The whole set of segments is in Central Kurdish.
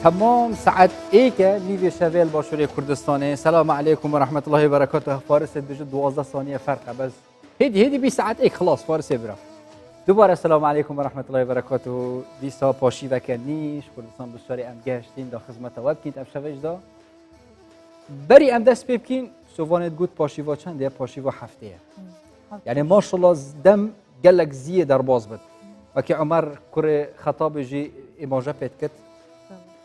تمام ساعت ایکه نیوی شویل باشوری کردستانه. سلام علیکم و رحمت الله و برکاته. فارس بجد 12 ثانیه فرقه بس. هدی 20 ساعت ایک خلاص فارس برا. دوباره سلام علیکم و رحمت الله و برکاته. دیسا پاشی و کنیش کردستان بسیاری ام گشتین دا خدمت واب کیت ام شویج دا. بری ام دست بکین سوانت گود پاشی و چنده پاشی و هفته. یعنی ماشاءالله دم جلك زیه در باز بد. وکی عمر کره خطاب جی ایماجه پیت کت.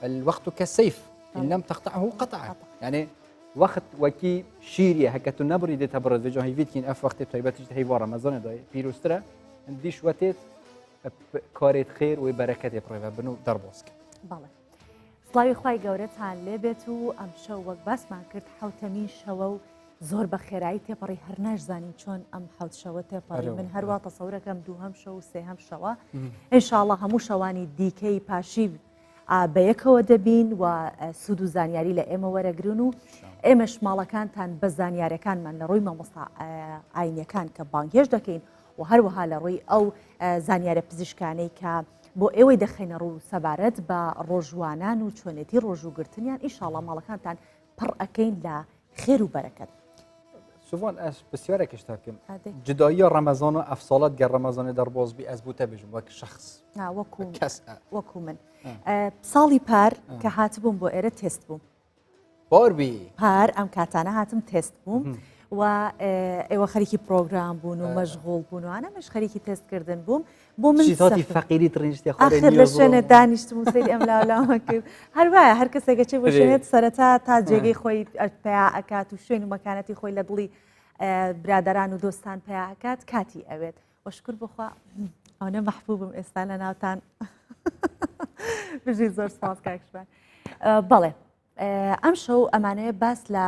الوقت كالسيف إن لم تقطعه قطعه يعني وقت وكي شيريا هكا نبري دي تبرد في جهه فيتكين اف وقت طيبات تهي ورا مازون داي بيروسترا عندي شوتيت كاريت خير وبركات يا بنو دربوسك بله سلاوی خوای گەورەتان لێبێت و ئەم شەو وەک باسمان کرد حوتەمین شەوە و زۆر بە خێرایی تێپەڕی هەر ناشزانین چۆن ئەم حوت شەوە تێپەڕی من هەروە تەسەورەکەم دووهەم شەو و سێهەم شەوە ئینشاءڵڵا هەموو شەوانی دیکەی پاشی بەیەکەوە دەبین و سود و زانیاری لە ئێمە وەرەگرن و ئێمەش ماڵەکانتان بە زانیارەکانمان لە ڕووی مامۆستا ئاینیەکان کە بانگهێش دەکەین و هەروەها لە ڕووی ئەو زانیارە پزیشکانەی کە بۆ ئێوەی دەخینە ڕوو سەبارەت بە ڕۆژوانان و چۆنێتی ڕۆژوگرتنیان ئینشاڵڵا ماڵەکانتان پڕ ئەەکەین لە خێر و بەرەکەت. سوفان اش بسیارێکش تاکەم جدایی ڕەمەزان و ئەفساڵات گەر ڕەمەزانی دەرباز بی ئەس بوو تەبێژم وەک شخص وەکو من ساڵی پار کە هاتبووم بۆ ئێرە تست بووم باربی پار ئەم کاتانە هاتم تست بووم و ئێوە خەریکی پرۆگرام بوون و مەشغوڵ بوون و ئەمەش خەریکی تستکردن بووم بۆ من شیتاتی فەقیری تڕنجتی آخر لە شوێنە دانیشتم و سەیری ئەم لاولاوە کرد هەروایە هەر کەسێکەچێ بۆ شوێنێت سەرەتا تا جێگەی خۆی پیا ئەکات و شوێن و مەکانەتی خۆی لە دڵی برادران و دۆستان پیا ئەکات کاتی ئەوێت وەشکر بخوا ئەوە مەحبوبم ئێستا لە ناوتان بژی زۆر سپاس کاکشمان بەڵێ ئەم شەو ئەمانەیە باس لە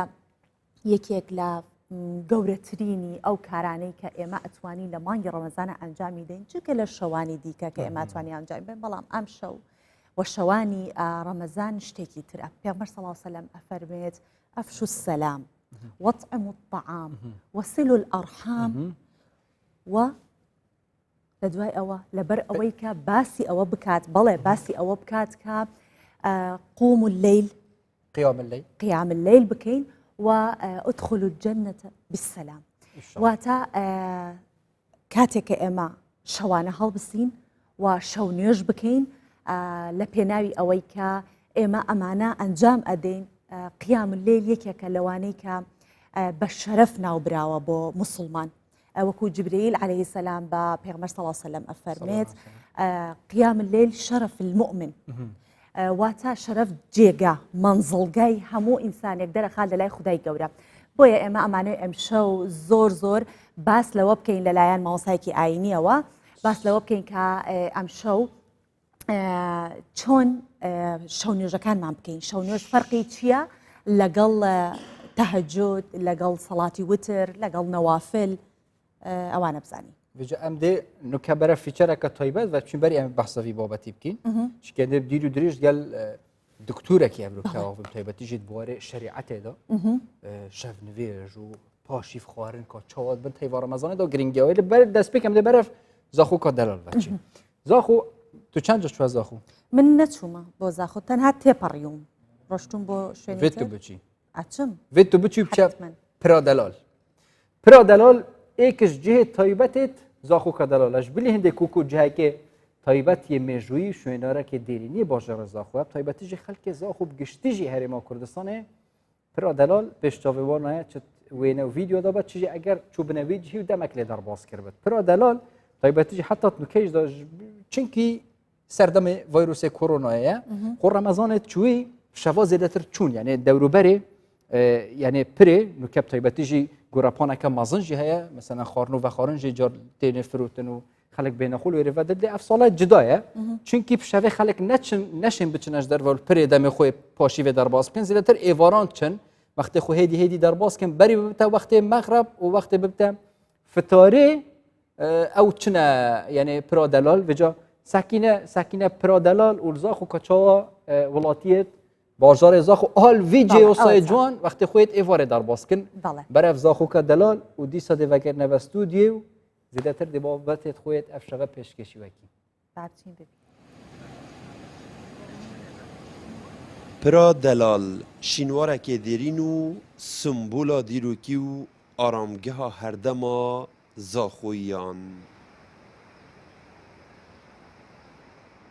یەکێک لە گەورەترینی ئەو کارانەی کە ئێمە ئەتوانین لە مانگی ڕەمەزانە ئەنجامی دەین چکە لە شەوانی دیکە کە ئێمە ئەتوانی ئەنجام بێن بەڵام ئەم شەو وە شەوانی ڕەمەزان شتێکی ترە پێغمبەر صلی الله علیه و سلم ئەفەرمێت ئەفشوا السلام وأطعموا الطعام وصلوا الأرحام و لدواي أوا لبر أويك باسي أوا بكات بلا باسي أوا بكات كا قوموا الليل قيام الليل بكين وادخلوا الجنة بالسلام واتا كاتك إما شوانا هالبسين وشونيش بكين لبيناوي أويك إما أمانا أنجام أدين قيام الليل يكيك لوانيك بشرف ناوبراوة بو مسلمان وكو جبريل عليه السلام ببيغمبر صلى الله عليه وسلم أفرميت قيام الليل شرف المؤمن واتا شرف جيغا منزلگاي همو إنسان يقدر خالد لاي خداي قورا بويا إما أمانو أمشو زور باس لو بكين للايان موسايكي آينية و باس لو بكين كا أمشو چۆن شەونێژەکانمان بکەین شەونێژ فەرقی چییە لەگەڵ تەهەجود لەگەڵ سەڵاتی وتر لەگەڵ نەوافل ئەوانە بزانین بجا ئەم دێ نوکە بەرە فیچەرەکە تایبەت و چین بەری ئەمە بەحسەوی بابەتی بکەین شکێنێ دیر و درێژ گەل دکتورێکی ئەبروکەوە تایبەتیژێت بوارێ شەریعەتێدا شەف نوێژ و پاشیف خواردن کە چاوات بن تەیڤ ڕەمەزانێدا گرنگیەوەی لە بەر دەست پێکەم دێ بەرەف زاخۆ کە دەلال بەچین زاخۆ تو چند جا زاخو؟ من نچوومە بۆ زاخۆ تەنها تێپەڕیوم ڕۆشتم بۆ شوێنی وێت تو بچی ئەچم وێت تو بچی بچە پرادەلال ئێکش جهێ تایبەتێت زاخۆ کە دەلالەش بلی هەندێک کوکو جهەکێ تایبەتی مێژووی شوێنارەکێ دێرینی باژێڕە زاخۆ تایبەتیژی خەڵکێ زاخۆ بگشتیژی هەرێما کوردستانێ پرادەلال پێشچاوێوار نایە وێنە و ڤیدیۆدا بە چیژی ئەگەر چوو بنەوی جهی و دەمەک لێ دەرباز کردبێت پرادەلال تایبەتیژی حتا نوکەیشدا چونکی سەردەمی ڤایرۆسی کۆرۆنایە خۆ ڕەمەزانێت چووی شەوا زێدەتر چوون یعنی دەوروبەرێ یعنی پرێ نوکە تایبەتیژی گۆراپانەکە مەزنجی هەیە مەسەلەن خواردن و ڤەخواردنجی جار تێنێ فرۆتن و خەڵک بێنەخۆڵ وێرەڤە دەدێ ئەفساڵات جدایە چونکی شەوێ خەڵک نەشین بچنەش دەرڤە پرێ دەمێ خۆی پاشیوێ دەرباز بکەن زیاتر ئێڤاران چن وەختێ خۆ هێدی دەرباز بکەن بەری ببتە وەختێ مەغرب و وەختێ ببتە فتارێ ئەو چنە یعنی پرادەلال بجا ساکینە پرادەلال و زاخۆ کەچاوە وڵاتیت باژارێ زاخۆ ئال ڤیجێ وسای جوان وەختێ خۆیت ئێڤارێ دەربازکن بەرەف زاخۆکە دەلال و دیسا دێڤەکردنەوە ستودیێ و زیاتر دێ بابەتێت خۆیت ئەف شەوە پێشکەشیوەکی پرا دلال شینوارک دیرین و سمبولا دیروکی و آرامگه هردما زاخویان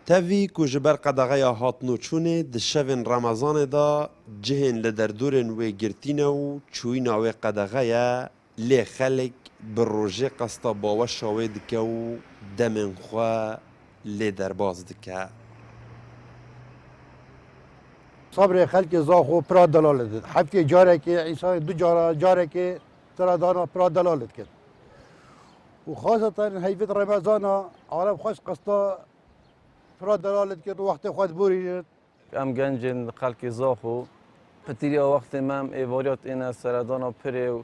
تاوی کو جبر قدغه هاتنو چونه د شوین رمضان دا جهن لدردورن و گرتینه و چوینا و قدغه لی خلق بر روژه قستا باوش شاوه دکه و دمن خواه لی درباز دکه صبر خلق زاخو پرا دلالت حفی جاره که عیسی دو جاره که ترادانا پرا دلالت کرد و خاصتا حیفت رمضان عالم خوش قسطا پرا دلالت کرد و وقت خود بوری ام گنجن خلق زاخو پتیریا وقت مام ایواریات اینا سردانا پره و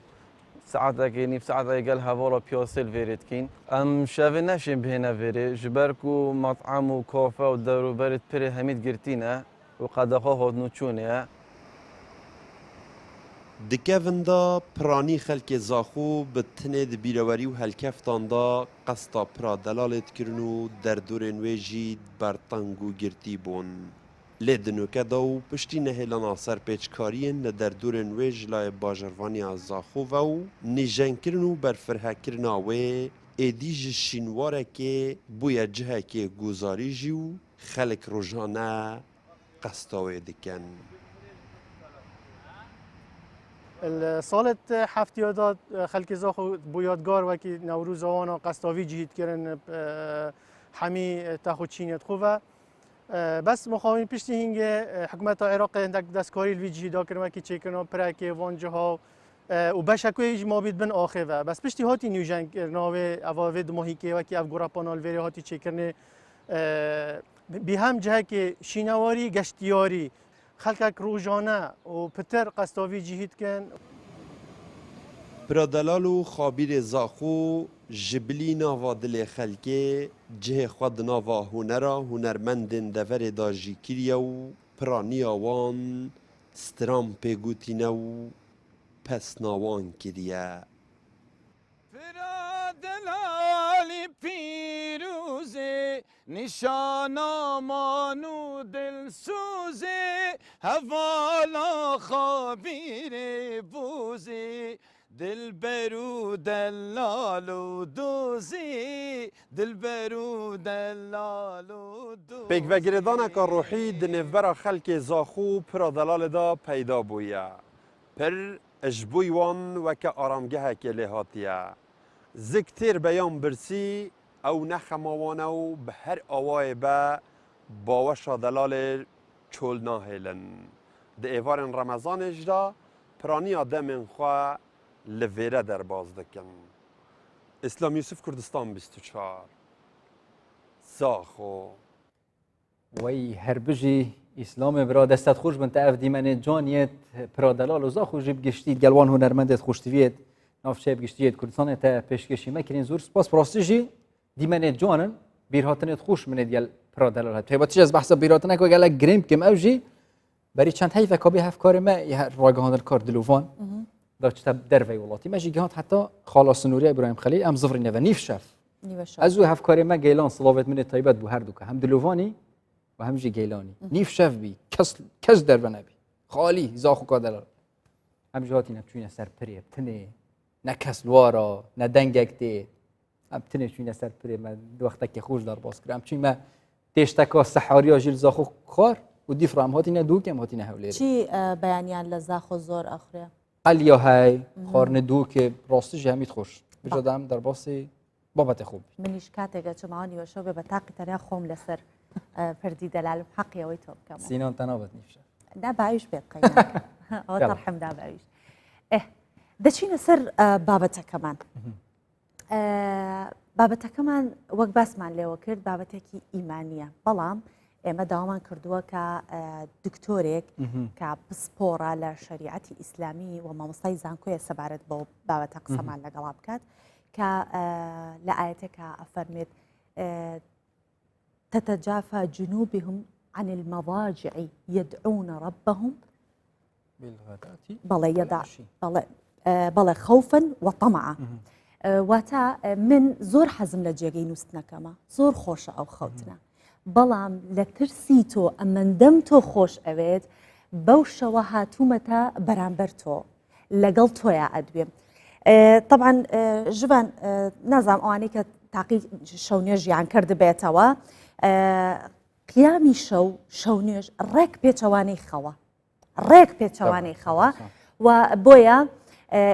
ساعت اگه نیف ساعت اگه گل هوا پیاسل ویرد کین ام شاوه نشیم بهنا ویره جبرکو مطعم و کافه و دارو برد پره همید گرتینه و قدقه هاد نوچونه دکوین دا پرانی خلق زاخو به تنه د بیروری و هلکفتان دا قستا پرا دلالت کرنو در دور نویجی برطنگو گرتی بون لیدنوکه دا و پشتی نهیلانا سر پیچکارین لدر دور نویج لای باجروانی از زاخو و نیجن کرنو بر فرها کرنا و ایدیج شینواره که بویا جهه که گوزاری جیو خلق روژانه قستاوی دکن سالت هفت یادات خلق زاخو بو یادگار وکی نوروز آوانا قستاوی جهید کرن همی تاخو چینیت خوبه بس مخاوین پشتی هنگه حکومت عراق دستکاری الوی جهیدا کرن وکی چه کرنا پرک وانجه ها و بشکوی ایج مابید بن آخه بس پشتی هاتی نیوژن کرناوه اواوه دماهی که وکی اف گورا پانال ویری هاتی چه کرنه بی هم جهه که شینواری گشتیاری خلقك روزانه و پتر قستاوی جهید کن برادلالو خابیر زاخو جبلی ناوا دل خلکه جه خود ناوا هنرا هنرمندن دور داجی کریا و پرانی آوان سترام پیگوتینه و پس ناوان کریا دلالی پیروزه نشان آمانو دل سوزه حوالا خابیر بوزه دل برو دلالو دوزی دل برو دلالو دوزی پیک وگردانه که روحی دنفبر خلک زاخو پر دلال دا پیدا بویا پر اجبوی وان وک آرامگه که لحاتیه زکتر بیان برسی او نخماوانو به هر آوای با باوشا دلال چول ناهیلن ده ایوارن رمضان اجدا پرانی آدم خواه لویره در باز دکن اسلام یوسف کردستان 24 زاخو وی هر بجی اسلام برا دستت خوش بنت اف دیمن جانیت پرادلال و زاخو جیب گشتید گلوان هنرمندت خوشتویت ناف شب گشتید کردستان تا پیشکشی مکرین زور سپاس پراستیجی دیمن جانن بیرهاتنت خوش من دیال پرادلال هات هیباتش از بحث بیرهاتنه که گله گریم کم اوجی بری چند هی وکابی هف کار ما یه راگهان کار دلوفان داشت در وی ولاتی ماجی جهات حتی خلاص نوری ابراهیم خلیل ام زفر نو نیف شف از او هف کار ما گیلان صلوات من طیبت بو هر دو که هم دلوفانی و هم جی گیلانی نیف شف بی کس در بنبی خالی زاخو کادلال هم جهاتی نتوین سر پریب تنه نه کس لوارا نه دنگکتی هم تنه چوین سر پریب من وقتا که خوش دار باز کرم چون ما تشتکا سحاریا جیل زاخو کار و دیف رام هاتی نه دو کم هاتی نه هولی چی بیانیان لزاخو زور آخره قلیا های خارن دو که راستش همید خوش بجادم در باسی بابت خوب منیش کاتگه چه معانی و شو به تاقی تریا خوم لسر فردی دلال حقی اوی توب کمو سینان تنابت نیفشه دا بعیش بقینا او ترحم دا بعیش دچین سر بابت کمان بابت کمان وقت بس من لیو کرد بابت کی ایمانیه بلام ئێمە داوامان کردووە کە دکتۆرێک کە پسپۆڕە لە شریعەتی ئیسلامی و مامۆستای زانکۆیە سەبارەت بۆ بابەتە قسەمان لەگەڵا بکات کە لە ئاەتێکە ئەفەرمێت تتجافى جنوبهم عن المضاجع يدعون ربهم بەڵێ خوفا وطمعا واتا من زۆر حەزم لە جێگەی نووسنەکەمە زۆر خۆشە ئەو خەوتنە بەڵام لە ترسی تۆ ئەمەندەم تۆ خۆش ئەوێت بەو شەوە هاتوومەتە بەرامبەر تۆ لەگەڵ تۆیە ئەدوێ. طبعا ژبان نازام ئەوانەی کە تاقی شەو نوێژیان کرد بێتەوە قیامی شەو نوێژ ڕێک پێچەوانەی خەوە ڕێک پێچەوانەی خەوە و بۆیە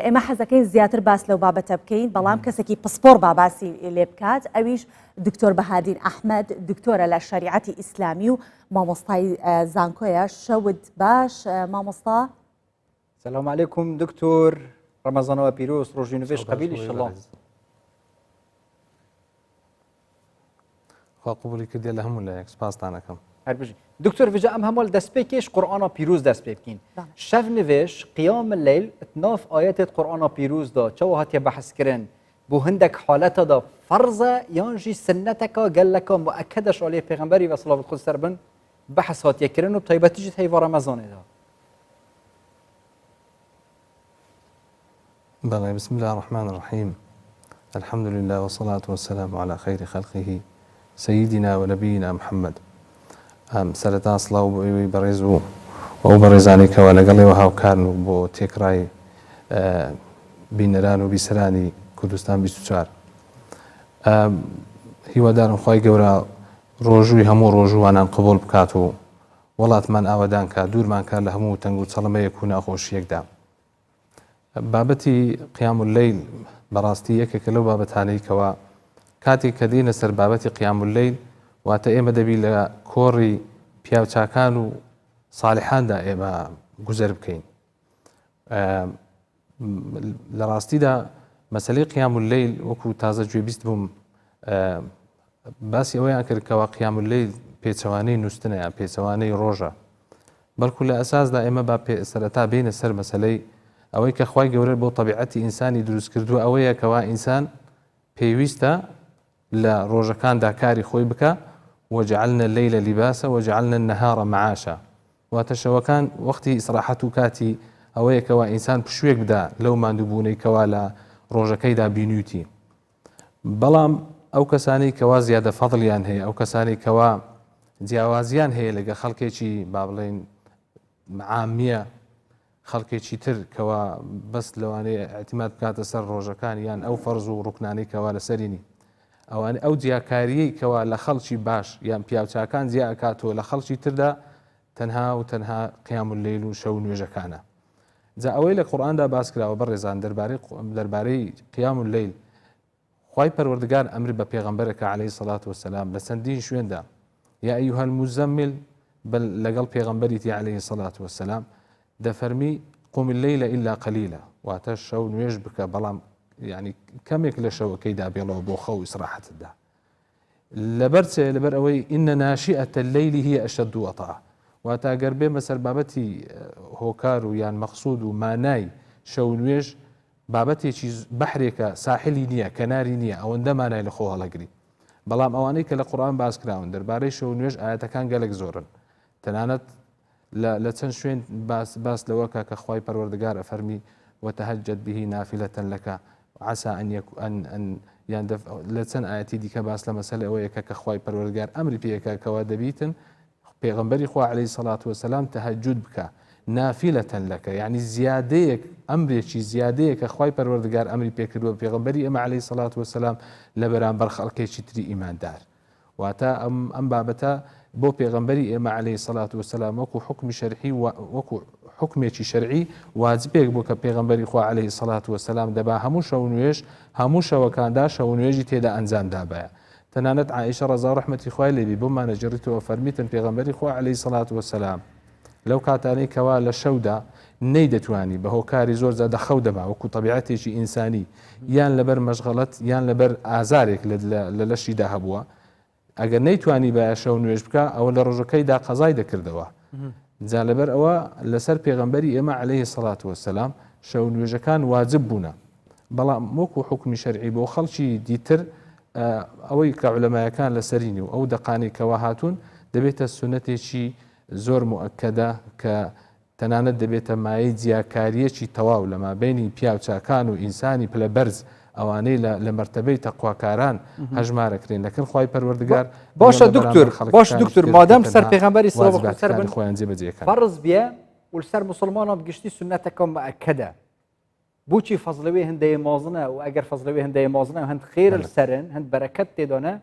ئێمە حەزەکەین زیاتر باس لەو بابەتە بکەین بەڵام کەسێکی پسپۆر باسی لێ بکات ئەویش دکتۆر بەهادین ئەحمەد دکتۆرە لە شەریعەتی ئیسلامی و مامۆستای زانکۆیە. شەوت باش مامۆستا. سلام علیکم دکتۆر ڕەمەزانەوە پیرۆز ڕۆژی نوێژ قەبیلی شڵڵا. خوا قبولی کردی لە هەموو لایەک سپاسدانەکەم. هەربژی دکتۆر بجا ئەم هەموو دەست پێکێش قورئانە پیرۆز دەست پێ بکەین. شەو نوێژ قیام الليل ناف ئاەتێت قورئانە پیرۆزدا چاوە هاتیە بەحثکردن بۆ هەندێک حالەتەدا فەرزە یانژی سنەتەکە گەلەکە مؤەکەدەش عەلەیهی پێغەمبەری و سەڵاوات خۆی لەسەر بن بەحث هاتیەکردن و تایبەتیژی هەیڤە ڕەمەزانێدا. بەڵێ بسم الله الرحمن الرحيم الحمد لله والصلاة والسلام على خير خلقه سيدنا ونبينا محمد. سەرەتا سڵاو بۆ ئێوەی بەڕێز و ئەو بەڕێزانەی کەوا لەگەڵێەوە هاوکارن و بۆ تێکڕای بینەران و بیسەرانی کوردستان 24. هیوادارم خوای گەورە ڕۆژووی هەموو ڕۆژوانان قبول بکات و وڵاتمان ئاوادان کات دوورمان کات لە هەموو تەنگ و چەڵەمەیەک و ناخۆشیەکدا. بابەتی قیام الليل بەڕاستی یەکێکە لەو بابەتانەی کەوا کاتێک کە دێنە سەر بابەتی قیام الليل واتە ئێمە دەبی لە کۆڕی پیاوچاکان و ساڵحاندا ئێمە گوزەر بکەین. لە ڕاستیدا مەسەلەی قیام الليل وەکو تازە گوێبیست بووم باسی ئەوەیان کردکەوە قیام الليل پێچەوانەی نووسنە یان پێچەوانەی ڕۆژە بەڵکو لە ئەساسدا ئێمە با سەرەتا بینە سەر مەسەلەی ئەوەی کە خوای گەورە بۆ طبیعەتی ئینسانی دروست کردووە ئەوەیە کەوا ئینسان پێویستە لە ڕۆژەکاندا کاری خۆی بکە وجعلنا الليل لباسا وجعلنا النهار معاشا واتە شەوەکان وەختی ئیسراحەت و کاتی ئەوەیە کەوا ئینسان پشوێک بدا لەو ماندووبوونەی کەوا لە ڕۆژەکەیدا بینیوتی. بەڵام ئەو کەسانی کەوا زیادە فەضلیان هەیە ئەو کەسانی کەوا جیاوازیان هەیە لەگە خەڵکێکی با بڵێن عامیە خەڵکێکی تر کەوا بەس لەوانەیە ئەعتیماد بکاتە سەر ڕۆژەکان یان ئەو فەرز و ڕوکنانەی کەوا لەسەرینی ئەوانە ئەو جیاکاریەی کەوا لە خەڵکی باش یان پیاوچاکان جیا ئەکاتەوە لە خەڵکی تردا تەنها و تەنها قیام الليل و شەو نوێژەکانە. جا ئەوەی لە قورئاندا باس کراوە بەڕێزان دەربارەی قیام الليل خوای پەروەردگار ئەمری بە پێغەمبەرەکە عەلەیهی سەڵات وەسەلام لە چەندین شوێندا یا ئەیها المزەمل لەگەڵ پێغەمبەریتی عەلەیهی سەڵات وەسەلام دەفەرمی قم الليل إلا قليلا واتە شەو نوێژ بکە بەڵام یعنی کەمێک لە شەوەکەیدا بێڵەوە بۆ خەو ئیسراحەتدا لەبەر لەبەر ئەوەی إن ناشئة الليل هي أشد وطأ واتە ئەگەر بێمە سەر بابەتی هۆکار و یان مەقسوود و مانای شەو نوێژ بابەتێکی بەحرێکە ساحلی نییە کەناری نییە ئەوەندە مانای لە خۆ هەڵەگری. بەڵام ئەوانەی کە لە قورئان باس کراون دەربارەی شەو نوێژ ئاەتەکان گەلێک زۆرن تەنانەت لە چەند شوێن باس لەوەکە کە خوای پەروەردگار ئەفەرمی وتهجد به نافلة لك عسى أن یان لە چەند ئاەتی دیکە باس لە مەسەلە ئەوەیەکە کە خوای پەروەردگار ئەمری پێەکە کەوا دەبیتن پێغەمبەری خوا عەلەیهی سەڵات وەسەلام تەهەجود بکە نافلة لك یعنی زیادەیەک ئەمرێکی زیادەیە کە خوای پەروەردگار ئەمری پێکردووە پێغەمبەری ئێمە عەلەیهی سەڵات وەسەلام لە بەرامبەر خەڵکێکی تری ئیماندار واتە ئەم بابەتە بۆ پێغەمبەری ئێمە عەلەیهی سەڵات وەسەلام وەکو حکمی شەرعی وەکو حکمێکی شەرعی واجبێک بوو کە پێغەمبەری خوا عەلەیهی سەڵات وەسەلام دەبا هەموو شەو نوێژ هەموو شەوەکاندا شەو نوێژی تێدا ئەنجامدا بایە. تەنانەت عائیشە ڕەزا و ڕەحمەتی خوای لێبی بۆمانە جێڕیتەوە فەرمیتن پێغەمبەری خوا عەلەیهی سەڵات وەسەلام لەو کاتانەی کەوا لە شەودا نەیدەتوانی بە هۆکاری زۆر زیادە خەو دەما وەکو طبیعەتێکی ئینسانی یان لەبەر مەشغەڵەت یان لەبەر ئازارێک لە لەشیدا هەبووە ئەگەر نەیتوانی بە شەو نوێژ بکە ئەوە لە ڕۆژەکەیدا قەزای دەکردەوە. جا لەبەر ئەوە لەسەر پێغەمبەری ئێمە عەلەیهی سەڵات وەسەلام شەو نوێژەکان واجب بوونە بەڵام وەکو حکمی شەرعی بۆ خەڵکی دیتر ئەوەی کە عولەمایەکان لەسەرینی و ئەو دەقانی کەوا هاتوون دەبێتە سونەتێکی زۆر مؤکەدە کە تەنانەت دەبێتە مایەی جیاکاریەکی تەواو لە مابینی پیاوچاکان و ئینسانی پلە بەرز ئەوانەی لە مەرتەبەی تەقواکاران هەژمارەکرێن لەکن خوای پەروەردگار باشە دکتۆر مادەم سەر پێغەمبەری سەڵاو خۆیان جێبەجێکەن فەرز بێ والسر مسلمان بقشتي سنتك مؤكده بوچی فضلوی هنده مازنه و اگر فضلوی هنده مازنه و هند خیر السرن هند برکت تدانه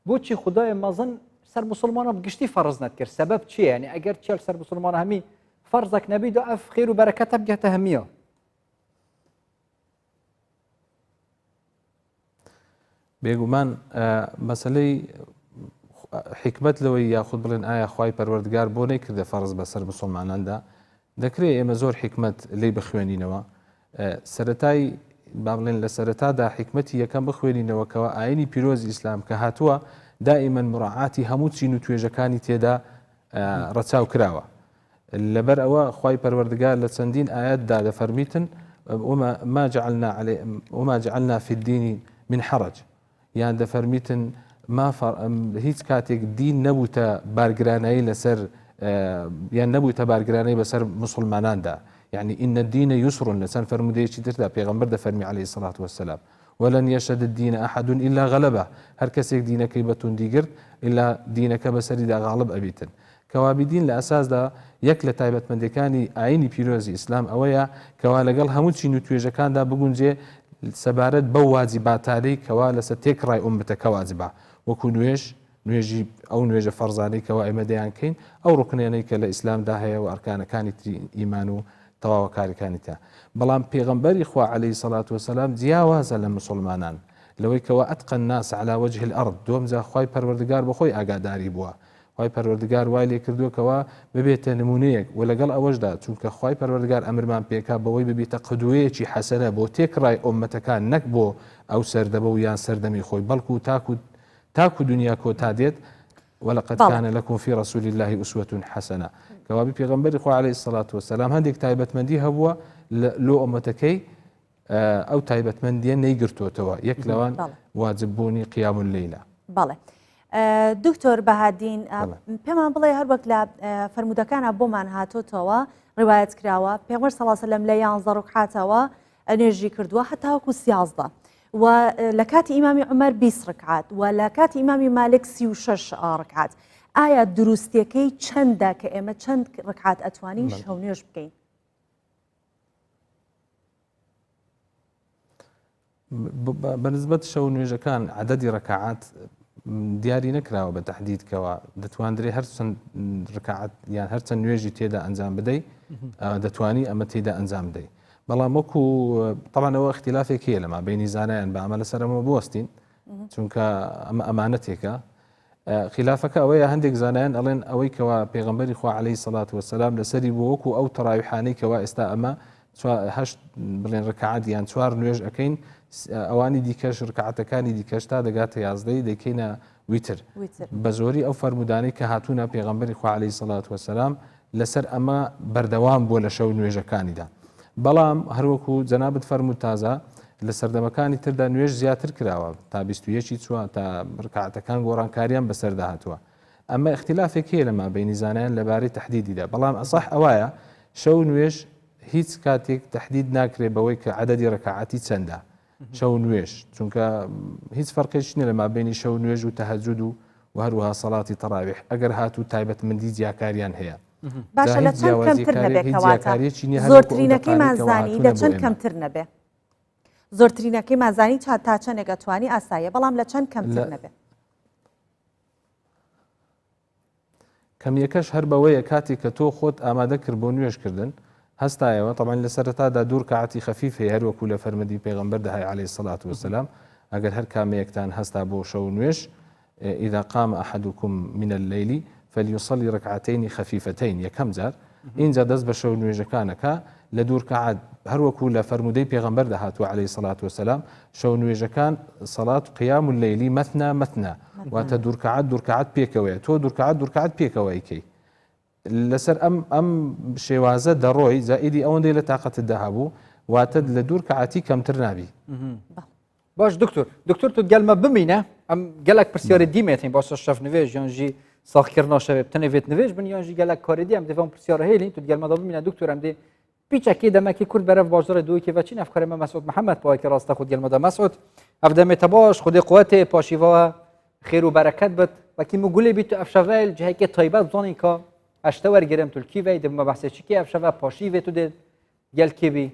بوچی خدای مازن سر مسلمان بقشتي فرض نتكر سبب چیه يعني اگر چل سر مسلمان همي فرضك نبيد اف خير وبركته بجهته هميه بێگومان مەسلەی حکمت لەوەی یاخود بڵێن ئایا خوای پەروەردگار بۆ نەیکردە فەرز بەسەر مسلماناندا دەکرێت ئێمە زۆر حکمت لی بخوێنینەوە سەرەتای با بڵێن لە سەرەتادا حکمەتی یەکەم بخوێنینەوە کەەوە ئاینی پیرۆزی ئیسلام کە هاتووە دائیمەن مڕعاتی هەموو چین و توێژەکانی تێدا ڕەچاو کراوە لەبەر ئەوە خوای پەروەردگار لە چەندین ئاەتدا دەفەرمیتن وما جعلنا في الدين من حرج یان دەفەرمیتن هیچ کاتێک دین نەبووتە بارگرانایی لەسەر یان نەبووتە بارگرانەی بەسەر مسلماناندا يعني إن الدين يسر لسان فرموديتي تردا بيغمبر دفرمي عليه الصلاة والسلام ولن يشهد الدين أحد إلا غلبه هر كسيك دينك يبتون ديقرد إلا دينك بسري دا غالب أبيتن كوابي دين لأساس دا يك لتايبت من ديكاني عيني بيروزي إسلام أويا كوا لقل هموتشي نتويجا كان دا بقون جي سبارت بواجباتاري كوا لسا تكراي أمتا كواجبا وكو نوێژی ئەو نوێژە فەرزانەی کەوا ئێمە دەیان کەین ئەو ڕوکنێنەی کە لە ئیسلامدا هەیە و ئەرکانەکانی ئیمان و تەواوەکاریەکانی تا بەڵام پێغەمبەری خوا عەلەیهی سەڵات وەسەلام جیاوازە لە مسلمانان لەوەی کەوا ئەتقە الناس على وجه الأرض دووەم جا خوای پەروەردگار بەخۆی ئاگاداری بووە خوای پەروەردگار وای لێ کردووەکەوە ببێتە نمونەیەک و لەگەڵ ئەوەشدا چونکە خوای پەروەردگار ئەمرمان پێکا بەوەی ببێتە قدوەیەکی حەسەنە بۆ تێکڕای ئومەتەکان نەک بۆ ئەو سەردەبە و یان سەردەمی خۆی بەڵکو تاکو دنیا کۆتا دێت ولقد كان لكم في رسول الله أسوة حسنة كوابي پیغمبر خو عليه الصلاة والسلام هندێک تایبەتمەندی هەبووە لۆ ئومەتەکەی ئەو تایبەتمەندیە نەیگرتوتەوە یەک لەوان واجببوونی قیام اللەیلە بەڵێ دکتۆر بەهادین پێمان بڵێ هەر وەک لە فەرمودەکانە بۆمان هاتۆتەوە ڕیوایەت کراوە پێغەمبەر صلی الله علیه و سلم لە 11 ڕکعاتەوە نوێژی کردووە هەتا وەکو 13 و لە کاتی ئیمامی عومەر 20 ڕکعات و لە کاتی ئیمامی مالک 36 ڕکعات ئایا دروستیەکەی چەندە کە ئێمە چەند ڕکعات ئەتوانین شەو نوێژ بکەین بەنسبەت شەو نوێژەکان عەدەدی ڕکعات دیاری نەکراوە بە تەحدیدکەوە دەتوانرێ هەر چەند ڕکعات یان هەر چەند نوێژی تێدا ئەنجام بدەی دەتوانی ئەمە تێدا ئەنجام بدەی بەڵام وەکو طبعاًەوە اختلافێک هەیە لەما بینی زانایان بە ئەمە لەسەرەوە بوەستین چونکە ئەمە ئەمانەتێکە خلافەکە ئەوەیە هەندێک زانایان ئەڵێن ئەوەی کەوا پێغەمبەری خوا عەلەیهی سەڵات وەسەلام لەسەری بۆ وەکو ئەو تەراویحانەی کەوا ئێستا ئەمە هەشت بڵێن ڕکعات یان 4 نوێژ ئەەکەین ئەوانی دیکەش ڕکعاتەکانی دیکەش تا دەگاتە 11 دەکەینە ویتر بە زۆری ئەو فەرمودانەی کە هاتوونە پێغەمبەری خوا عەلەیهی سەڵات وەسەلام لەسەر ئەمە بەردەوام بووە لە شەو نوێژەکانیدا بەڵام هەروەکو جەنابەت فەرموود تازە لە سەردەمەکانی تردا نوێژ زیاتر کراوە تا 21 چوە تا ڕکعاتەکان گۆڕانکاریان بەسەردا هاتووە ئەمە اختلافێک هەیە لەما بینی زانایان لەبارەی تەحدیدیدا بەڵام ئەصح ئەوایە شەو نوێژ هیچ کاتێک تەحدید ناکرێت بەوەی کە عەدەدی ڕکعاتی چەندە شەو نوێژ چونکە هیچ فەرقێک نییە لەما بینی شەو نوێژ و تەهەجود و هەروەها سەڵاتی تەراویح ئەگەر هاتوو تایبەتمەندی جیاکاریان هەیە باشە لە چەند کەمتر نەبێتەوەتە زۆرترینەکەی مازانی لە چەند کەمتر نەبێ زۆرترینەکەی مازانی تا چەندێک ئەتوانی ئاساییە بەڵام لە چەند کەمتر نەبێت کەمیەکەش هەر بەوەیە کاتێک کە تۆ خۆت ئامادە کرد بۆ نوێژکردن هەستایەوە طبعاً لە سەرەتادا دوور کەعاتی خەفیف هەیە هەروەکو لە فەرمەدی پێغەمبەر دەهای عەلەیهی سەڵات وەسەلام ئەگەر هەر کامەیەکتان هەستا بۆ شەو نوێژ إذا قام أحدكم من الليل فليصلي ركعتين خفيفتين يكم جار إنجا دەست بە شەو نوێژەکانەکە لە دوور کەعات هەروەکو لە فەرمودەی پێغەمبەر دەهاتووە عەلەیهی سەڵات وەسەلام شەو نوێژەکان سەڵات قیام اللەیلی مەثنا مەثنا واتە دوور کەعات پێکەوەیە تۆ دوور کەعات پێکەوە ئەیکەی لەسەر ئەم شێوازە دەڕۆی زائیدی ئەوەندەی لە تااقەتت داهابوو واتە لە دوور کەعاتی کەمتر نابی باش دکتۆر تو گەلمە بمینە ئەم گەلک پرسیارە دیمێتین باشە شەف نوێژ یانژی ساخکردنا شەوێ بتەنێت نوێژ بن یانژی گەلک کارێدی ئەم دەڤم پرسیارە هێلین تو گەلمەدا بمینە دکتۆر ئەم دێ پیچەکەی دەمەکی کورد بەرەف باژارە دووەکی ڤەچین ئەفکارێمە مەسعود محەممەد پاوەکی ڕاستە خود گەلمەدا مەسعود ئەفدەمێتە باش خودی قوەتێ پاشیڤەوە خێر و بەرەکەت بێت وەکی مگولێ بیت ئەفشەڤەل جهەیەکی تایبەت بزانین کە اشته ورگرم تلکی وی دم بحث چی که افشا و پاشی و تو ده گل کی بی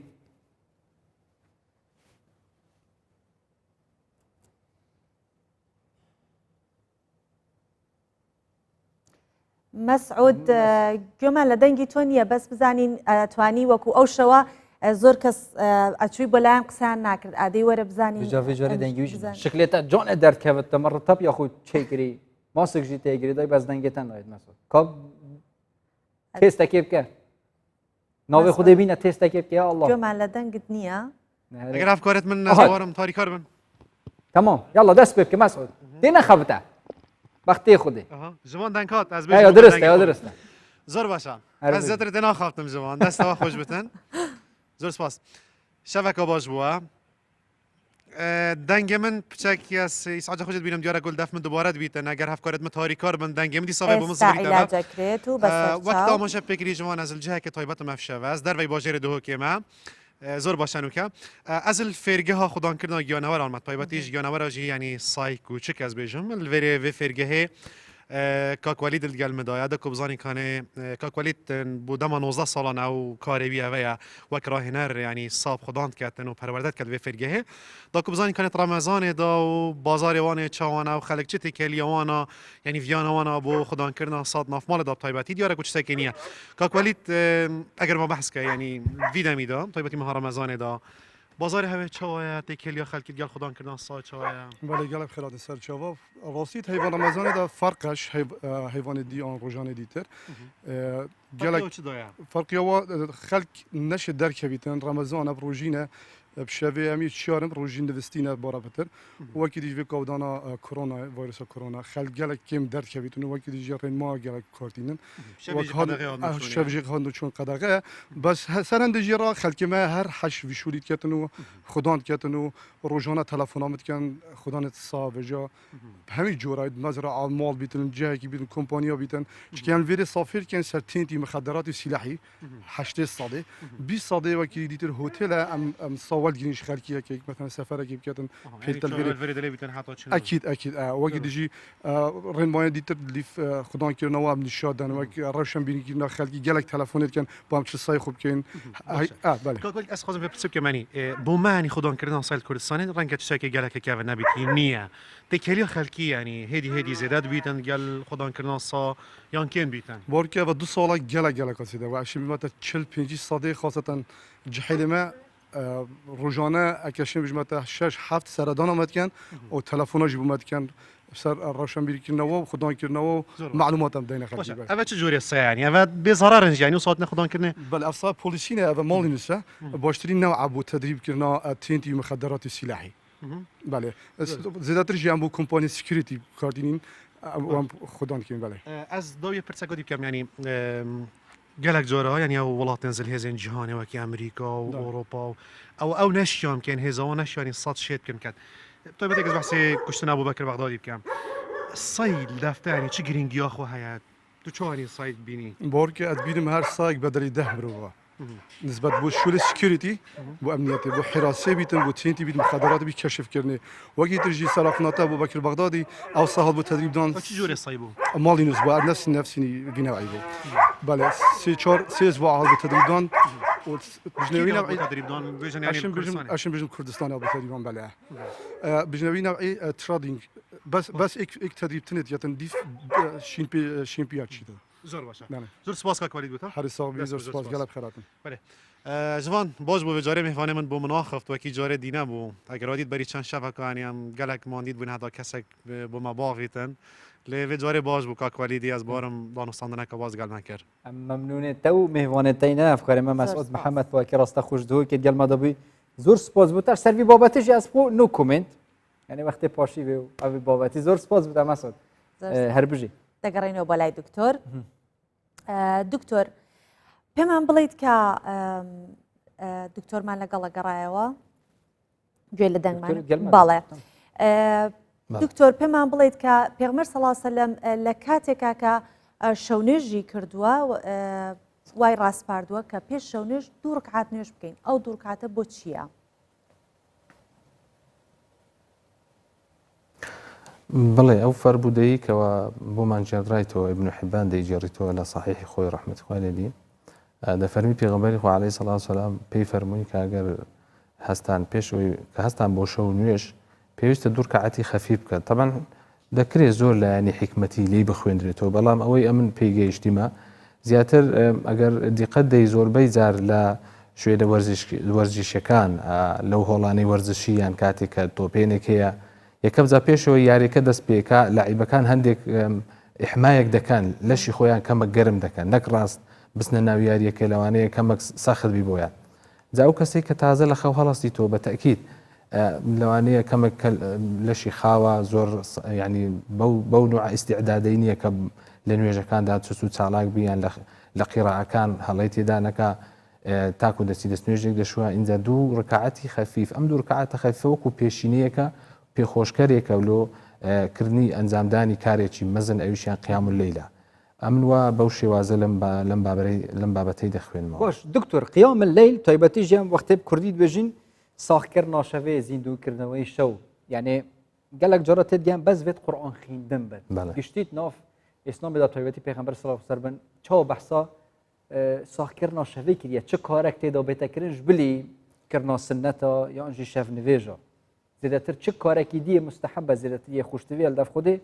مەسعود گوێمان لە دەنگی تۆ نییە بەس بزانین توانی وەکو ئەو شەوە زۆر کەس ئەچووی بۆ لایەن قسەیان ناکرد ئادەی وەرە بزانین بجاوی جوری دنگیوش شکلتا جان درد که تمر تب یا خود چه کری ماسک جی تگیری دای باز دنگتن ناید مثلا کاب تست کیف که ناوی خود بینه تست کیف که یا الله گوێمان لە دەنگت نییە اگر افکارت من نزوارم تاریکار بن تمام یلا دست بب که مسعود دی نخوته وقتی خوده جوان دنکات از یا درسته یا درسته زور باشه از زیادر دینا خوافتم جوان دست ها خوش بتن زور سپاس شبکه باش بوا دنگ من پچکی از اسعاد خوشت بینم دیاره گل دف من دوباره بیتن اگر افکارت من تاریکار بن دنگ من دی صاحب بمزبری دارم وقت آموزش فکری جوان از الجهه که طایبت مفشه و از در وی باجر دو که ما زور باشن که از الفرقه ها خدان کردن گیانوار آمد طایبتیش گیانوار آجی یعنی سایکو چه کس بیشم الوری و فرقه کاکوالید الگل مدایا ده کبزانی کنه کاکوالید بودم 19 سالانه و کاری و وکراهنر یعنی صاحب خداند کردن و پروردت کرد و فرقه ده کبزانی کنه رمضان دا و بازار وانه چوانه و خلق چتی کلی وانه یعنی ویانه وانه بو خدان کردن صاد نافمال دا طایبتی دیاره کچ سکنیه کاکوالید اگر ما بحث که یعنی ویدا میدا طایبتی ماه رمضان دا بازار هوا چاوه تکیلیا خلکی گل خدان کردن سا چاوه بله گل خیرات سر چاوه راستید حیوان رمضان دا فرقش حیوان دی آن روزانه دیتر گل چه دایا فرقی وا خلق نشه درک بیتن رمضان بروجینه بشوی امی شارم روزین دوستینه بارا بتر وقتی دیجی کودانا کرونا ویروس کرونا خلق گل کم درک بیتن وقتی دیجی رن ما گل کارتینن شوی خواندو چون قدقه بس سرند دیجی را خلق ما هر حش وشولید کتنو خدان کتنو روزانه تلفنامت کن خدان صاحب جا همین جورای نظر عمال بیتن جایی که بیتن کمپانیا بیتن چون ویروس سافر کن سرتینتی مخدرات و سلاحی 8 ساده 20 ساده وقتی دیتر هتل ام صوال جنيش خالكيه كي مثلا سفره كيف كاتن في الفريد بيتن حاطط شنو اكيد وقت ديجي رين ما ديتر اللي خدان كير نواب نشادن وقت روشن بيني كي خالكي جالك تليفونات كان بام تش صاي خوب كاين بله كل اس خازم بسبب كماني بو ماني خدان كردن سايل كردستان رنگ تشاكي جالك كيف نبيتي نيه تكلي خالكي يعني هدي زيادات بيتن قال خدان كردن صا يان كين بيتن بوركا و 2 سال جالك كاسيده و اشي مات 45 ساده خاصه جحيل ما روزانه اکشیم بجمعه 6-7 سردان آمد کن و تلفن‌هاش بومد کن سر روشن بیری کردن و خدان کردن و معلوماتم دینه خالی باشه. اول چه جوری است یعنی اول بی‌ضررنج یعنی صوت خدان کردن بله افسر پلیسی نه اول مالی نیست باشتری نوع ابو تدریب کردن تینتی مخدرات سلاحی بله زیادتر جنبو کمپانی سکیوریتی کاردینین و خدان کردن بله از دوی پرسگودی کم یعنی جالك جورا يعني او ولات تنزل هزين جهاني وكي امريكا واوروبا او نشيام كان هزا ونشيام يعني صاد شيت كم كان طيب بدك بحسي كشتنا ابو بكر بغدادي بكام الصيد دافته يعني چه گرینگی اخو حياه تو چواني صيد بيني بورك ادبينم هر سايق بدل 10 بروا نسبت بو شول سكيورتي بو امنيتي بو حراسه بيتن بو تينتي بيت مخدرات بي كشف كرني وقت ترجي سرقناته ابو بكر بغدادي او صاحب بو تدريب دان چه جوری صيبو مالي نسبه نفسي بنوعي بو بله 3 اسبوع على تدريب دان بجنوي نوعي تدريب دان بيجن يعني عشان بيجن كردستان ابو تدريب دان بله بجنوي نوعي ترادينج بس اك تدريب تنت يتن ديف شين بي اتشي زور باشه زور سپاس که ولید بود هر سال زور سپاس گلب خیراتن بله جوان باز بو جاره مهوانه من بو مناخفت و کی جاره دینه بو اگر ادید بری چند شب کانی هم گلک ماندید بو هدا کسک بو ما باغیتن لی جاره باز بو که ولیدی از بارم دانستاندنه که باز گل نکر ممنونه تو مهوانه تینه افکار ما مسعود محمد با که راسته خوش دو که گل مدابی زور سپاس بودتر سروی بابتش از بو نو کومنت یعنی وقتی پاشی و اوی بابتی زور سپاس بوده مسعود هر بجی دەگەڕێنەوە بەلای دکتۆر دکتۆر پێمان بڵیت کە دکتۆرمان لەگەڵە گەڕایەوە گوێ لە دەنگمان باڵێ دکتۆر پێمان بڵیت کە پێغمبەر صلی الله علیه و سلم لە کاتێکا کە شەونێژی کردووە وای ڕاستپاردووە کە پێش شەونێژ 2 ڕکعات نوێژ بکەین ئەو 2 ڕکعاتە بۆ چییە؟ بڵێ ئەو فەربوودەیەکەوە بۆمان جێڕایەوە ئیبن حیبان دەیجێڕیتەوە لە صحیحی خۆی ڕەحمەتی خوای لێ بێ دەفەرمی پێغەمبەری خوا عەلەیهی سەڵات وسەلام پێی فەرمووی کە ئەگەر هەستان پێشەوەی کە هەستان بۆ شەو نوێژ پێویستە دوو ڕکعەتی خەفیف بکات طبعاً دەکرێت زۆر لایەنی حیکمەتی لی بخوێندرێتەوە بەڵام ئەوەی ئەمن پێیگەیشتیمە زیاتر ئەگەر دیقەت دەی زۆربەی جار لە شوێنە وەرزشیەکان لەو هۆڵانەی وەرزشی یان کاتێک کە تۆپێنێک هەیە یەکەم جا پێشەوە یاریەکە دەست پێکا لاعیبەکان هەندێک ئیحمایەک دەکەن لەشی خۆیان کەمەک گەرم دەکەن نەک ڕاست بستنە ناو یاریەکە لەوانەیە کەمەک سەخت بی بۆیان جا ئەو کەسێک کە تازە لە خەو هەڵەستی تۆ بە تەکید لەوانەیە کەمێک لەشی خاوە زۆر ینی بەو نوع ئیستیعدادەی نییە کە لە نوێژەکاندا چوس و چالاک بیان لە قیڕاعەکان هەڵی تێدا نەکا تاکو دەستی دەست نوێژێک دەشوە اینجا دوو ڕکعەتی خەفیف ئەم دوو ڕکعەتە خەفیفە وەکو پێشینەیەکە پێخۆشکەرێکە لۆ کردنی ئەنجامدانی کارێکی مەزن ئەویشیان قیام اللەیلە ئەمن وە بەو شێوازە لەم بابەتەی دەخوێنمەوە باش دکتۆر قیام اللەیل تایبەتیژیان وەختێ کوردی دوێژین ساخکردنا شەوێ زیندوکردنەوەی شەو یعنی gelek cara tê diyan bez vêt Qur'an xîndin bin giştît nav İslamê da taybetî pêxember sallallahu aleyhi ve sellem çawa behsa saxkirina şevê kiriye çi karek tê da bêtekirin ji bilî kirina sinneta yan jî şevnivêja zêdetir çi karekî diye mustehebe zêdetir yê xuştivî el dev Xwedê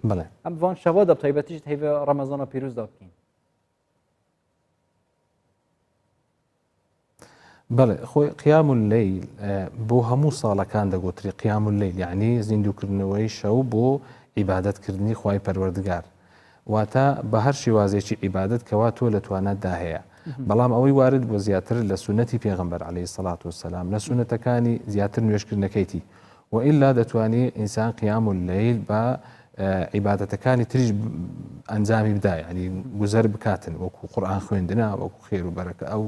em van şeva da taybetî ji hêvê Remezana pîrûz da bikîn بەڵێ خۆی قیام اللەیل بۆ هەموو ساڵەکان دەگوتری قیام اللەیل یعنی زیندوکردنەوەی شەو بۆ عیبادەتکردنی خوای پەروەردگار واتە بە هەر شێوازێکی عیبادەت کەوا تۆ لە توانەتدا هەیە بەڵام ئەوەی وارد بۆ زیاتر لە سونەتی پێغەمبەر عەلەیهی سەڵات وسەلام لە سونەتەکانی زیاتر نوێژکردنەکەیتی وئیلا دەتوانێت ئینسان قیام اللەیل بە عیبادەتەکانی تریش ئەنجامی بدای ینی گوزەر بکاتن وەکو قورئان خوێندنە وەکو خێر و بەرەکە ئەو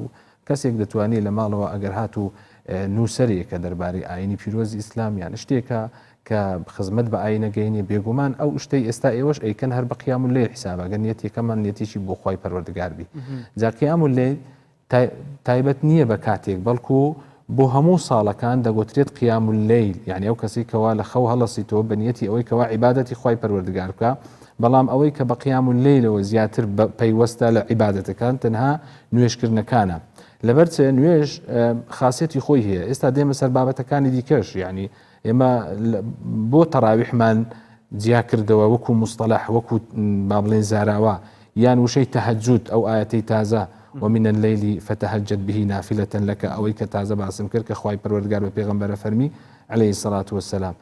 کەسێک دەتوانێت لە ماڵەوە ئەگەر هاتوو نووسەرێکە دەربارەی ئاینی پیرۆزی ئیسلامیان شتێکە کە خزمەت بە ئاینە گەینێ بێگومان ئەو شتەی ئێستا ئێوەش ئەیکەن هەر بە قیام اللەیل حیسابە گەر نیەتێکەمان نیەتێکی بۆ خوای پەروەردگار بی جا قیام اللەیل تایبەت نییە بە کاتێک بەڵکو بۆ هەموو ساڵەکان دەگوترێت قیام اللەیل یعنی ئەو کەسی کەوا لە خەو هەڵەسیتەوە بە نیەتی ئەوەی کەوا عیبادەتی خوای پەروەردگار بکە بەڵام ئەوەی کە بە قیام اللەیلەوە زیاتر پەیوەستە لە عیبادەتەکان تەنها نوێژکردنەکانە لەبەر چێ نوێژ خاسێتی خۆی هەیە ئێستا دێمە سەر بابەتەکانی دیکەش یعنی ئێمە بۆ تەراویحمان جیا کردەوە وەکو مستەلاح وەکو با بڵێن زاراوە یان وشەی تەهەجود ئەو ئاەتەی تازە ومن الليل فتهجد به نافلة لك ئەوەی کە تازە باسم کرد کە خوای پەروەردگار بە پێغەمبەرە فەرمی عليه الصلاة والسلام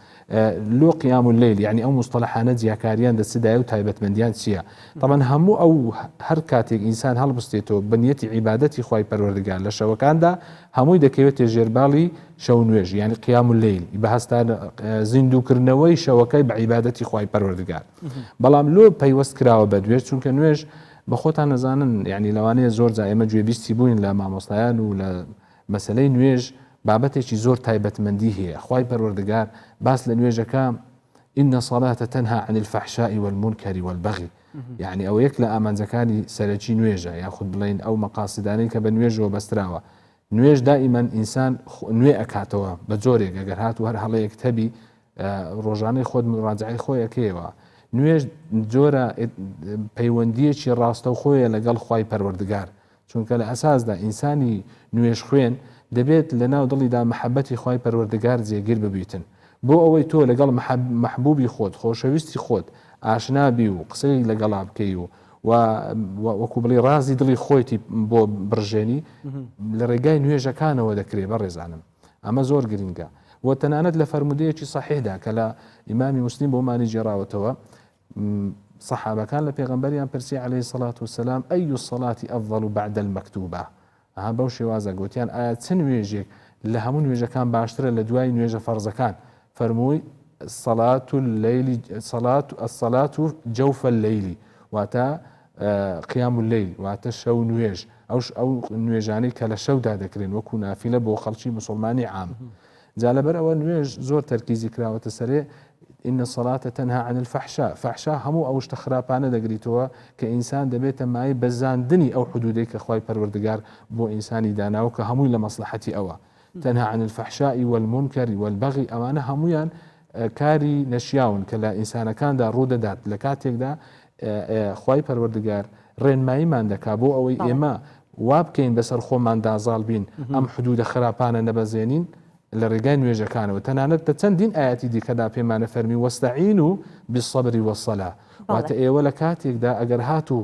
لو قيام الليل يعني أو مصطلحانە جیاکاریان دەستدایە و تایبەتمەندیان چییە طبعا هەموو ئەو هەر کاتێک ئینسان هەڵبستێتەوە بەنیەتی عیبادەتی خوای پەروەردگار لە شەوەکاندا هەمووی دەکەوێت ژێرباڵی شەو نوێژ يعني قيام الليل بەهەستان زیندوکردنەوەی شەوەکەی بە عیبادەتی خوای پەروەردگار بەڵام لۆ پەیوەست کراوە بە دوێژ چونکە نوێژ بە خۆتان نەزانن یعنی لەوانەیە زۆر جا ئێمە گوێبیستی بووین لە مامۆستایان و لە مەسەلەی نوێژ بابەتێکی زۆر تایبەتمەندی هەیە خوای پەروەردگار باس لە نوێژەکە إن الصلاة تنهى عن الفحشاء والمنكر والبغي يعني ئەو یەک لە ئامانجەکانی سەرەکی نوێژە یاخود بڵێن ئەو مەقاصدانەی کە بە نوێژەوە بەستراوە نوێژ دائیمەن ئینسان نوێ ئەکاتەوە بە جۆرێک ئەگەر هات و هەر هەڵەیەک هەبی ڕۆژانەی خۆت مراجعەی خۆیەکەیەوە نوێژ جۆرە پەیوەندیەکی ڕاستە و خۆیە لەگەڵ خوای پەروەردگار چونکە لە ئەساسدا ئینسانی نوێژ خوێن دەبێت لە ناو دڵیدا مەحەبەتی خوای پەروەردگار جێگیر ببیتن بۆ ئەوەی تۆ لەگەڵ مەحبوبی خۆت خۆشەویستی خۆت ئاشنابی و قسەی لەگەڵا بکەی و وەکو بڵێ ڕازی دڵی خۆیتی بۆ بڕژێنی لە ڕێگای نوێژەکانەوە دەکرێت بە ڕێزانم ئەمە زۆر گرنگە و تەنانەت لە فەرمودەیەکی صحیحدا کە لە ئیمامی موسلیم بۆمانی جێراوەتەوە صحابەکان لە پێغەمبەریان پرسی عليه الصلاة والسلام أي الصلاة أفضل بعد المكتوبة بەو شێوازە گوتیان ئایا چ نوێژێک لە هەموو نوێژەکان باشترە لە دوای نوێژە فەرزەکان فەرمووی الصلاة جوف الليل واتە قیام الليل واتە شەو نوێژ ئەو نوێژانەی کە لە شەودا دەکرێن وەکو نافیلە بۆ خەڵکی مسلمانی عام جا لەبەر ئەوە نوێژ زۆر تەرکیزی کراوەتە سەرێ إن الصلاة تنهى عن الفحشاء فحشاء هەموو ئەو شتە خراپانە دەگریتەوە کە ئینسان دەبێتە مای بەزاندنی ئەو حدودەی کە خوای پەروەردگار بۆ ئینسانی داناوە کە هەمووی لە مەصلحەتی ئەوە تنهى عن الفحشاء والمنكر والبغي ئەوانە هەمویان کاری نەشیاون کە لە ئینسانەکاندا ڕوودەدات لە کاتێکدا خوای پەروەردگار ڕێنماییمان دەکا بۆ ئەوەی ئێمە وا بکەین بەسەر خۆمان دازاڵ بین ئەم حدودە خراپانە نەبەزێنین لە ڕێگای نوێژەکانەوە تەنانەت لە چەندین ئاەتی دیکەدا پێمانە فەرمی وەستەعین و بالصەبری وەسەلا واتە ئێوە لە کاتێکدا ئەگەر هات و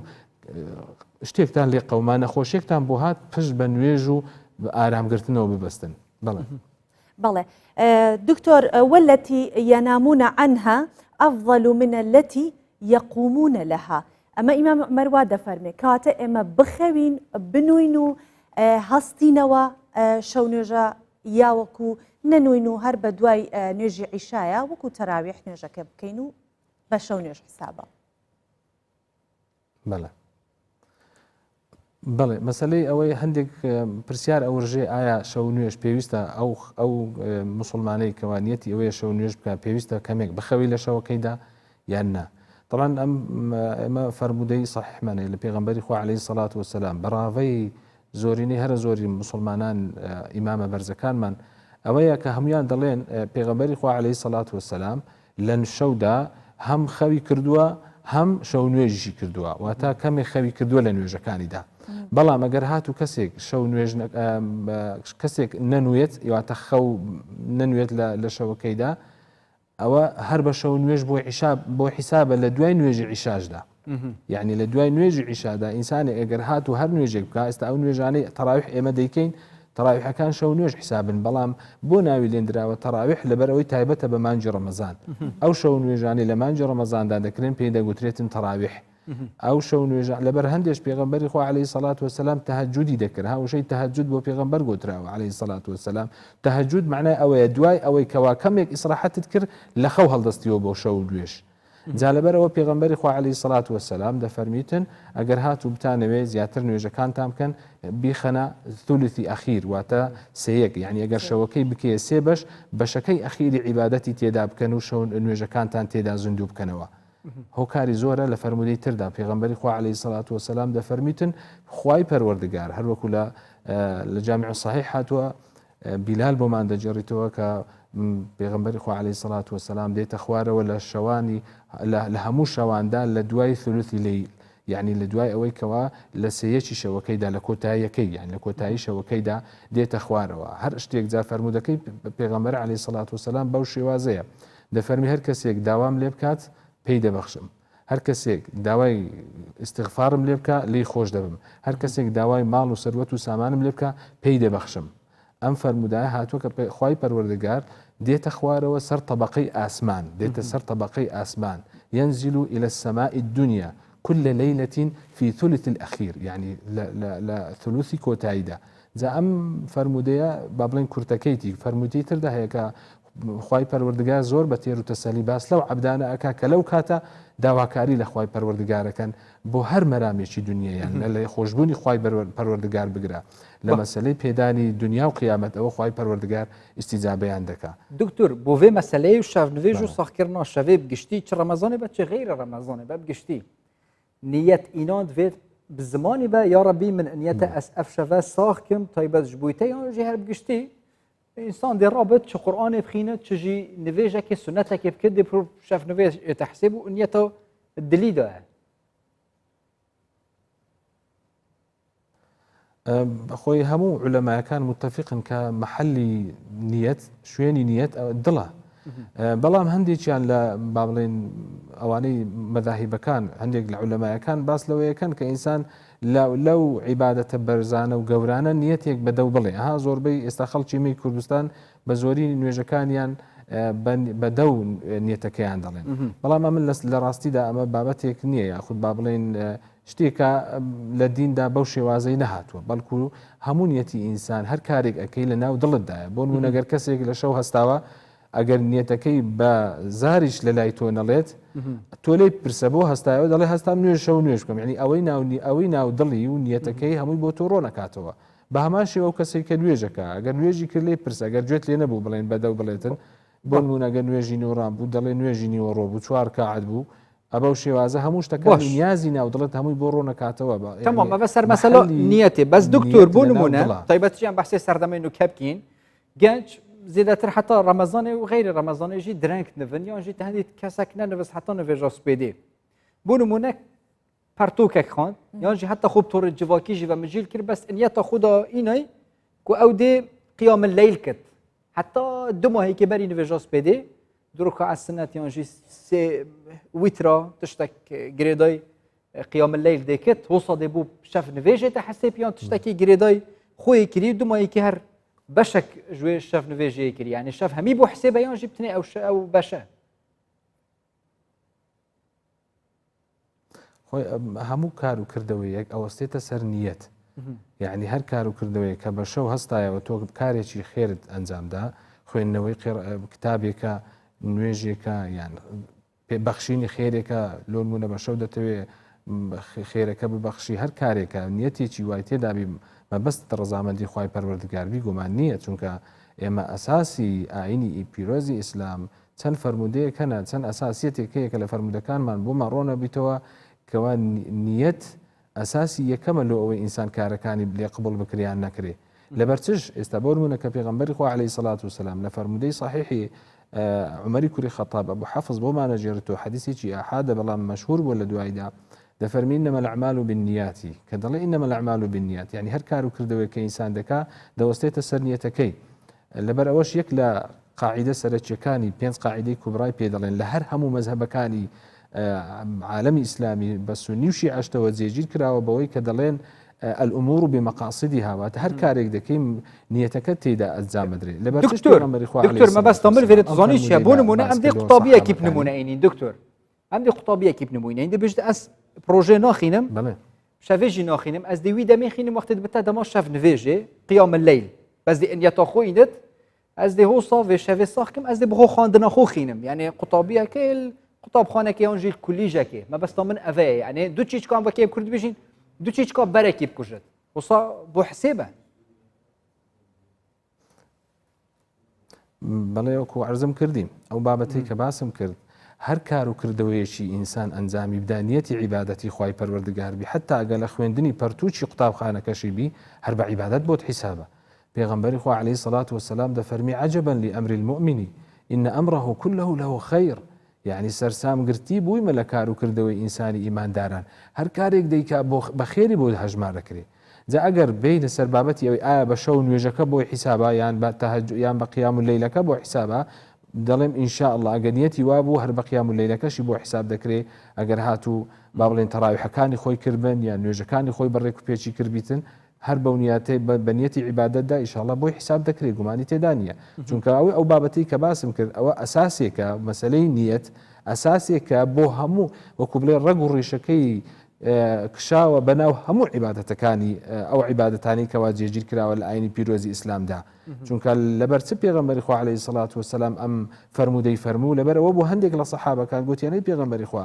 شتێکتان لێ قەومان نەخۆشیێکتان بۆ هات پشت بە نوێژ و ئارامگرتنەوە ببەستن بڵێ بلى دكتور والتي ينامون عنها أفضل من التي يقومون لها أما إمام مرواد فرمي كاتا إما بخوين بنوينو هستينوا شو نجا ياوكو ننوينو هرب دواي نجي عشايا وكو تراويح نجا كبكينو بشو نج حسابا بلى بەڵێ مەسلەی ئەوەی هەندێک پرسیار ئەوڕژێ ئایا شەو نوێژ پێویستە ئەو مسلمانەی کەوانیەتی ئەوەیە شەو نوێژ بکە پێویستە کەمێک بخەوی لە شەوەکەیدا یان نا طبعاً ئەمە فرمودەی صحیحمانەیە لە پێغەمبەری خوا عەلەیهی سەڵات وسەلام بەڕاوەی زۆرینەی هەرە زۆری مسلمانان ئیمامە بەرزەکانمان ئەوەیە کە هەمویان دەڵێن پێغەمبەری خوا عەلەیهی سەڵات وسەلام لە شەودا هەم خەوی کردووە هەم شەو نوێژی کردووە واتە کەمێک خەوی کردووە لە نوێژەکانیدا بەڵام ئەگەر هاتوو کەسێک شەو نوێژ کەسێک نەنوێت یواتە خەو نەنوێت لە شەوەکەیدا ئەوە هەر بە شەو نوێژ بۆ حیسابە لە دوای نوێژی عیشاشدا یعنی لە دوای نوێژی عیشادا ئینسانێک ئەگەر هاتوو هەر نوێژێک بکە ئێستا ئەو نوێژانەی تەراویح ئێمە دەیکەین تەراویحەکان شەو نوێژ حیسابن بەڵام بۆ ناوی لێنراوە تەراویح لەبەرەوەی تایبەتە بە مانجی ڕەمەزان ئەو شەو نوێژانی لە مانجی ڕەمەزاندا دەکرێن پێی دەگوترێتن تەراویح ئەو شەو نوێژان لەبەر هەندێش پێغەمبەری خوا عەلەیهی سەڵات وسەلام تەهەجودی دەکرد هاوشەی تەهەجود بۆ پێغەمبەر گوتراوە عەلەیهی سەڵات وسەلام تەهەجود معنای ئەوەیە دوای ئەوەی کەوا کەمێک ئیسراحەتت کرد لە خەو هەڵدەستیەوە بۆ شەو نوێژ جا لەبەرەوە پێغەمبەری خوا عەلەیهی سەڵات وسەلام دەفەرمیتن ئەگەر هاتوو بتانەوێ زیاتر نوێژەکانتان بکەن بیخەنە ثولثی ئەخیر واتە سەیەک یعنی ئەگەر شەوەکەی بکەیە سێ بەشەکەی ئەخیری عیبادەتی تێدا بکەن و شەو نوێژەکانتان تێدا زیندوو بکەنەوە هۆکاری زۆرە لە فەرمودەی تردا پێغەمبەری خوا عەلەیهی سەڵات وسەلام دەفەرمیتن خوای پەروەردگار هەروەکو لە جامیع صحیح هاتووە بیلال بۆمان دەجێڕیتەوە کە پێغەمبەری خوا عەلەیهی سەڵات وسەلام دێتە خوارەوە لە شەوانی لە هەموو شەواندا لە دوای ثولثی لەیل یعنی لە دوای ئەوەی کەوا لە سەیەکی شەوەکەیدا لە کۆتاییەکەی یعنی لە کۆتایی شەوەکەیدا دێتە خوارەوە هەر شتێک جا فەرمودەکەی پێغەمبەر عەلەیهی سەڵات وسەلام بەو شێوازەیە دەفەرمی هەر کەسێک داوام لێ بکات پێی دەبەخشم هەر کەسێک داوای ئیستیغفارم لێ بکە لی خۆش دەبم هەر کەسێک داوای ماڵ و سەروەت و سامانم لێ بکە پێی دەبەخشم ئەم فەرمودایە هاتووە کە خوای پەروەردگار دێتە خوارەوە سەر طەبەقەی ئاسمان دێتە سەر طەبەقەی ئاسمان ينزل إلى السماء الدنيا كل ليلة في ثلث الأخير يعني لا ثلث كوتايدا جا أم فرمودية بابلين كورتاكيتي فرمودي تردا هيك خوای پەروەردگار زۆر بە تێر و تەسەلی باس لەو عەبدانە ئەکا کە لەو کاتە داواکاری لە خوای پەروەردگارەکەن بۆ هەر مەرامێکی دنیایان لە خۆشببوونی خوای پەروەردگار بگرە لە مەسەلەی پێدانی دنیا و قیامەت ئەوە خوای پەروەردگار ئیستیجابەیان دەکا دکتور بۆ vê meseleyê û şevnivêj û saxkirina şevê bi giştî çi Remezanê be çi غêra Remezanê be bi giştî niyet înan divê bi zimanî be ya Rebbî min niyete ez ev şeve sax kim taybet ji bûyî te yan jî her bi giştî İnsan dê rabit çi Qur'anê bixîne çi jî nivêjekê sunnetekê bike dê pir şevnivêj tehsîb û niyeta dilî de ye خۆی هەموو عولەمایەکان متفقن کە محلی نیەت شوێنی نیەت دڵە بەڵام هەندێکیان لە با بڵێن ئەوانەی مەذاهیبەکان هەندێک لە عولەمایەکان باس لەوەیەکەن کە ئینسان لەو عیبادەتە بەرزانە و گەورانە نیەتێک بەدەو بڵێ ها زۆربەی ئێستا خەڵکی می کوردستان بە زۆری نوێژەکانیان بەدەو نیەتەکەیان دەڵێن بەڵام من لە ڕاستیدا ئەمە بابەتێک نییە یاخود با بڵێن شتێکە لە دیندا بەو شێوازەی نەهاتووە بەڵکو هەموو نیەتی ئینسان هەر کارێک ئەەکەی لە ناو دڵتدایە بۆ نمونەگەر کەسێک لە شەو هەستاوە ئەگەر نیەتەکەی بە زاریش لە لای تۆ نەڵێت تۆ لێی پرسە بۆ هەستایەوە دەڵێ هەستام نوێژ شەو نوێژ بکەم یعنی ئەوەی ناو دڵی و نیەتەکەی هەمووی بۆ تۆ ڕۆ نەکاتەوە بە هەمان شێوە ئەو کەسێک کە نوێژەکە ئەگەر نوێژی کرد لێ پرسە ئەگەر گوێت لێ نەبوو بڵێن بەدەو بڵێتن بۆ نمونەگەر نوێژی نیوەڕام بوو دەڵێ نوێژی نیوە ڕۆ بوو 4 کەعات بوو ئەبەو شێوازە هەموو شتەکان نیازی ناودڵێت هەمووی بۆ ڕۆ نەکاتەوە تمام ئەvە سەر مەسەلە نیەتێ بەس دکتۆر بۆ نمونە تایبەتیان بەحسێ سەردەمەین و کەبکین گەنج زیاتر حتی رمضان و غیر رمضان جی درنگ نوین یا جی تهندی کسک ننویس حتی نویجاس بده بونمونه پرتوکک خواند یا جی حتی خوب طور جواکی جی و مجیل کرد بس انیت خدا اینای که او ده قیام اللیل کد حتی 2 ماهی که بری نویجاس بده دروکا از سنت یا جی 3 ویترا تشتک گریدای قیام اللیل دکت وصل بو شاف نویجه تحسب یا تشتکی گریدای خوی کری 2 ماهی که هر بشك جوي الشاف نفيجي يكري يعني الشاف همي بو حسابه يان جبتني او باشا خوي همو كارو كردويك او استيتا سر نيت يعني هر كارو كردويك كبشو هستايا وتو كاريشي خير انزام دا خوي انه كتابك نويجيك يعني بخشيني خيرك لون من بشو دتوي خيرك ببخشي هر كاريك نيتي شي وايتي دابي ما بس ڕزامەندی خوای پەروەردگار گومان نییە چونکە ئێمە ئەساسی ئاینی پیرۆزی ئیسلام چەند فەرمودەیەکەنە چەند ئەساسیەتێکەیەکە لە فەرمودەکانمان بۆمان ڕۆنە بیتەوە کەوا نیەت ئەساسی یەکەمە لۆ ئەوەی ئینسان کارەکانی لێ قبول بکریان نەکرێ لەبەر چش ئێستا بۆ نمونە کە پێغەمبەری خوا عەلەیهی سەڵات وسەلام لە فەرمودەی صحیحی عومەری کوڕی خەتاب ئەبوو حەفظ بۆمانە جێڕێتەوە حەدیثێکی ئاحادە بەڵام مەشهور بووە لە دوایدا دەفەرمی إنما الأعمال بالنيات کە دەڵێ إنما الأعمال بالنيات يعني هەر کار و کردەوەی کە ئینسان دەکا دەوەستێتە سەر نیەتەکەی لەبەر ئەوەش یەک لە قاعدە سەرەکیەکانی 5 قاعدەی کوبرای پێ دەڵێن لە هەر هەموو مەذهبەکانی عالەمی ئیسلامی بە سونی و شیعەشتەوە جێگیر کراوە بەوەی کە دەڵێن الأمور بمقاصدها واتە هەر کارێک دەکەین نیەتەکە تێدا ئەنجامەدرێت لەبەر دکتۆر ما بەس تەمبل فێرێت زانی چیە بۆ نمونە ئەم دێ قوتابیەکی بنمونەینین دکتۆر ئەم دێ قوتابیەکی بنمونەین دەبێت ئەس بروژه ناخینم شافێژی ناخینم ئەس دەوی دەمێخینم وەختت بتە دەما شەف نوێژێ قیام الليل بەس دێ ئەنیەتا خۆینت ئەس دێ هۆسا وێ شەوێ ساخکم ئەس دێ بخۆ خواندنە خۆ خینم یعنی قوتابیەکە قوتابخانەکە یانژی کولیژەکێ مەبەستە من ئەڤەیە یعنی دوو چیچکان بەکێ کورد بژین دوو چیچکا بەرەکی بکوژێت وسا بۆ حسێبە بەڵێ وەکو عەرزم کردیم ئەو بابەتەی کە باسم کرد هەر کار و کردەوەیەکی ئینسان ئەنجامی بدانیەتی عیبادەتی خوای پەروەردگار بی حتا ئەگە لە خوێندنی پەرتوچی قوتابخانەکەشی بی هەر بە عیبادەت بۆت حیسابە پێغەمبەری خوا عەلەیهی سەڵات وەسەلام دەفەرمی عەجەبا لأمر المؤمن إن أمره كله له خير يعني سەرسامگرتی بوویمە لە کار و کردەوەی ئینسانی ئیمانداران هەر کارێک دەیکا بە خێری بۆ هەژمار دەکرێت جا ئەگەر بینە سەر بابەتی ئەوەی ئایا بە شەو نوێژەکە بۆی حیسابە یان بە قیام اللەیلەکە بۆ حیسابە دەڵێم ئینشاء الله ئەگەنیەتی وابوو هەر بە قیام اللەیلەکەشی بۆ حیساب دەکرێت ئەگەر هاتوو با بڵێن تەراویحەکانی خۆی کردبن یان نوێژەکانی خۆی بەڕێک و پێچی کردبیتن هەر بەونیاتەی بەنیەتی عیبادەتدا ئینشاءالله بۆی حیساب دەکرێت گومانی تێدا نییە چونکە ئەو بابەتی کە باسم کرد ئەوە ئەساسێکە مەسەلەی نیەت ئەساسێکە بۆ هەموو وەکو بڵێ ڕەگ و ڕێشەکەی کشاوە بەناو هەموو عیبادەتەکانی ئەو عیبادەتانی کەوا جێگیر کراوە لە ئاینی پیرۆزی ئیسلامدا چونکە لەبەر چ پێغەمبەری خوا عەلەیهی سەڵات وسەلام ئەم فەرمودەی فەرموو لەبەرەوە بۆ هەندێک لە سەحابەکان گوتیانەی پێغەمبەری خوا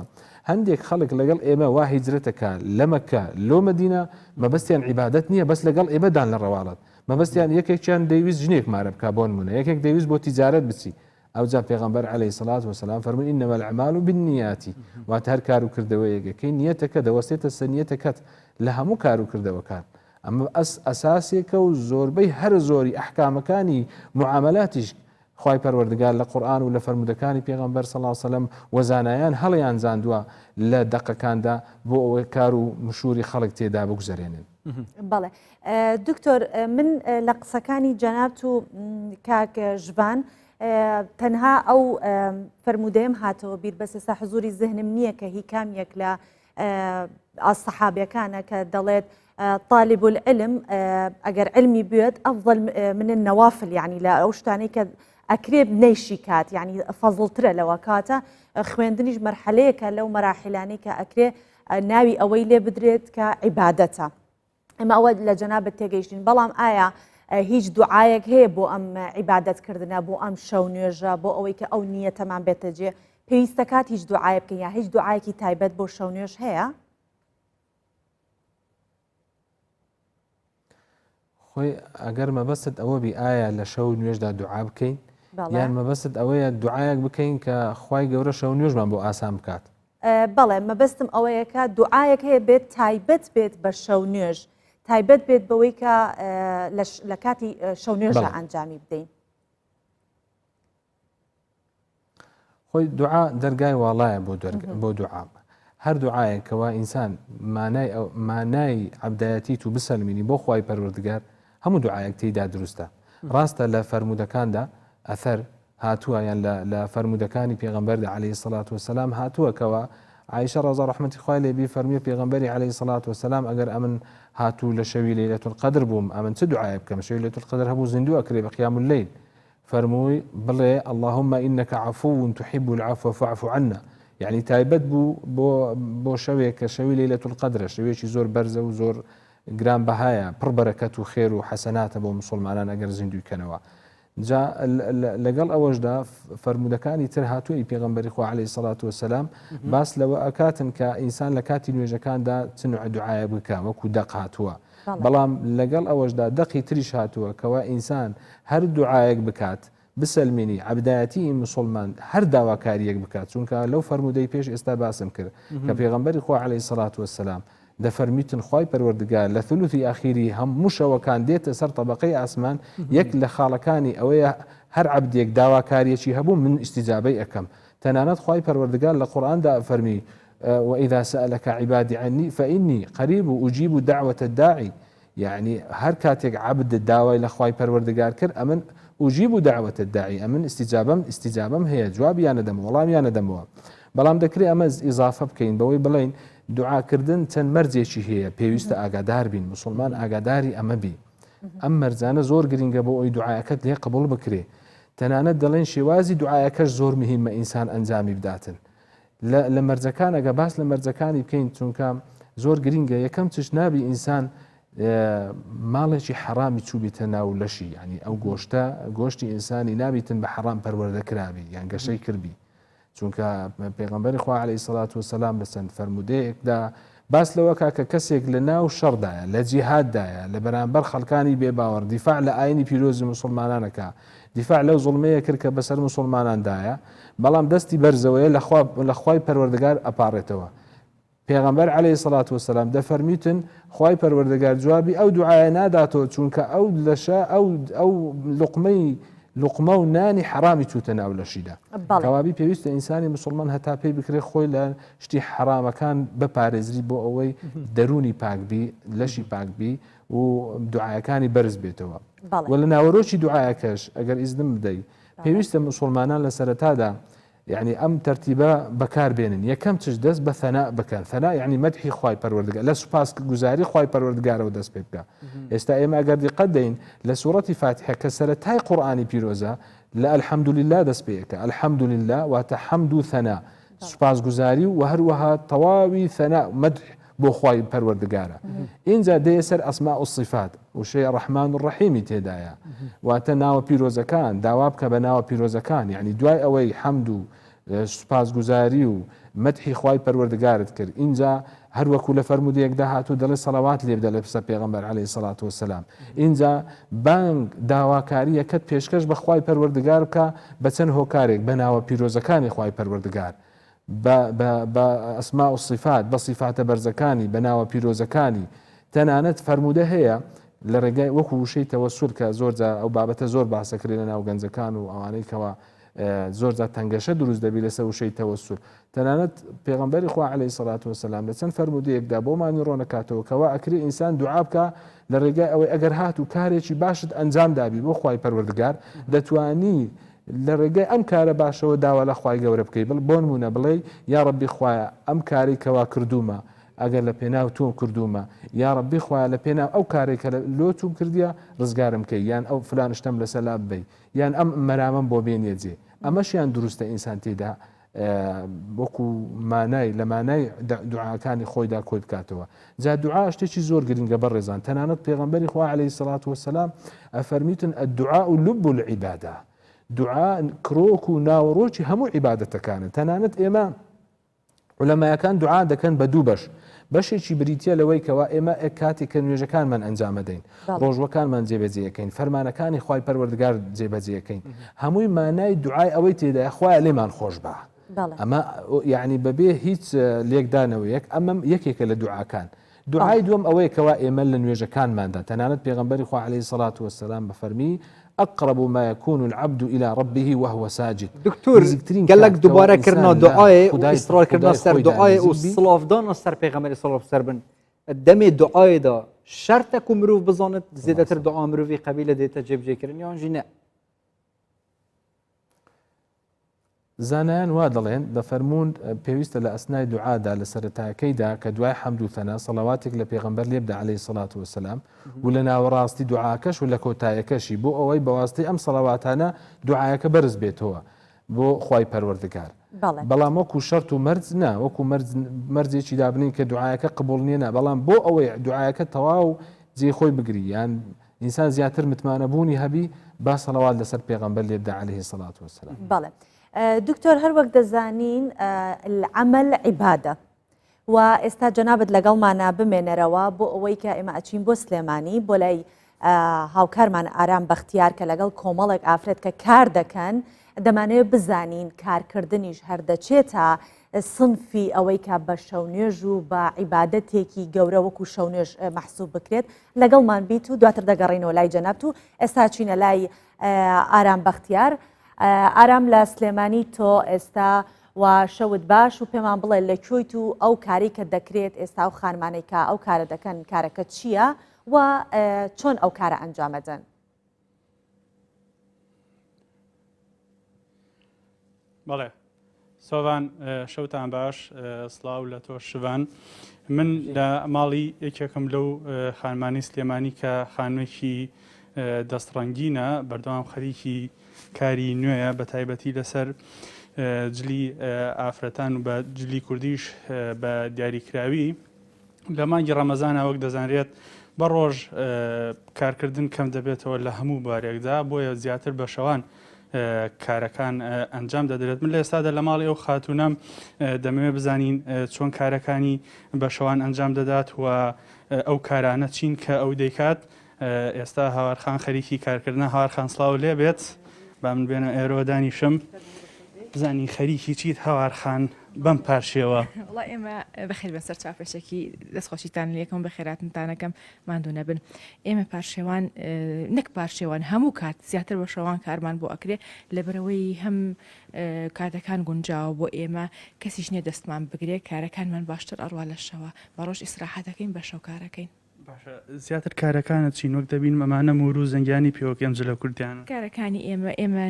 هەندێک خەڵک لەگەڵ ئێمە وا هیجرەتەکە لە مەککە لۆ مەدینە مەبەستیان عیبادەت نییە بەس لەگەڵ ئێمەدان لە ڕەواڵەت مەبەستیان یەکێکیان دەیویست ژنێک مارە بکا بۆ نمونە یەکێک دەیویست بۆ تیجارەت بچی ئەو جا پێغەمبەر عەلەیهی سەڵات وسەلام فەرمووی إنما الأعمال بالنیات واتە هەر کار و کردەوەیەکەکەی نیەتەکە دەوەستێتە سەر نیەتەکەت لە هەموو کار و کردەوەکان ئەمە ئەساسێکە و زۆربەی هەر زۆری ئەحکامەکانی معاملاتیش خوای پەروەردگار لە قورئان و لە فەرمودەکانی پێغەمبەر صلی الله علیه و سلم وەزانایان هەڵیان زاندووە لە دەقەکاندا بۆ ئەوەی کار و مشوری خەڵک تێدا بگوزارێنن. بەڵێ دکتۆر من لە قسەکانی جەناب و کاک ژبان تەنها ئەو فەرمودەیەم هاتەوە بیر بەس ئێستا حزوری زهنم نییە کە هی کامێک لە ئەسەحابیەکانە کە دەڵێت طالب العلم ئەگەر علمی بێت ئەفضل من النەوافل یعنی لە ئەو شتانەی کە ئەکرێ بنەیشی کات یعنی فەزڵترە لەوە کاتە خوێندنیش مەرحەلەیەکە لەو مەراحلانەی کە ئەکرێ ناوی ئەوەی لێ بدرێت کە عیبادەتە ئەمە ئەوە لە جەنابەت تێگەیشتین بەڵام ئایا هیچ دوعایەک هەیە بۆ ئەم عیبادەتکردنە بۆ ئەم شەو نوێژە بۆ ئەوەی کە ئەو نیەتەمان بێتە جێ پێویستە کات هیچ دوعای بکەین یا هیچ دوعایەکی تایبەت بۆ شەو نوێژ هەیە؟ خۆی ئەگەر مەبەست ئەوە بی ئایا لە شەو نوێژدا دوعا بکەین یان مەبەست ئەوەیە دوعایەک بکەین کە خوای گەورە شەو نوێژمان بۆ ئاسان بکات. بەڵێ مەبەستم ئەوەیە کە دوعایەک هەیە بێت تایبەت بێت بە شەو نوێژ تایبەت بێت بەوەی کە لە کاتی شەو نوێژە ئەنجامی بدەین. خۆی دوعا دەرگای واڵایە بۆ دوعا هەر دوعاەکەوە ئینسان مانای عەبدایەتیت و بسەلمینی بۆ خوای پەروەردگار هەموو دوعاەک تێیدا دروستە ڕاستە لە فەرمودەکاندا ئەثەر هاتووە یان لە فەرمودەکانی پێغەمبەردا عەلەیهی سەڵات وسەلام هاتووەکەوە عایشە ڕەضا ڕەحمەتی خوای لێبی فەرمووی پێغەمبەری عەلەیهی سەڵات وسەلام ئەگەر ئەمن هاتوو لە شەوی لەیلەتول قەدر بووم ئەمن چ دوعایە بکەم شەوی لەیلەتول قەدر هەبوو زیندوو ئەکرێ بە قیام اللەیل فەرمووی بڵێ اللهم إنك عفو تحب العفو فاعف عنا يعني تایبەت بوو بۆ شەوێک کە شەوی لەیلەتول قەدرە شەوێکی زۆر بەرزە و زۆر گران بەهایە پڕ بەرەکەت و خێر و حەسەناتە بۆ مسلمانان ئەگەر زیندوی کەنەوە جا لەگەڵ ئەوەشدا فەرمودەکانی تر هاتووی پێغەمبەری خوا عەلەیهی سەڵات وسەلام باس لەوە ئەکاتن کە ئینسان لە کاتی نوێژەکاندا چ نوع دوعایە بکە وەکو دەق هاتووە بەڵام لەگەڵ ئەوەشدا دەقی تریش هاتووە کەوا ئینسان هەر دوعایەک بکات بسەلمینی عەبدایەتی مسلمان هەر داواکاریەک بکات چونکە لەو فەرمودەی پێش ئێستا باسم کرد کە پێغەمبەری خوا عەلەیهی سەڵات وسەلام دەفەرمیتن خوای پەروەردگار لە ثلوثی ئاخیری هەموو شەوەکان دێتە سەر طەبەقەی ئاسمان یەک لە خاڵەکانی ئەوەیە هەر عەبدێک داواکاریەکی هەبوو من ئیستیجابەی ئەەکەم تەنانەت خوای پەروەردگار لە قورئاندا فەرمی وإذا سألك عبادي عني فإني قريب أجيب دعوة الداعي يعني هر كاتك عبد الداوي لخواي پروردگار كر أمن أجيب دعوة الداعي أمن استجابم هي جواب يا ندم والله يا ندم بەڵام دەکرێ ئەمە ئیزافە بکەین بەوەی بڵین دوعاکردن چەند مەرجێکی هەیە پێویستە ئاگادار بین مسلمان ئاگاداری ئەمە بی ئەم مەرجانە زۆر گرنگە بۆ ئەوی دوعاەکەت لێ قبول بکرێ تەنانەت دەڵێن شێوازی دوعاەکەش زۆر مهمە ئینسان ئەنجامی بداتن لە مەرجەکان ئەگە باس لە مەرجەکانی بکەین چونکە زۆر گرنگە یەکەم چش نابی ئینسان ماڵێکی حرامی چوبیتە ناو لەشی ینی ئەو گۆشتی ئینسانی نابیتن بە حرام پەروەردەکراوی یان گەشەی کردی چونکە پێغەمبەری خوا عەلەیهی سەڵات وسەلام لە چەند فەرمودەیەکدا باس لەوە کە کەسێک لە ناو شەڕدایە لە جیهاددایە لە بەرامبەر خەڵکانی بێباوەڕ دیفاع لە ئاینی پیرۆزی مسلمانانەکە دیفاع لەو زوڵمەیە کرد کە بەسەر مسلماناندایە بەڵام دەستی بەرزەوەیە لە خوای پەروەردگار ئەپارێتەوە پێغەمبەر عەلەیهی سەڵات وسەلام دەفەرمیتن خوای پەروەردگار جوابی ئەو دوعایە ناداتەوە چونکە ئەو لەشە ئەو لقمە و نانی حرامی چوتە ناو لەشیدا کەوابی پێویستە ئینسانی مسلمان هەتا پێی بکرێت خۆی لە شتی حرامەکان بپارێزری بۆ ئەوەی دەرونی پاکبی لەشی پاکبی و دوعایەکانی بەرز بێتەوە و لە ناوەڕۆکی دوعایەکەش ئەگەر ئیزنم بدەیت پێویستە مسلمانان لە سەرەتادا يعني ئەم تەرتیبە بەکاربێنن یەکەم چش دەست بە ثەنا بکەن ثەنا یعنی مەدحی خوای پەروەردگار لە سوپاس گوزاری خوای پەروەردگارەوە دەست پێ بکە ئێستا ئێمە ئەگەر دیقەت دەین لە سوورەتی فاتحە کە سەرەتای قورئانی پیرۆزە لە الحەمدولله دەست پێیەکە الحەمدولله واتە حەمد و ثەنا سوپاس گوزاری و هەروەها تەواوی ثەنا مەدح بۆ خوای پەروەردگارە اینجا دەیە سەر ئەسماء و صفات وشەی ڕەحمان و ڕەحیمی تێدایە واتە ناوە پیرۆزەکان داوا بکە بە ناوە پیرۆزەکان یعنی دوای ئەوەی حەمد و سوپاسگوزاری و مەدحی خوای پەروەردگارت کرد اینجا هەروەکو لە فەرمودەیەکدا هاتوو دەڵێ سەڵاوات لێ بدە لە پسە پێغەمبەر عەلەیهی سەڵات وسەلام اینجا بانگ داواکاری یەکەت پێشکەش بە خوای پەروەردگار بکە بە چەند هۆکارێک بە ناوە پیرۆزەکانی خوای پەروەردگار بە ئەسما و صفات بە صفاتە بەرزەکانی بە ناوە پیرۆزەکانی تەنانەت فەرمودە هەیە لە ڕێگای وەکو وشەی تەوەسول کە زۆرجار ئەو بابەتە زۆر باسەکرێ لە ناو گەنجەکان و ئەوانەی کەەوە زۆرجار تەنگەشە دروست دەبی لەسەر وشەی تەوەسول تەنانەت پێغەمبەری خوا عەلەیهی سەڵات وسەلام لە چەند فەرمودەیەکدا بۆمانی ڕۆنەکاتەوە کەوا ئەکرێ ئینسان دوعا بکە لە ڕێگای ئەوەی ئەگەر هات و کارێکی باشت ئەنجام دابی بۆ خوای پەروەردگار دەتوانی لە ڕێگای ئەم کارە باشەوە داوا لە خوای گەورە بکەی بۆ نمونە بڵێ یا ڕەبی خوایە ئەم کاری کەوا کردومە ئەگەر لە پێناو تۆم کردومە یا ڕەبی خوایە لە پێناو ئەو کارێکە لۆ توم کردیە ڕزگارم کەی یان ئەو فلان شتم لەسەر لا ببەی یان ئەم مەرامەم بۆ بێنێ جێ ئەمەشیان دروستە ئینسان تێدا وەکو مانای لە مانای دوعاکانی خۆیدا کۆی بکاتەوە جا دوعا شتێکی زۆر گرنگە بەڕێزان تەنانەت پێغەمبەری خوا عەلەیهی سەڵات وسەلام ئەفەرمیتن الدعاء لب العبادة دوعا کرۆک و ناوەڕۆکی هەموو عیبادەتەکانن تەنانەت ئێمە عولەمایەکان دوعا دەکەن بە دوو بەشێکی بریتە لەوەی کەوا ئێمە کاتێک کە نوێژەکانمان ئەنجامەدەین ڕۆژوەکانمان جێبەجێەکەین فەرمانەکانی خوای پەروەردگار جێبەجێەکەین هەمووی مانای دوعای ئەوەی تێدایە خوایە لێمان خۆش بە ئەمە یعنی بەبێ هیچ لێکدانەوەیەک ئەمە یەکێکە لە دوعاکان دوعای دوم ئەوەیە کەوا ئێمە لە نوێژەکانماندا تەنانەت پێغەمبەری خوا عەلەیهی سەڵات وەسەلام بەفەرمی أقرب ما يكون العبد إلى ربه وهو ساجد. دكتور قال لك دوباره كرنا دعاء وإصرار كرنا سر دعاء والصلاة دانا سر پیغمبر صلى الله عليه وسلم الدم دعاء دا شرطك مروف بزانت زيادة دعاء مروفي قبيلة ديتا جيب جيكرن يان جنا زانان وا دەڵێن دەفەرمونون پێویستە لە ئەسنای دوعادا لە سەرەتاکەیدا کە دوای حەمد و ثەنا سەڵاواتێک لە پێغەمبەر لێبدا عەلەیهی سەڵات وەسەلام و لە ناوەڕاستی دوعاکەش و لە کۆتایەکەشی بۆ ئەوەی بەواسطەی ئەم سەڵاواتانە دوعاەکە بەرز بێتەوە بۆ خوای پەروەردگار. بەڵام وەکو شەرت و مەرج نا وەکو مەرجێکی دابنین کە دوعاەکە قبول نییە نا بەڵام بۆ ئەوەی دوعاەکە تەواو جێخۆی بگری یان ئینسان زیاتر متمانەبوونی هەبی با سەڵاوات لەسەر پێغەمبەر لێبدا عەلەیهی سەڵات وەسەلام. بەڵێ دکتۆر هەر وەک دەزانین العمل عیبادە و ئێستا جەنابەت لەگەڵمانە بمێنەرەوە بۆ ئەوەی کە ئێمە ئەچین بۆ سلێمانی بۆ لای هاوکارمان ئارام بەختیار کە لەگەڵ کۆمەڵێک ئافرەت کە کار دەکەن دەمانەوێت بزانین کارکردنیش هەردەچێتە سنفی ئەوەی کە بە شەونێژ و بە عیبادەتێکی گەورە وەکو شەونێژ مەحسوب بکرێت لەگەڵمان بیت و دواتر دەگەڕینەوە لای جەنابەت و ئێستا چینە لای ئارام بەختیار. ئارام لە سلێمانی تۆ ئێستا و شەوت باش و پێمان بڵێ لەکوێیت و ئەو کاری کە دەکرێت ئێستا و خانمانەی کە ئەو کارە دەکەن کارەکە چییە و چۆن ئەو کارە ئەنجامەدەن؟ بەڵێ سۆڤان شەوتان باش سڵاو لە تۆ شوان من لە ماڵی یەکێکم لەو خانمانی سلێمانی کە خانوێکی دەستڕەنگینە بەردەوام خەریکی کاری نوێیە بە تایبەتی لەسەر جلی ئافرەتان و بە جلی کوردیش بە دیاریکراوی لە مانگی ڕەمەزانە وەک دەزانرێت بە ڕۆژ کارکردن کەم دەبێتەوە لە هەموو بارێکدا بۆیە زیاتر بە شەوان کارەکان ئەنجام دەدرێت. من لە ئێستادا لە ماڵی ئەو خاتونەم دەمەوێت بزانین چۆن کارەکانی بە شەوان ئەنجام دەدات و ئەو کارانە چین کە ئەو دەیکات. ئێستا هاوارخان خەریکی کارکردن هاوارخان سڵاو لێ بێت با من بێنە ئێرۆ دانیشم بزانی خەریکی چیت هاوارخان بەم پارشێوە. وڵا ئێمە بەخێر بەسەر چاپێشێکی دەستخۆشیتان لەکەم بە خێراتتانەکەم ماندوو نەبن. ئێمە پارشێوان نەک پارشێوان هەموو کات زیاتر بە شەوان کارمان بۆ ئەکرێ لەبەرەوەی هەم کاتەکان گونجاوە بۆ ئێمە کەسیش نییە دەستمان بگرێت کارەکانمان باشتر ئەڕوا لە شەوە بە ڕۆژ ئیسراحەتەکەین بە شەو کارەکەین. زیاتر کارەکانت چین وەک دەبین ئەمانە مور و زەنگیانی پێوەکەم جلە کوردیانە کارەکانی ئێمە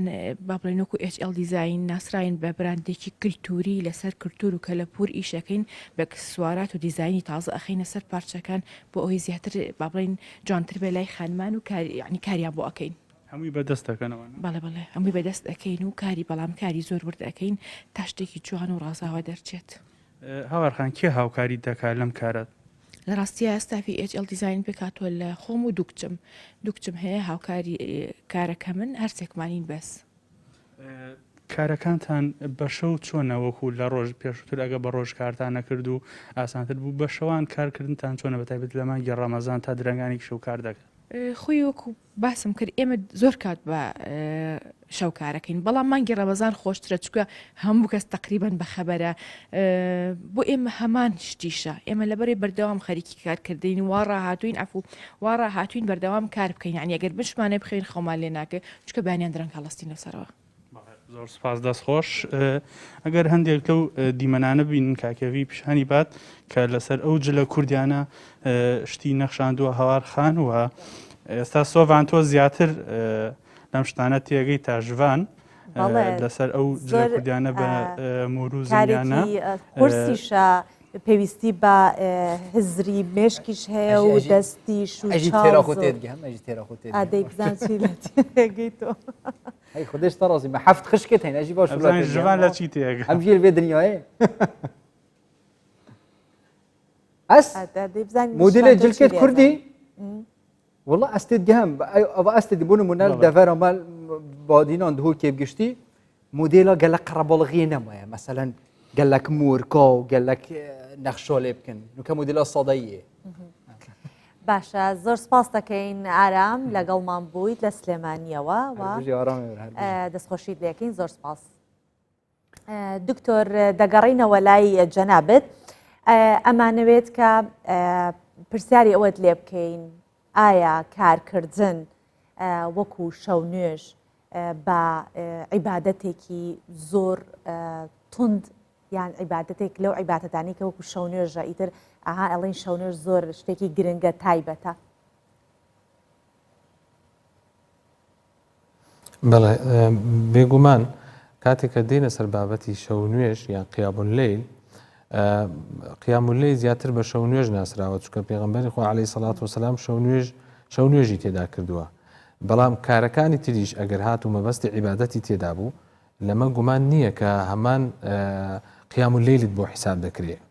با بڵێن وەکو HL دیزاین ناسراین بە براندێکی کللتوری لەسەر کللتور و کەلەپور ئیشەکەین بە سوارات و دیزایانی تازە ئەخینە سەر پارچەکان بۆ ئەوەی زیاتر با بڵێن جوانتر بێ لای خانمان و ینی کاریان بۆ ئەەکەین. هەمووی بەدەست دەکەنەوە. بەڵێ بڵێ هەمووی بەدەست ئەەکەین و کاری بەڵام کاری زۆر ورد ئەەکەین تا شتێکی جوان و ڕازاوە دەرچێت. هاوارخان کێ هاوکاری دەکات لەم کارەت؟ لە ڕاستیە ئێستافی HL دیزاین بکاتوە لە خۆم و دوکچم هەیە هاوکاری کارەکە من هەرسێکمانین بەس. کارەکانتان بە شەو چۆنەوەکو لە ڕۆژ پێشتر ئەگە بە ڕۆژ کارتان نەکرد و ئاسانتر بوو بە شەوان کارکردنتان چۆنە بەتایبەت لە مانگی ڕەمەزان تا درەنگانی شەو کار دەکەن؟ خۆی وەکو باسم کرد ئێمە زۆر کات بە شەوکارەکەین بەڵام مانگی ڕەمەزان خۆشترە چکە هەموو کەس تقریبان بەخەبەرە بۆ ئێمە هەمان شتیشە ئێمە لەبەرێ بەردەوام خەریکی کارکردین وا ڕاهاتوین ئەفو وا ڕاهاتوین بەردەوام کار بکەین ینی ئەگەر بشمانە بخەین خۆمان لێ ناکە چکە بانیان درەنگ هەڵەستی لەسەرەوە. زۆر سپاس دەستخۆش. ئەگەر هەندێک لەو دیمەنانە بین کاکەوی پیشانی بات کە لەسەر ئەو جلە کوردیانە شتی نەخشاندووە هاوارخان و ئێستا سۆڤان تۆ زیاتر لەم شتانە تێگەی تا ژوان لەسەر ئەو جلە کوردیانە بە مور و زەنگیانە قورسیشە پێویستی بە هزری مێشکیش هەیە و دەستیش و ئادەی تۆ هي خدش طرازي ما حفت خشكت هنا اجي باش ولا جوان لا تشي تيغ ام جيل في الدنيا ايه اس موديل جلكت كردي والله استد جهم ابا استد بونو منال دافر مال بادينان دهو كيف قشتي موديلا قال لك قرب الغينا مثلا قال لك موركو قال لك نخشول يمكن نو كموديلا صديه باشە زۆر سپاس دەکەین ئارام لەگەڵمان بوویت لە سلێمانیەوە و دەستخۆشیت لەکەین زۆر سپاس. دکتۆر دەگەڕینەوە لای جەنابەت ئەمانەوێت کە پرسیاری ئەوەت لێ بکەین ئایا کارکردن وەکو شەو نوێژ بە عیبادەتێکی زۆر تند یان عیبادەتێک لەو عیبادەتانی کە وەکو شەو نوێژە ئیتر ئاها ئەڵێن شەو نوێژ زۆر شتێکی گرنگە تایبەتە. بەڵێ بێگومان کاتێککە دێنە سەر بابەتی شەو نوێژ یان قیامول لەیل قیامول لەیل زیاتر بە شەو نوێژ ناسراوە چونکە پێغەمبەری خوا عەلەیهی سەڵات وسەلام شەو نوێژی تێدا کردووە بەڵام کارەکانی تریش ئەگەر هات و مەبەستی عیبادەتی تێدا بوو لەمە گومان نییە کە هەمان قیامول لەیلت بۆ حیساب دەکرێت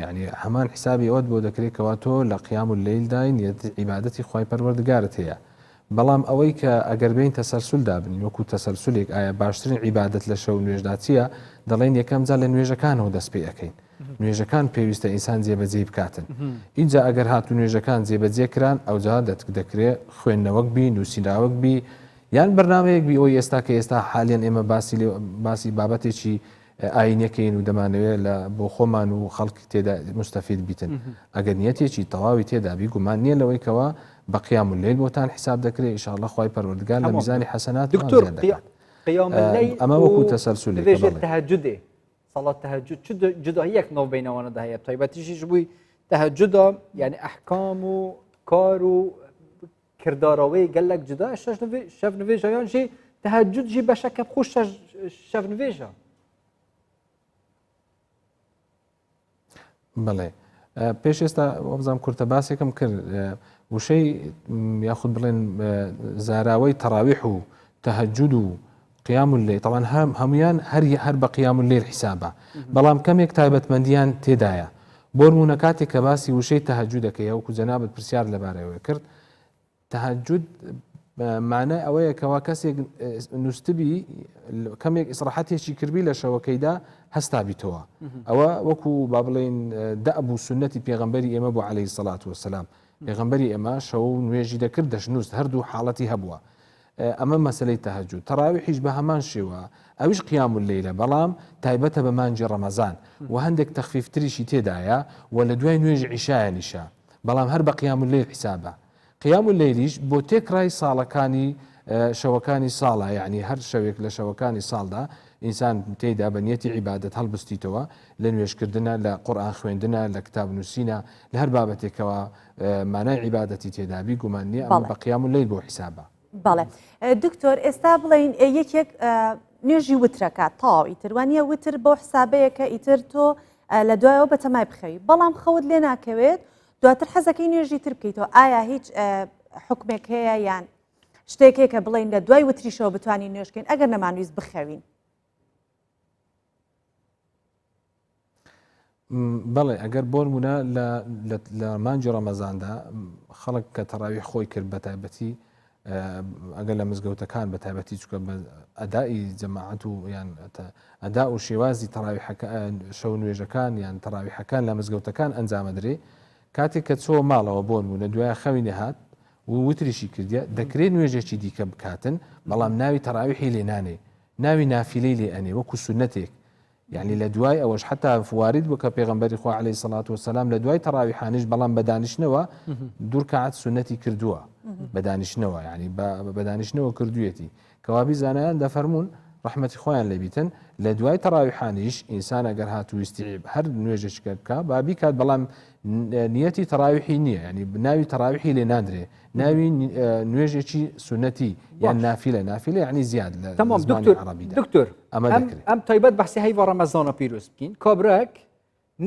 یعنی هەمان حیسابی ئەوەت بۆ دەکرێت کەوا تۆ لە قیامول لەیلدا نیەت عیبادەتی خوای پەروەردگارت هەیە بەڵام ئەوەی کە ئەگەر بین تەسەلسول دابن وەکو تەسەلسولێک ئایا باشترین عیبادەت لە شەو نوێژدا چییە دەڵێن یەکەم جا لە نوێژەکانەوە دەست پێ ئەەکەین نوێژەکان پێویستە ئینسان جێبەجێ بکاتن اینجا ئەگەر هاتو نوێژەکان جێبەجێ کران ئەوجا دەکرێت خوێندنەوەک بی نووسیناوەک بی یان بەرنامەیەک بی ئەوی ئێستا کە ئێستا حالیان ئێمە باسی بابەتێکی ئاینەکەین و دەمانەوێت لە بۆ خۆمان و خەڵکی تێدا مستەفید بیتن ئەگەر نیەتێکی تەواوی تێدابی گومان نییە لەوەی کەوە بە قیام اللەیل بۆتان حساب دەکرێت ئینشاءالله خوای پەروەردگار لە میزانی حەسەنات دکتۆر قیام اللەیل ئەمە وەکو تەسەلسولێک تەهەجودێ صلاة تهجد شو جداهيك نو بيننا ده هي طيب تيجي شوي تهجد يعني احكام وكار وكرداروي قال لك جدا شاف نفيجا يعني شيء تهجد جي بشك بخش شاف نفيجا بله پیش استا وبزام كرت باسكم كر وشيء ياخذ بلين زاراوي تراويح تهجد قيام الليل طبعا هميان هر بقيام الليل حسابه بلام كم يكتابت منديان تدايا بور منكاتي كباسي وشي تهجدك يا وكو جنابه برسيار لباري وكرت تهجد معناه اويا كواكاسي نستبي كم اصراحاتي شي كربي لشوكيدا هستابيتوا او وكو بابلين دأبو سنتي بيغمبري امبو عليه الصلاه والسلام بيغمبري اما شو نويجي دكر دشنوس هردو حالتي هبوا أما مسألة تهجد تراويحش بهمان شوا أوش قيام الليل بلام تايبتها بمانجي رمضان وهندك تخفيف تريشي تدايا ولا دوين نويج عشاء نشا بلام هرب قيام الليل حسابه قيام الليليش بو تكراي صالكاني شوكاني صالة يعني هر شوك لشوكاني صالة إنسان تيدا بنيتي عبادة هل بستيتوا لنويش كردنا لقرآن خويندنا لكتاب نسينا لهر بابتك معنى عبادتي تيدا بيقو ماني أما بقيام الليل بو حسابه بەڵێ دکتۆر ئێستا بڵین یەکێک نوێژی وترەکە تاو ئیتر وانە وتر بۆ حسابەیەکە ئیتر تۆ لە دوایەوە بەتەمای بخەوی بەڵام خەوت لێ ناکەوێت دواتر حەزەکەی نوێژی تر بکەیتەوە ئایا هیچ حکمێک هەیە یان شتێکێکە بڵین لە دوای وتریشەوە بتوانین نوێژکەین ئەگەر نەمانویست بخەوین بەڵێ ئەگەر بۆ نمونە لە مانجی ڕەمەزاندا خەڵک کە تەراویح خۆی کرد بە تایبەتی ئەگەر لە مزگەوتەکان بە تایبەتی چکە بە ئەدای جەماعەت و یان ئەدا و شێوازی شەو نوێژەکان یان تەراویحەکان لە مزگەوتەکان ئەنجامەدرێ کاتێک کە چۆ ماڵەوە بۆ نمونە دوای خەوی نەهات و وتریشی کردە دەکرێت نوێژێکی دیکە بکاتن بەڵام ناوی تەراویحی لێ نانێ ناوی نافیلەی لێ ئەنێ وەکو سونەتێک يعني لدواي أوش حتى فوارد وكبيغمبري خو عليه الصلاة والسلام لدواي تراويحانش بلان بدانشنوا دور كعد سنتي كردوا بدانشنوا يعني بدانشنوا كردويتي كوابي زانان دا فرمون رحمة إخوان لبيتن لدواي تراويحانش إنسان أجر هاتو يستيعب هر نوجش كبكا بابي كاد بلان نيتي تراويحي نية يعني ناوي تراويحي لنادري ناوي نوجشي سنتي يعني نافلة يعني زيادة تمام دكتور ام تایبەت بەحسی هەیڤە ڕەمەزانە پیرۆز بکەین کابراک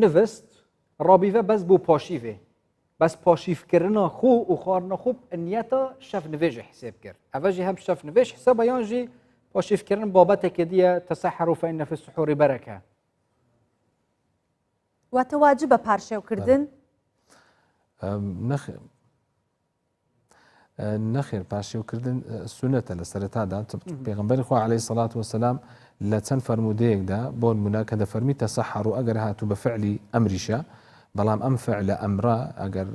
نوست ڕابیڤە بەس بۆ پاشیڤێ بەس پاشیڤکردنا خۆ و خواردنە خوب نیەتە شەف نوێژی حساب کرد ئەڤەژی هەم شەف نوێژ حسابە یانژی پاشیڤکردن بابەتێکە دیە تەسەحەروا فەئینە فی السحوور بەرەکە واتە واجبە پارشێوکردن نەخێر پاشێوکردن سونەتە لە سەرەتادا پێغەمبەری خوا عەلەیهی سەڵات وەسەلام لە چەند فەرمودەیەکدا بۆ نمونە کە دەفەرمی تەسەحەڕوا ئەگەر هاتوو بە فعلی ئەمریشە بەڵام ئەم فعلە ئەمرا ئەگەر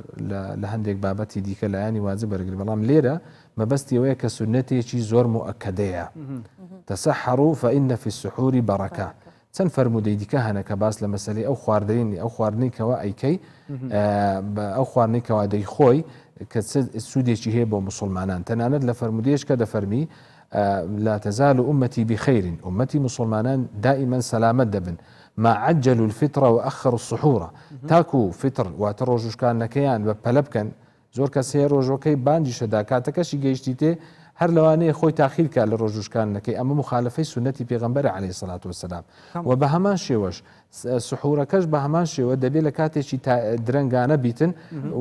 لە هەندێک بابەتی دیکە لایانی واجب بەرگری بەڵام لێرە مەبەستی ئەوەیە کە سونەتێکی زۆر مؤەکەدەیە تەسەحەڕوا فەئینە فی السحوور بەرەکە چەند فەرمودەی دیکە هەنە کە باس لە مەسەلەی ئەو خواردنی ئەو خواردنی کەەوە ئەیکەی ئەو خواردنی کەوا دەیخۆی کە سوودێکی هەیە بۆ مسلمانان تەنانەت لە فەرمودەیەش کە دەفەرمی لا تزال أمتي بخير أمتي مسلمانان دائما سلامت دبن ما عجلوا الفطر وأخروا السحور تاكو فطر واتروجوش كان نكيان ببلبكن زۆر کەسێ ڕۆژەکەی بانجی شەدا کاتەکەشی گەیشتی تێ هەر لەوانەیە خۆی تاخیر کا لە ڕۆژوشکانەکەی ئەمە مخالفەی سنەتی پێغەمبەر عەلەیهی سەڵات وەسەلام و بە هەمان شێوەش سحورەکەش بە هەمان شێوە دەبێت لە کاتێکی درەنگانە بیتن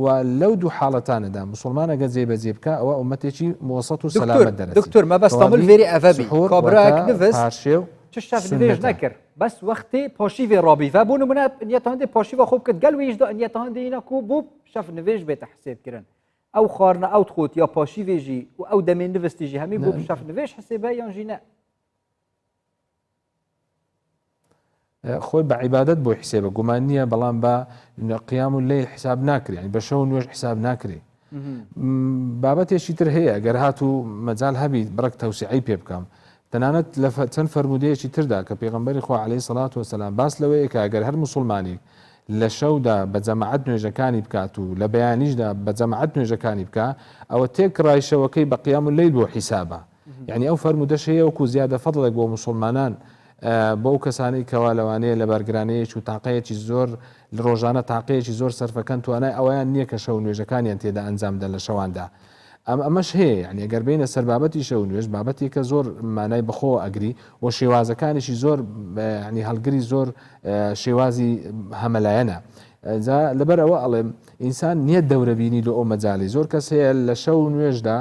و لەو دوو حاڵەتانەدا مسلمان ئەگە جێبەجێ بکە ئەوە ئومەتێکی مۆسەت و سەلامەت دەرەچێت. دکتۆر مەبەستەمەل فێری ئەڤەبی کابراک نووس چ شەف نوێژ نەکرد بەس وەختێ پاشیوێ ڕابیڤە بوو نمونە نیەتە هەندێک پاشیوە خۆ بکرد گەلوێژدا نیەتە هەندێکینەکو بوو شەف نوێژ بێتە حسێبکردن ئەو خواردنە ئەو خۆت یا پاشیوێژی و ئەو دەمێن نوستیژی هەمی بۆ شەف نوێژ حسێبە یانژی نە خۆی بە عیبادەت بۆ حسێبە گومان نییە بەڵام بە قیام و لەیل حساب ناکرێ ینی بە شەو نوێژ حساب ناکرێ بابەتێکی تر هەیە ئەگەر هات و مەجال هەبی بڕک تەوسیعی پێ بکەم تەنانەت لە چەند فەرمودەیەکی تردا کە پێغەمبەری خوا عەلەیهی سەڵات وەسەلام باس لەوەیە کە ئەگەر هەر موسڵمانێک لە شەودا بە جەماعەت نوێژەکانی بکات و لە بەیانیشدا بە جەماعەت نوێژەکانی بکە ئەوە تێکڕای شەوەکەی بە قیام اللەیل بۆ حیسابە یعنی ئەو فەرمودەش هەیە وەکو زیادە فەضڵێک بۆ موسڵمانان بۆ ئەو کەسانەی کەوا لەوانەیە لە بەرگرانەیەکی و تاقەیەکی زۆر لە ڕۆژانە تاقەیەکی زۆر سەرفەکەن توانای ئەویان نییە کە شەو نوێژەکانیان تێدا ئەنجامدا لە شەواندا ئەمەش هەیە یعنی ئەگەر بینە سەر بابەتی شەو نوێژ بابەتێکە زۆر مانای بەخۆ ئەگری و شێوازەکانیشی زۆر ینی هەڵگری زۆر شێوازی هەمەلایەنە لەبەر ئەوە ئەڵێم ئینسان نییە دەورەبینی لە ئەو مەجای زۆر کەس هەیە لە شەو نوێژدا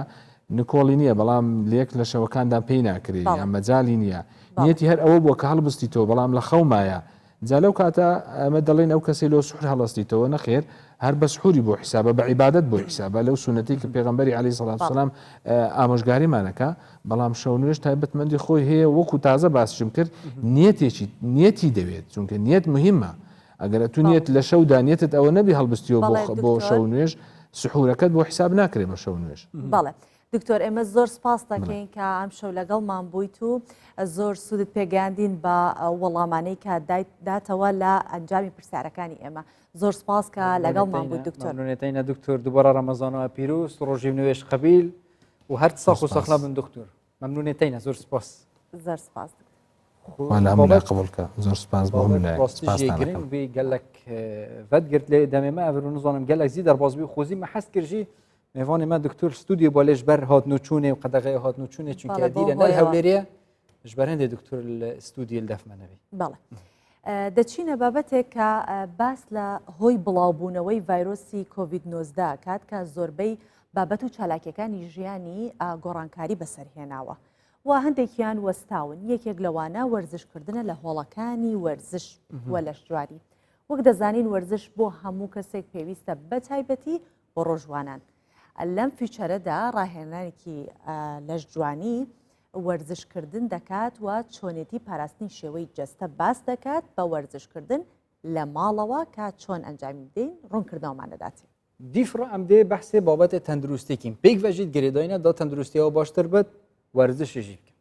نکۆڵی نییە بەڵام لێک لە شەوەکاندا پێی ناکرێ یان مەجای نییە نیەتی هەر ئەوە بووە کە هەڵبستیتەوە بەڵام لە خەومایە جا لەو کاتە ئەمە دەڵێن ئەو کەسی لەو سوحر هەڵەستیتەوە نەخێر هەر بە سحوری بۆ حیسابە بە عیبادەت بۆ حیسابە لەو سونەتی کە پێغەمبەری عەلەیهی سەڵات وسەلام ئامۆژگاریمانەکە بەڵام شەو نوێژ تایبەتمەندی خۆی هەیە وەکو تازە باسشم کرد نیەتی دەوێت چونکە نیەت مهمە ئەگەر تو نیەت لە شەودا نیەتت ئەوە نەبی هەڵبستیەوە بۆ شەو نوێژ سحورەکەت بۆ حیساب ناکرێ بە شەو نوێژ. بەڵێ دکتۆر ئێمە زۆر سپاس دەکەین کە ئەم شەو لەگەڵمان بوویت و زۆر سوودت پێگەاندین بە وەڵامانەی کە داتەوە لە ئەنجامی پرسیارەکانی ئێمە زۆر سپاس کە لەگەڵمان بوویت دکتۆر. ممنونێتینە دکتۆر دووبارە ڕەمەزانەوە پیرۆز ڕۆژی نوێژ قەبیل و هەر ساخ و سەخلا بن دکتۆر ممنونێتینە زۆر سپاس. زۆر سپاس قبولکە زۆر سپاس بۆ بێ گەلک ڤەتگرت لێ دەمێمە ئەڤر و نزانم گەلک زی دەربازبی و خۆزی مە حەست کردژی میوانی ما دکتۆر ستودیو بۆ لێش بەر هاتنوچوونێ و قەدەغی هاتنوچوونێ چونکە دیرە نەی هەولێریە ژبەر هەندێک دکتۆر لە ستودیل دەفمەنەوەی. بەڵێ دەچینە بابەتێک کە باس لە هۆی بڵاوبوونەوەی ڤایرۆسی کۆڤید-19 کات کە زۆربەی بابەت و چالاکیەکانی ژیانی گۆڕانکاری بەسەرهێناوە و هەندێکیان وەستاون یەکێک لەوانە وەرزشکردنە لە هۆڵەکانی وەرزش وە لەشجواری وەک دەزانین وەرزش بۆ هەموو کەسێک پێویستە بە تایبەتی بۆ ڕۆژوانان لەم فیچەرەدا ڕاهێنانێکی لەشجوانی وەرزشکردن دەکات و چۆنێتی پاراستنی شێوەی جەستە باس دەکات بە وەرزشکردن لە ماڵەوە کە چۆن ئەنجامی بدەین ڕوونکردنەوەمانەداتێ. دیفڕە ئەم دێ بەحسێ بابەتە تەندروستێکین پێک ڤەژیت گرێداینە دا تەندروستیەوە باشتر بێت وەرزشیژی بکە.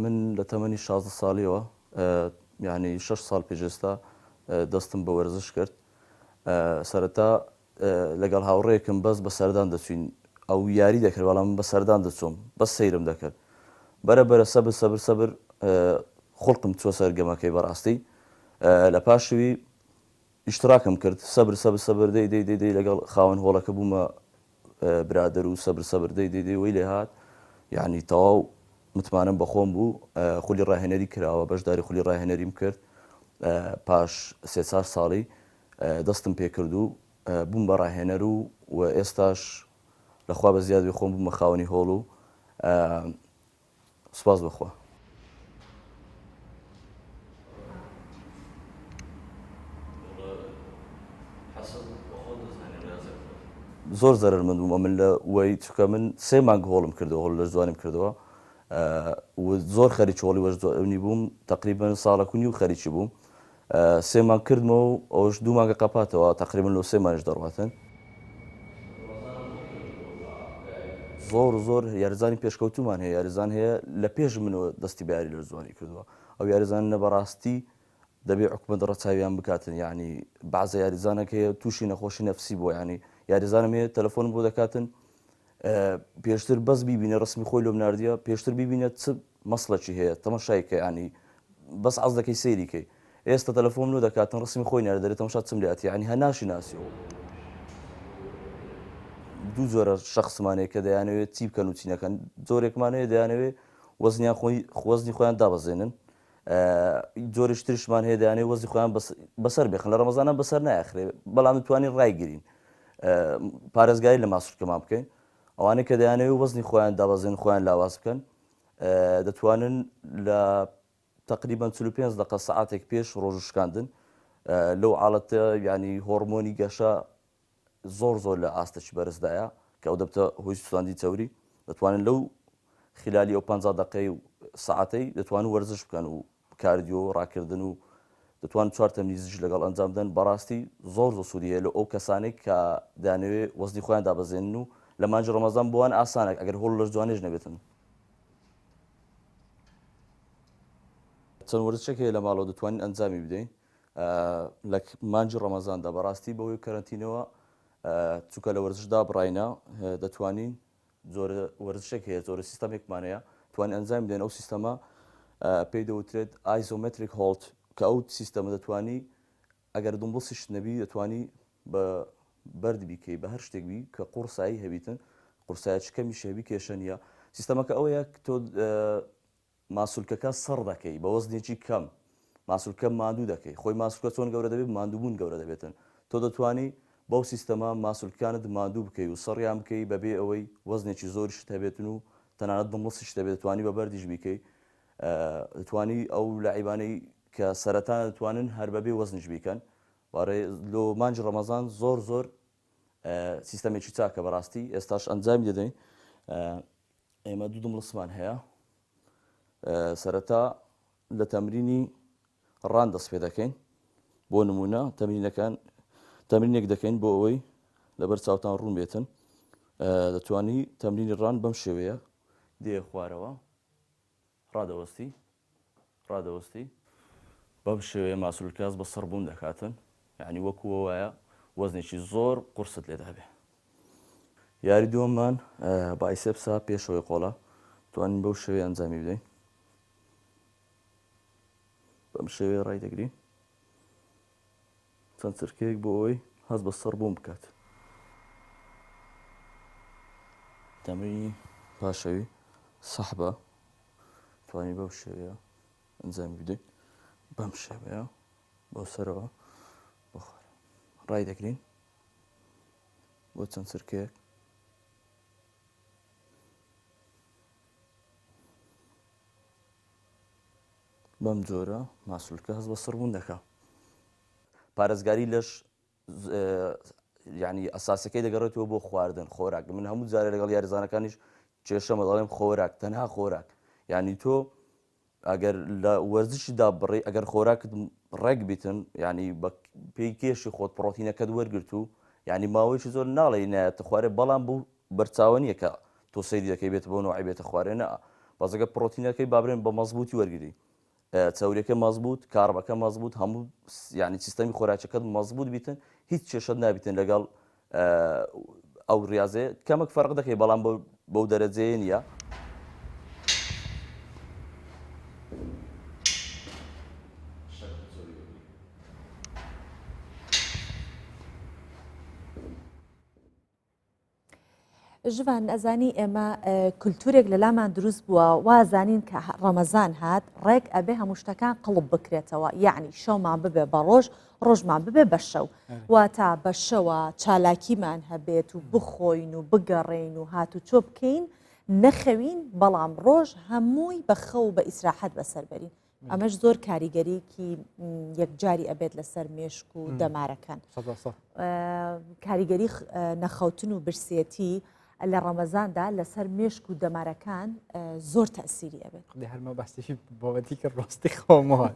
من لە تەمەنی 16 ساڵیەوە یعنی 6 ساڵ پێشێستا دەستم بە وەرزش کرد سەرەتا لەگەڵ هاوڕێیەکم بەس بە سەردان دەچوین ئەو یاری دەکرد بەڵام بە سەردان دەچۆم بەس سەیرم دەکرد بەرە سەبر خوڵقم چوە سەرگەمەکەی بەڕاستی لە پاشوی ئیشتراکم کرد سەبر دەی لەگەڵ خاوەن هۆڵەکە بوومە برادەر و سەبر دەی وەی لێ هات یعنی تەواو متمانم بەخۆم بوو خولی ڕاهێنەری کراوە بەشداری خولی ڕاهێنەریم کرد پاش 3 ساڵی دەستم پێ کرد و بووم بە ڕاهێنەر و ئێستاش لەخوا بە زیادی خۆم بوومە خاوەنی هۆڵ و سوپاس بخوا. زۆر زەرمەند بوومە من لە وەی چکە من 3 مانگ هۆڵم کردەوە هۆڵ لە جوانم کردەوە زۆر خەریکی هۆڵی وەرزشی بووم تقریبا ساڵێک و نیو خەریکی بووم سێمان کردمەوە و ئەوش 2 مانگە قەپاتەوە تقریبن لەو 3 مانش دەڕاتن زۆر یاریزانی پێشکەوتومان هەیە یاریزان هەیە لە پێش منەوە دەستی باری لە زوانی کردووە ئەو یاریزان نە بەڕاستی دەبێ حکومەت ڕەچاویان بکاتن یعنی بەعزە یاریزانێک هەیە تووشی نەخۆشی نەفسی بۆ ینی یاریزانم هەیە تەلەفۆنم بۆ دەکاتن پێشتر بەس بیبینە ڕسمی خۆی لۆ بناردیە پێشتر بیبینێت چ مەسڵەکی هەیە تەمەشایکە ینی بەس عەز دەکەی سەیریکەی ئێستا تەلەفۆن لۆ دەکاتن ڕسمی خۆی ناردەرێت تەمەشا چم لێتی ینی هەناشی ناسیەوە دوو جۆرە شخصمانەیە کە دەیانەوێت چی بکەن و چینەکەن جۆرێکمانەیە دەیانەوێت وەزنیان خۆزنی خۆیان دابەزێنن جۆرەش ترشمان هەیە دەیانەوێت وەزی خۆیان بەسەر بێخن لە ڕەمەزانە بەسەر نایخرێ بەڵام دەتوانین ڕایگرین پارێزگاری لە ماسوولکەمان بکەین ئەوانەی کە دەیانەوێت وەزنی خۆیان دابەزێن خۆیان لاواز بکەن دەتوانن لە تقریبان 45 دقە سەعاتێک پێش ڕۆژ شکاندن لەو حاڵەتە ینی هۆرمۆنی گەشە زۆر لە ئاستەی بەرزدایە کە ئەو دەبتە هۆی سوستاندی چەوری دەتوانن لەو خلالی ئەو 50 دقەی و سەعاتەی دەتوانن وەرزش بکەن و کاردیۆ ڕاکردن و دەتوان 4 تەمریزش لەگەڵ ئەنجام بدەن بەڕاستی زۆر سوودیە لە ئەو کەسانێک کە دەیانەوێت وەزنی خۆیان دابەزێنن و لە مانجی ڕەمەزان بۆوان ئاسانێک ئەگەر هۆڵ لە جوانێژ نەبێتن چەند وەرزشێک هەیە لە ماڵەوە دەتوانین ئەنجامی بدەین لە مانجی ڕەمەزاندا بەڕاستی بەهۆی کەرەنتینەوە چووکە لە وەرزشدا بڕاینە دەتوانین زۆرە وەرزشێک هەیە زۆرە سیستەمێکمانەیە توانین ئەنجام بدەین ئەو سیستەمە پێی دەوترێت ئایزۆمەتریک هۆڵت کە ئەو سیستەمە دەتوانی ئەگەر دڵبەسیش نەبی دەتوانی بە بەرد بیکەی بە هەر شتێکبی کە قورسایی هەبیتن قورسایە چکەمی شێوی کێشە نیە سیستەمەکە ئەوەیە تۆ ماسوولکەکە سەر دەکەی بە وەزنێکی کەم ماسوولکە ماندوو دەکەی خۆی ماسوولکە چۆن گەورە دەبێت ماندووبوون گەورە دەبێتن تۆ دەتوانی بەو سیستەما ماسوولکانت ماندوو بکەی و سەڕیان بکەی بەبێ ئەوەی وەزنێکی زۆریشت هەبێتن و تەنانەت دڵمەسیش دەبێت دەتوانی بە بەردیش بیکەی دەتوانی ئەو لاعیبانەی کە سەرەتا دەتوانن هەر بەبێ وەزنش بیکەن وارێ لۆ مانجی ڕەمەزان زۆر سیستەمێکی چاکە بەڕاستی ئێستاش ئەنجامی دەدەین ئێمە دوو دڵمەسمان هەیە سەرەتا لە تەمرینی ڕان دەست پێ دەکەین بۆ نمونە تەمرینێک دەکەین بۆ ئەوەی لەبەر چاوتان ڕوون بێتن دەتوانی تەمرینی ڕان بەم شێوەیە دێ خوارەوە ڕادەوەستی بەم شێوەیە ماسوولکاس بە سەربوون دەکاتن یعنی وەکووە وایە وەزنێکی زۆر قورست لێدا بێ یاری دووەممان بایسێپسا پێشەوەی قۆڵە توانین بەو شێوەیە ئەنجامی بدەین بەم شێوەیە ڕای دەگرین چەند چرکەیەک بۆ ئەوەی هەست بە سەربوون بکات تەمرینی پاشەوی سەحبە توانی بەو شێوەیە ئەنجامی بدەین بەم شێوەیە بۆ سەرەوە بۆ خوار ڕای دەگرین بۆ چەند چرکەیەک بەم جۆرە ماسوولکە هەست بە سەربوون دەکات پارێزگاری لەش ینی ئەساسەکەی دەگەڕێتەوە بۆ خواردن خۆراک من هەموو جارێ لەگەڵ یاریزانەکانیش کێشەمە دەڵێم خۆراک تەنها خۆراک یعنی تۆ ئەگەر لە وەرزشیدا بڕێ ئەگەر خۆراکت ڕێک بیتن ینی پێی کێشی خۆت پرۆتینەکەت وەرگرت و ینی ماوەیەکی زۆر ناڵێ نایەتە خوارێ بەڵام بوو بەرچاوە نییە کە تۆ سەیری دەکەی بێت بۆ نوعی بێتە خوارێنە بەزەگە پرۆتینەکەی بابرێن بە مەزبوطی وەرگری چاوریەکە مەزبوط کاربەکە مەزبوط هەموو ینی سیستەمی خۆراکەکەت مەزبوط بیتن هیچ کێشەت نابیتن لەگەڵ ئەو ریاضەیە کەمێک فەرق دەکەی بەڵام بەو دەرەجەیە نییە ژوان ئەزانی ئێمە کولتورێک لە لامان دروست بووە وازانین کە ڕەمەزان هات ڕێک ئەبێ هەموو شتەکان قڵب بکرێتەوە یعنی شەومان ببێ بە ڕۆژمان ببێ بە شەو واتە بە شەوە چالاکیمان هەبێت و بخۆین و بگەڕین و هات و چۆ بکەین نەخەوین بەڵام ڕۆژ هەمووی بە خەو بە ئیسراحەت بەسەربەرین ئەمەش زۆر کاریگەریکی یەکجاری ئەبێت لەسەر مێشک و دەمارەکان کاریگەری نەخەوتن و برسێتی لە ڕەمەزاندا لەسەر مێشک و دەمارەکان زۆر تەسیری ئەبێت هەرمە بەستێکی بابەتی کە ڕاستی خۆمەوە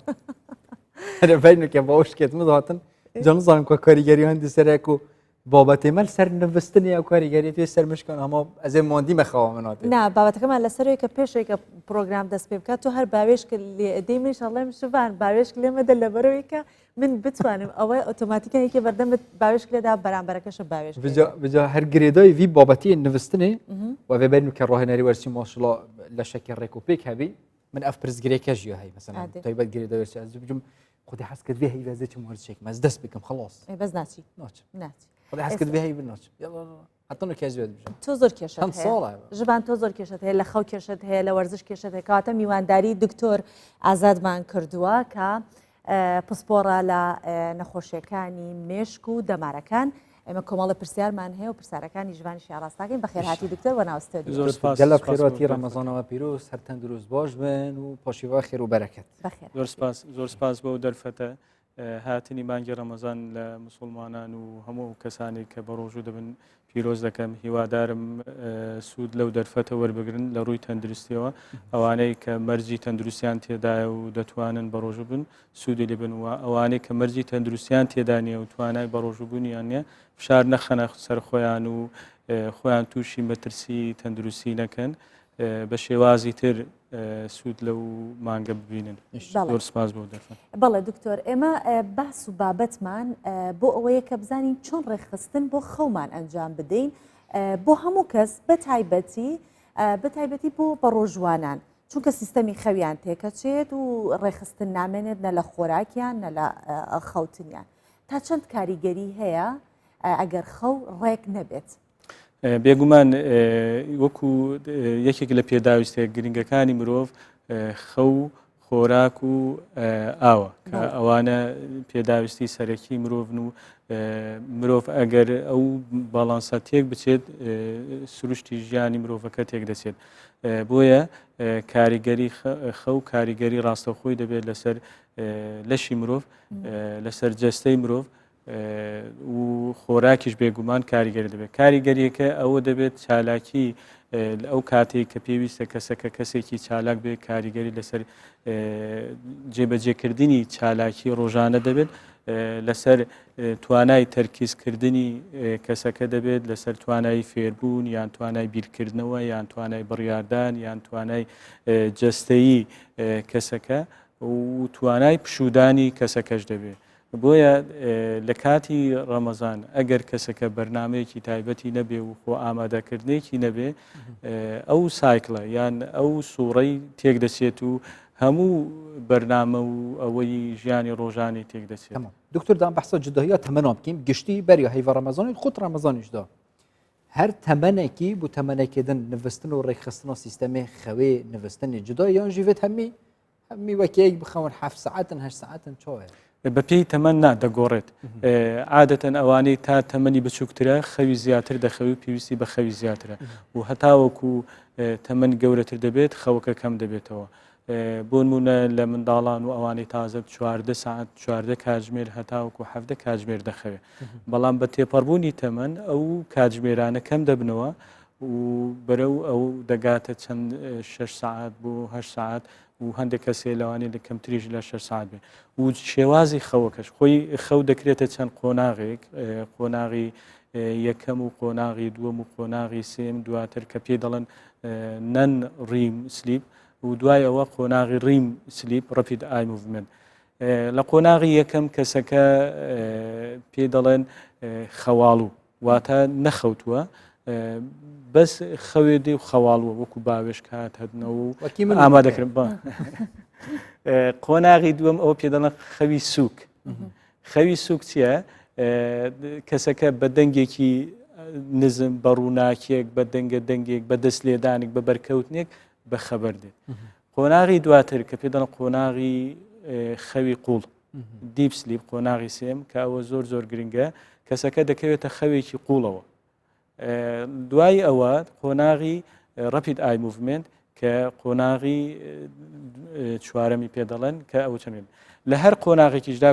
أنا بينو كباوش كت مضغطن جنزان كاريجري هندي سرقو بابەتی مەل سەر نوستنی ئەو کاریگەری توێ سەر مشکن هەمە ئەزێ مۆندیمە خەوامنات نا بابەتەکەمان لەسەرەوەی کە پێشێکە پرۆگرام دەست پێ بکات تۆ هەر باوێشکە لێدەی منشڵێم شوان باوێشک لێمەدە لەبەرەوەی کە من بتوانم ئەوەی ئۆتۆماتیکەیەکی بەردەمت باوێشک لێدا بەرامبەرەکەشە باوێش بجا هەر گرێدای وی بابەتی نوستنی و بێ بین کە ڕاهێنەری وەرسی ماشڵە لە شەکی ڕێکوپێک هەبی من ئەف پرزگرێکە ژیە هەی مثلا تایبەت گرێدا وەرسی ئەز بجم خودی حەز کرد هەی وەزێکی مۆرچێک مەز دەست بکەم خلاص بەس ناچی ناچ خودی حەز کرد هەی بناچ حتى انه كاز بيد تو زور كيشت كم صالة جبان تو زور كيشت هي لخو كيشت هي لورزش كيشت هي كاتا ميوانداري دكتور عزاد مان كردوا كا باسبورا لا نخوشيكاني مشكو دماركان اما كمال برسيارمان هي وبرساركاني جوان شعراستاكين بخير هاتي دكتور وانا استوديو زور سپاس جلب خيراتي رمضان و پیروز هر تندروز باش بن و پاشیوا خير و بركت بخير زور سپاس بو درفته هاتنی مانگی ڕەمەزان لە مسلمانان و هەموو کەسانی کە بە ڕۆژوو دەبن پیرۆز دەکەم هیوادارم سوود لەو دەرفەتە وەربگرن لە ڕووی تەندروستیەوە ئەوانەی کە مەرجی تەندروستیان تێدایە و دەتوانن بە ڕۆژوو بن سوودی لێ بن وە ئەوانەی کە مەرجی تەندروستیان تێدانیە و توانای بە ڕۆژووبوونیان نیە فشار نەخەنە سەر خۆیان و خۆیان تووشی مەترسی تەندروستی نەکەن بە شێوازی تر سوود لەو مانگە ببینن زۆر سپاس بۆ دەرفەت بەڵێ دکتۆر ئێمە باس و بابەتمان بۆ ئەوەیە کە بزانین چۆن ڕێخستن بۆ خەومان ئەنجام بدەین بۆ هەموو کەس بەتایبەتی بۆ بە ڕۆژوانان چونکە سیستەمی خەویان تێکەچێت و ڕێخستن نامێنێت نە لە خۆراکیان نە لە خەوتنیان تا چەند کاریگەری هەیە ئەگەر خەو ڕێک نەبێت بێگومان وەکو یەکێک لە پێداویستە گرنگەکانی مرۆڤ خەو خۆراک و ئاوە کە ئەوانە پێداویستی سەرەکی مرۆڤن و مرۆڤ ئەگەر ئەو باڵانسە تێک بچێت سروشتی ژیانی مرۆڤەکە تێک دەچێت بۆیە کاریگەری خەو کاریگەری ڕاستەخۆی دەبێت لەسەر لەشی مرۆڤ لەسەر جەستەی مرۆڤ و خۆراکیش بێگومان کاریگەری دەبێت کاریگەریەکە ئەوە دەبێت چالاکی ئەو کاتێک کە پێویستە کەسەکە کەسێکی چالاک بێت کاریگەری لەسەر جێبەجێکردنی چالاکی ڕۆژانە دەبێت لەسەر توانای تەرکیزکردنی کەسەکە دەبێت لەسەر توانای فێربوون یان توانای بیرکردنەوە یان توانای بڕیاردان یان توانای جەستەیی کەسەکە و توانای پشودانی کەسەکەش دەبێت بۆیە لە کاتی ڕەمەزان ئەگەر کەسەکە بەرنمەیەکی تایبەتی نەبێ و خۆ ئامادەکردنێکی نەبێ ئەو سایکڵە یان ئەو سوڕەی تێک دەچێت و هەموو بەرنامە و ئەوەی ژیانی ڕۆژانی تێک دەچێت دکتۆر دام بەحسە جداهەیە تەمەنام بکەین گشتی بەری هەیڤە ڕەمەزانی خۆت ڕەمەزانیشدا هەر تەمەنێکی بۆ تەمەنێکێدن نوستن و ڕێکخستن و سیستەمێ خەوێ نوستنی جدا یان ژیوێت هەمی وەکەیەک بخەون 7 ساعتن 8 ساعتن چۆیە بەپێی تەمەن نادەگۆڕێت عادەتەن ئەوانەی تا تەمەنی بچووکترە خەوی زیاتر دەخەوی پێویستی بە خەوی زیاترە و هەتاوەکو تەمەن گەورەتر دەبێت خەوەکە کەم دەبێتەوە بۆ نمونە لە منداڵان و ئەوانەی تازە 14 ساعت 14 کاتژمێر هەتاوەکو 7 کاتژمێر دەخەوێت بەڵام بە تێپەڕبوونی تەمەن ئەو کاتژمێرانە کەم دەبنەوە و بەرەو ئەو دەگاتە چەند 6 ساعت بۆ 8 ساعت و هەندێک کەسێ لەوانێ لە کەمتریش لە 6 ساعت بێ و شێوازی خەوەکەش خۆی خەو دەکرێتە چەند قۆناغێک قۆناغی یەکەم و قۆناغی دووەم و قۆناغی سێم دواتر کە پێ دەڵێن نەن ڕیم سلیپ و دوای ئەوە قۆناغی ڕیم سلیپ ڕەپید ئای موڤمنت لە قۆناغی یەکەم کەسەکە پێ دەڵێن خەواڵوو واتە نەخەوتووە بەس خەوێدی و خەواڵوە وەکو باوێش کات هەدنەوە و ئامادەکردن قۆناغی دووەم ئەوە پێدەڵێن خەوی سووک خەوی سووک چییە کەسەکە بە دەنگێکی نزم بە ڕووناکێک بە دەنگە دەنگێک بە دەست لێدانێک بە بەرکەوتنێک بە خەبەر دێت قۆناغی دواتر کە پێدەڵێن قۆناغی خەوی قوڵ دیپ سلیپ قۆناغی سێم کە ئەوە زۆر زۆر گرنگە کەسەکە دەکەوێتە خەوێکی قوڵەوە دوای ئەوە قۆناغی ڕەپید ئای موڤمنت کە قۆناغی چوارەمی پێ دەڵێن کە ئەو چەند لە هەر قۆناغێکیشدا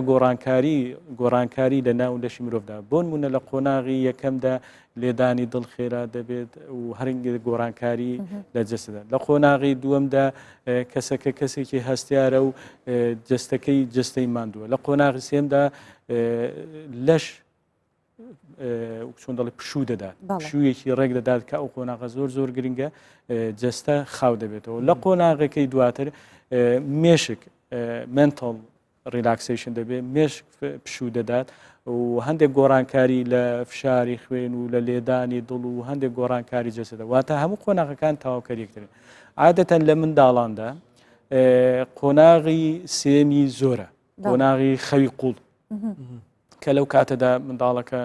گۆڕانکاری لە ناو لەشی مرۆڤدا بۆ نمونە لە قۆناغی یەکەمدا لێدانی دڵخێرا دەبێت و هەرنگی گۆڕانکاری لە جەستدا لە قۆناغی دووەمدا کەسەکە کەسێکی هەستیارە و جستەکەی جستەی ماندووە لە قۆناغی سێمدا لەش چۆن دەڵێ پشوو دەدات پشوویەکی ڕێک دەدات کە ئەو قۆناغە زۆر گرنگە جەستە خاو دەبێتەوە لە قۆناغەکەی دواتر مێشک منتال ریلاکسیشن دەبێت مێشک پشوو دەدات و هەندێک گۆڕانکاری لە فشاری خوێن و لە لێدانی دڵ و هەندێک گۆڕانکاری جەستەدا واتە هەموو قۆناغەکان تاواکاریەکترن عادەتەن لە منداڵاندا قۆناغی سێمی زۆرە قۆناغی خەوی قوڵ کە لەو کاتەدا منداڵەکە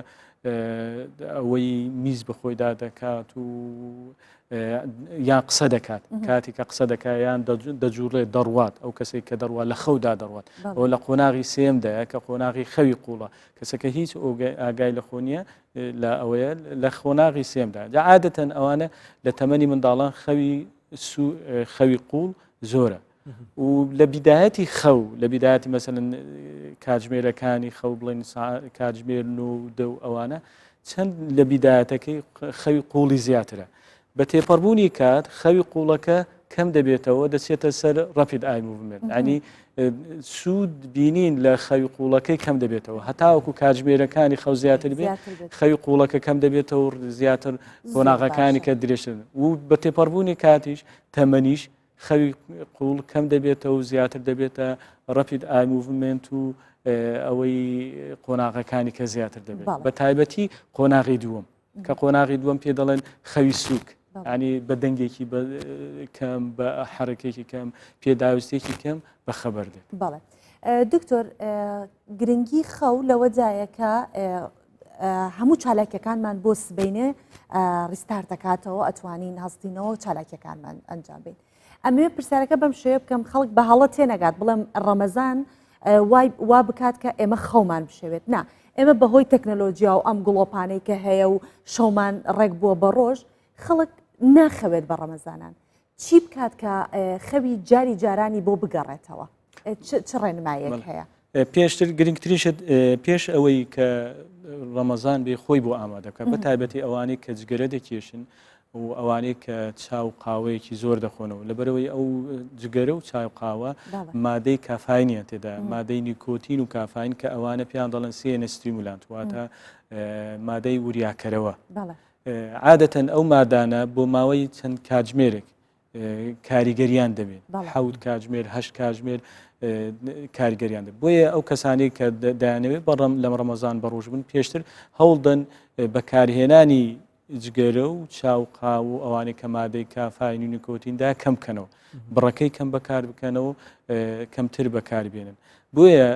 ئەوەی میز بەخۆیدا دەکات و یان قسە دەکات کاتی کە قسە دەکات یان دەجوڵێت دەڕوات ئەو کەسێک کە دەڕوات لە خەودا دەڕوات ئەو لە قۆناغی سێمدایە کە قۆناغی خەوی قوڵە کەسەکە هیچ ئاگای لە خۆ نییە لە ئەوەیە لە خۆناغی سێمدا عادەتەن ئەوانە لە تەمەنی منداڵان خەوی قوڵ زۆرە و لە بیدایەتی خەو لە بیدایەتی مەسەلەن کاتژمێرەکانی خەو بڵێن کاتژمێر 9 ئەوانە چەند لە بیدایەتەکەی خەوی قوڵی زیاترە بە تێپەڕبوونی کات خەوی قوڵەکە کەم دەبێتەوە دەچێتە سەر ڕەپید ئای موڤمنت ینی سوود بینین لە خەوی قوڵەکەی کەم دەبێتەوە هەتاوەکو کاتژمێرەکانی خەو زیاتر بێت خەوی قوڵەکە کەم دەبێتەوە زیاتر قۆناغەکانی کە درێژن و بە تێپەڕبوونی کاتیش تەمەنیش خەوی قوڵ کەم دەبێتەوە و زیاتر دەبێتە ڕەپید ئای موڤمنت و ئەوەی قۆناغەکانی کە زیاتر دەبێت بە تایبەتی قۆناغی دووەم کە قۆناغی دووەم پێ دەڵێن خەوی سووک ینی بە دەنگێکی کەم بە حرەکێکی کەم پێداویستێکی کەم بە خەبەر دێت بەڵێ دکتۆر گرنگی خەو لەوە جایەکە هەموو چالاکیەکانمان بۆ سبینێ ڕیستار دەکاتەوە ئەتوانین هەستینەوە چالاکیەکانمان ئەنجام بین ئەمێ پرسیارەکە بەم شێوە بکەم خەڵک بە هەڵە تێنەگات بڵێم ڕەمەزان وا بکات کە ئێمە خەومان بشێوێت نا ئێمە بەهۆی تەکنەلۆژیا و ئەم گڵۆپانەی کە هەیە و شەومان ڕێک بووە بە ڕۆژ خەڵک ناخەوێت بە ڕەمەزانان چی بکات کە خەوی جاری جارانی بۆ بگەڕێتەوە چ ڕێنمایەک هەیە پێشتر گرنگتریشت پێش ئەوەی کە ڕەمەزان بێ خۆی بۆ ئامادەکە بە تایبەتی ئەوانەی کە جگەرە دەکێشن و ئەوانەی کە چاو قاوەیەکی زۆر دەخۆنەوە لەبەرەوەی ئەو جگەرە و چاو قاوە مادەی کافاینیە تێدا مادەی نیکۆتین و کافاین کە ئەوانە پێیان دەڵێن سێنە ستیمولانت واتە مادەی وریاکەرەوە عادەتەن ئەو مادانە بۆ ماوەی چەند کاتژمێرێک کاریگەریان دەبێت حەوت کاتژمێر هەشت کاتژمێر کاریگەریان دەبێت بۆیە ئەو کەسانی کە دەیانەوێت بەڕەم لەم ڕەمەزان بەڕۆژ بن پێشتر هەوڵدەن بەکارهێنانی جگەرە و چاوقاو و ئەوانەی کە مادەی کافاین و نیکۆتیندا کەم بکەنەوە بڕەکەی کەم بەکار بکەنەوە کەمتر بەکاربێنن بۆیە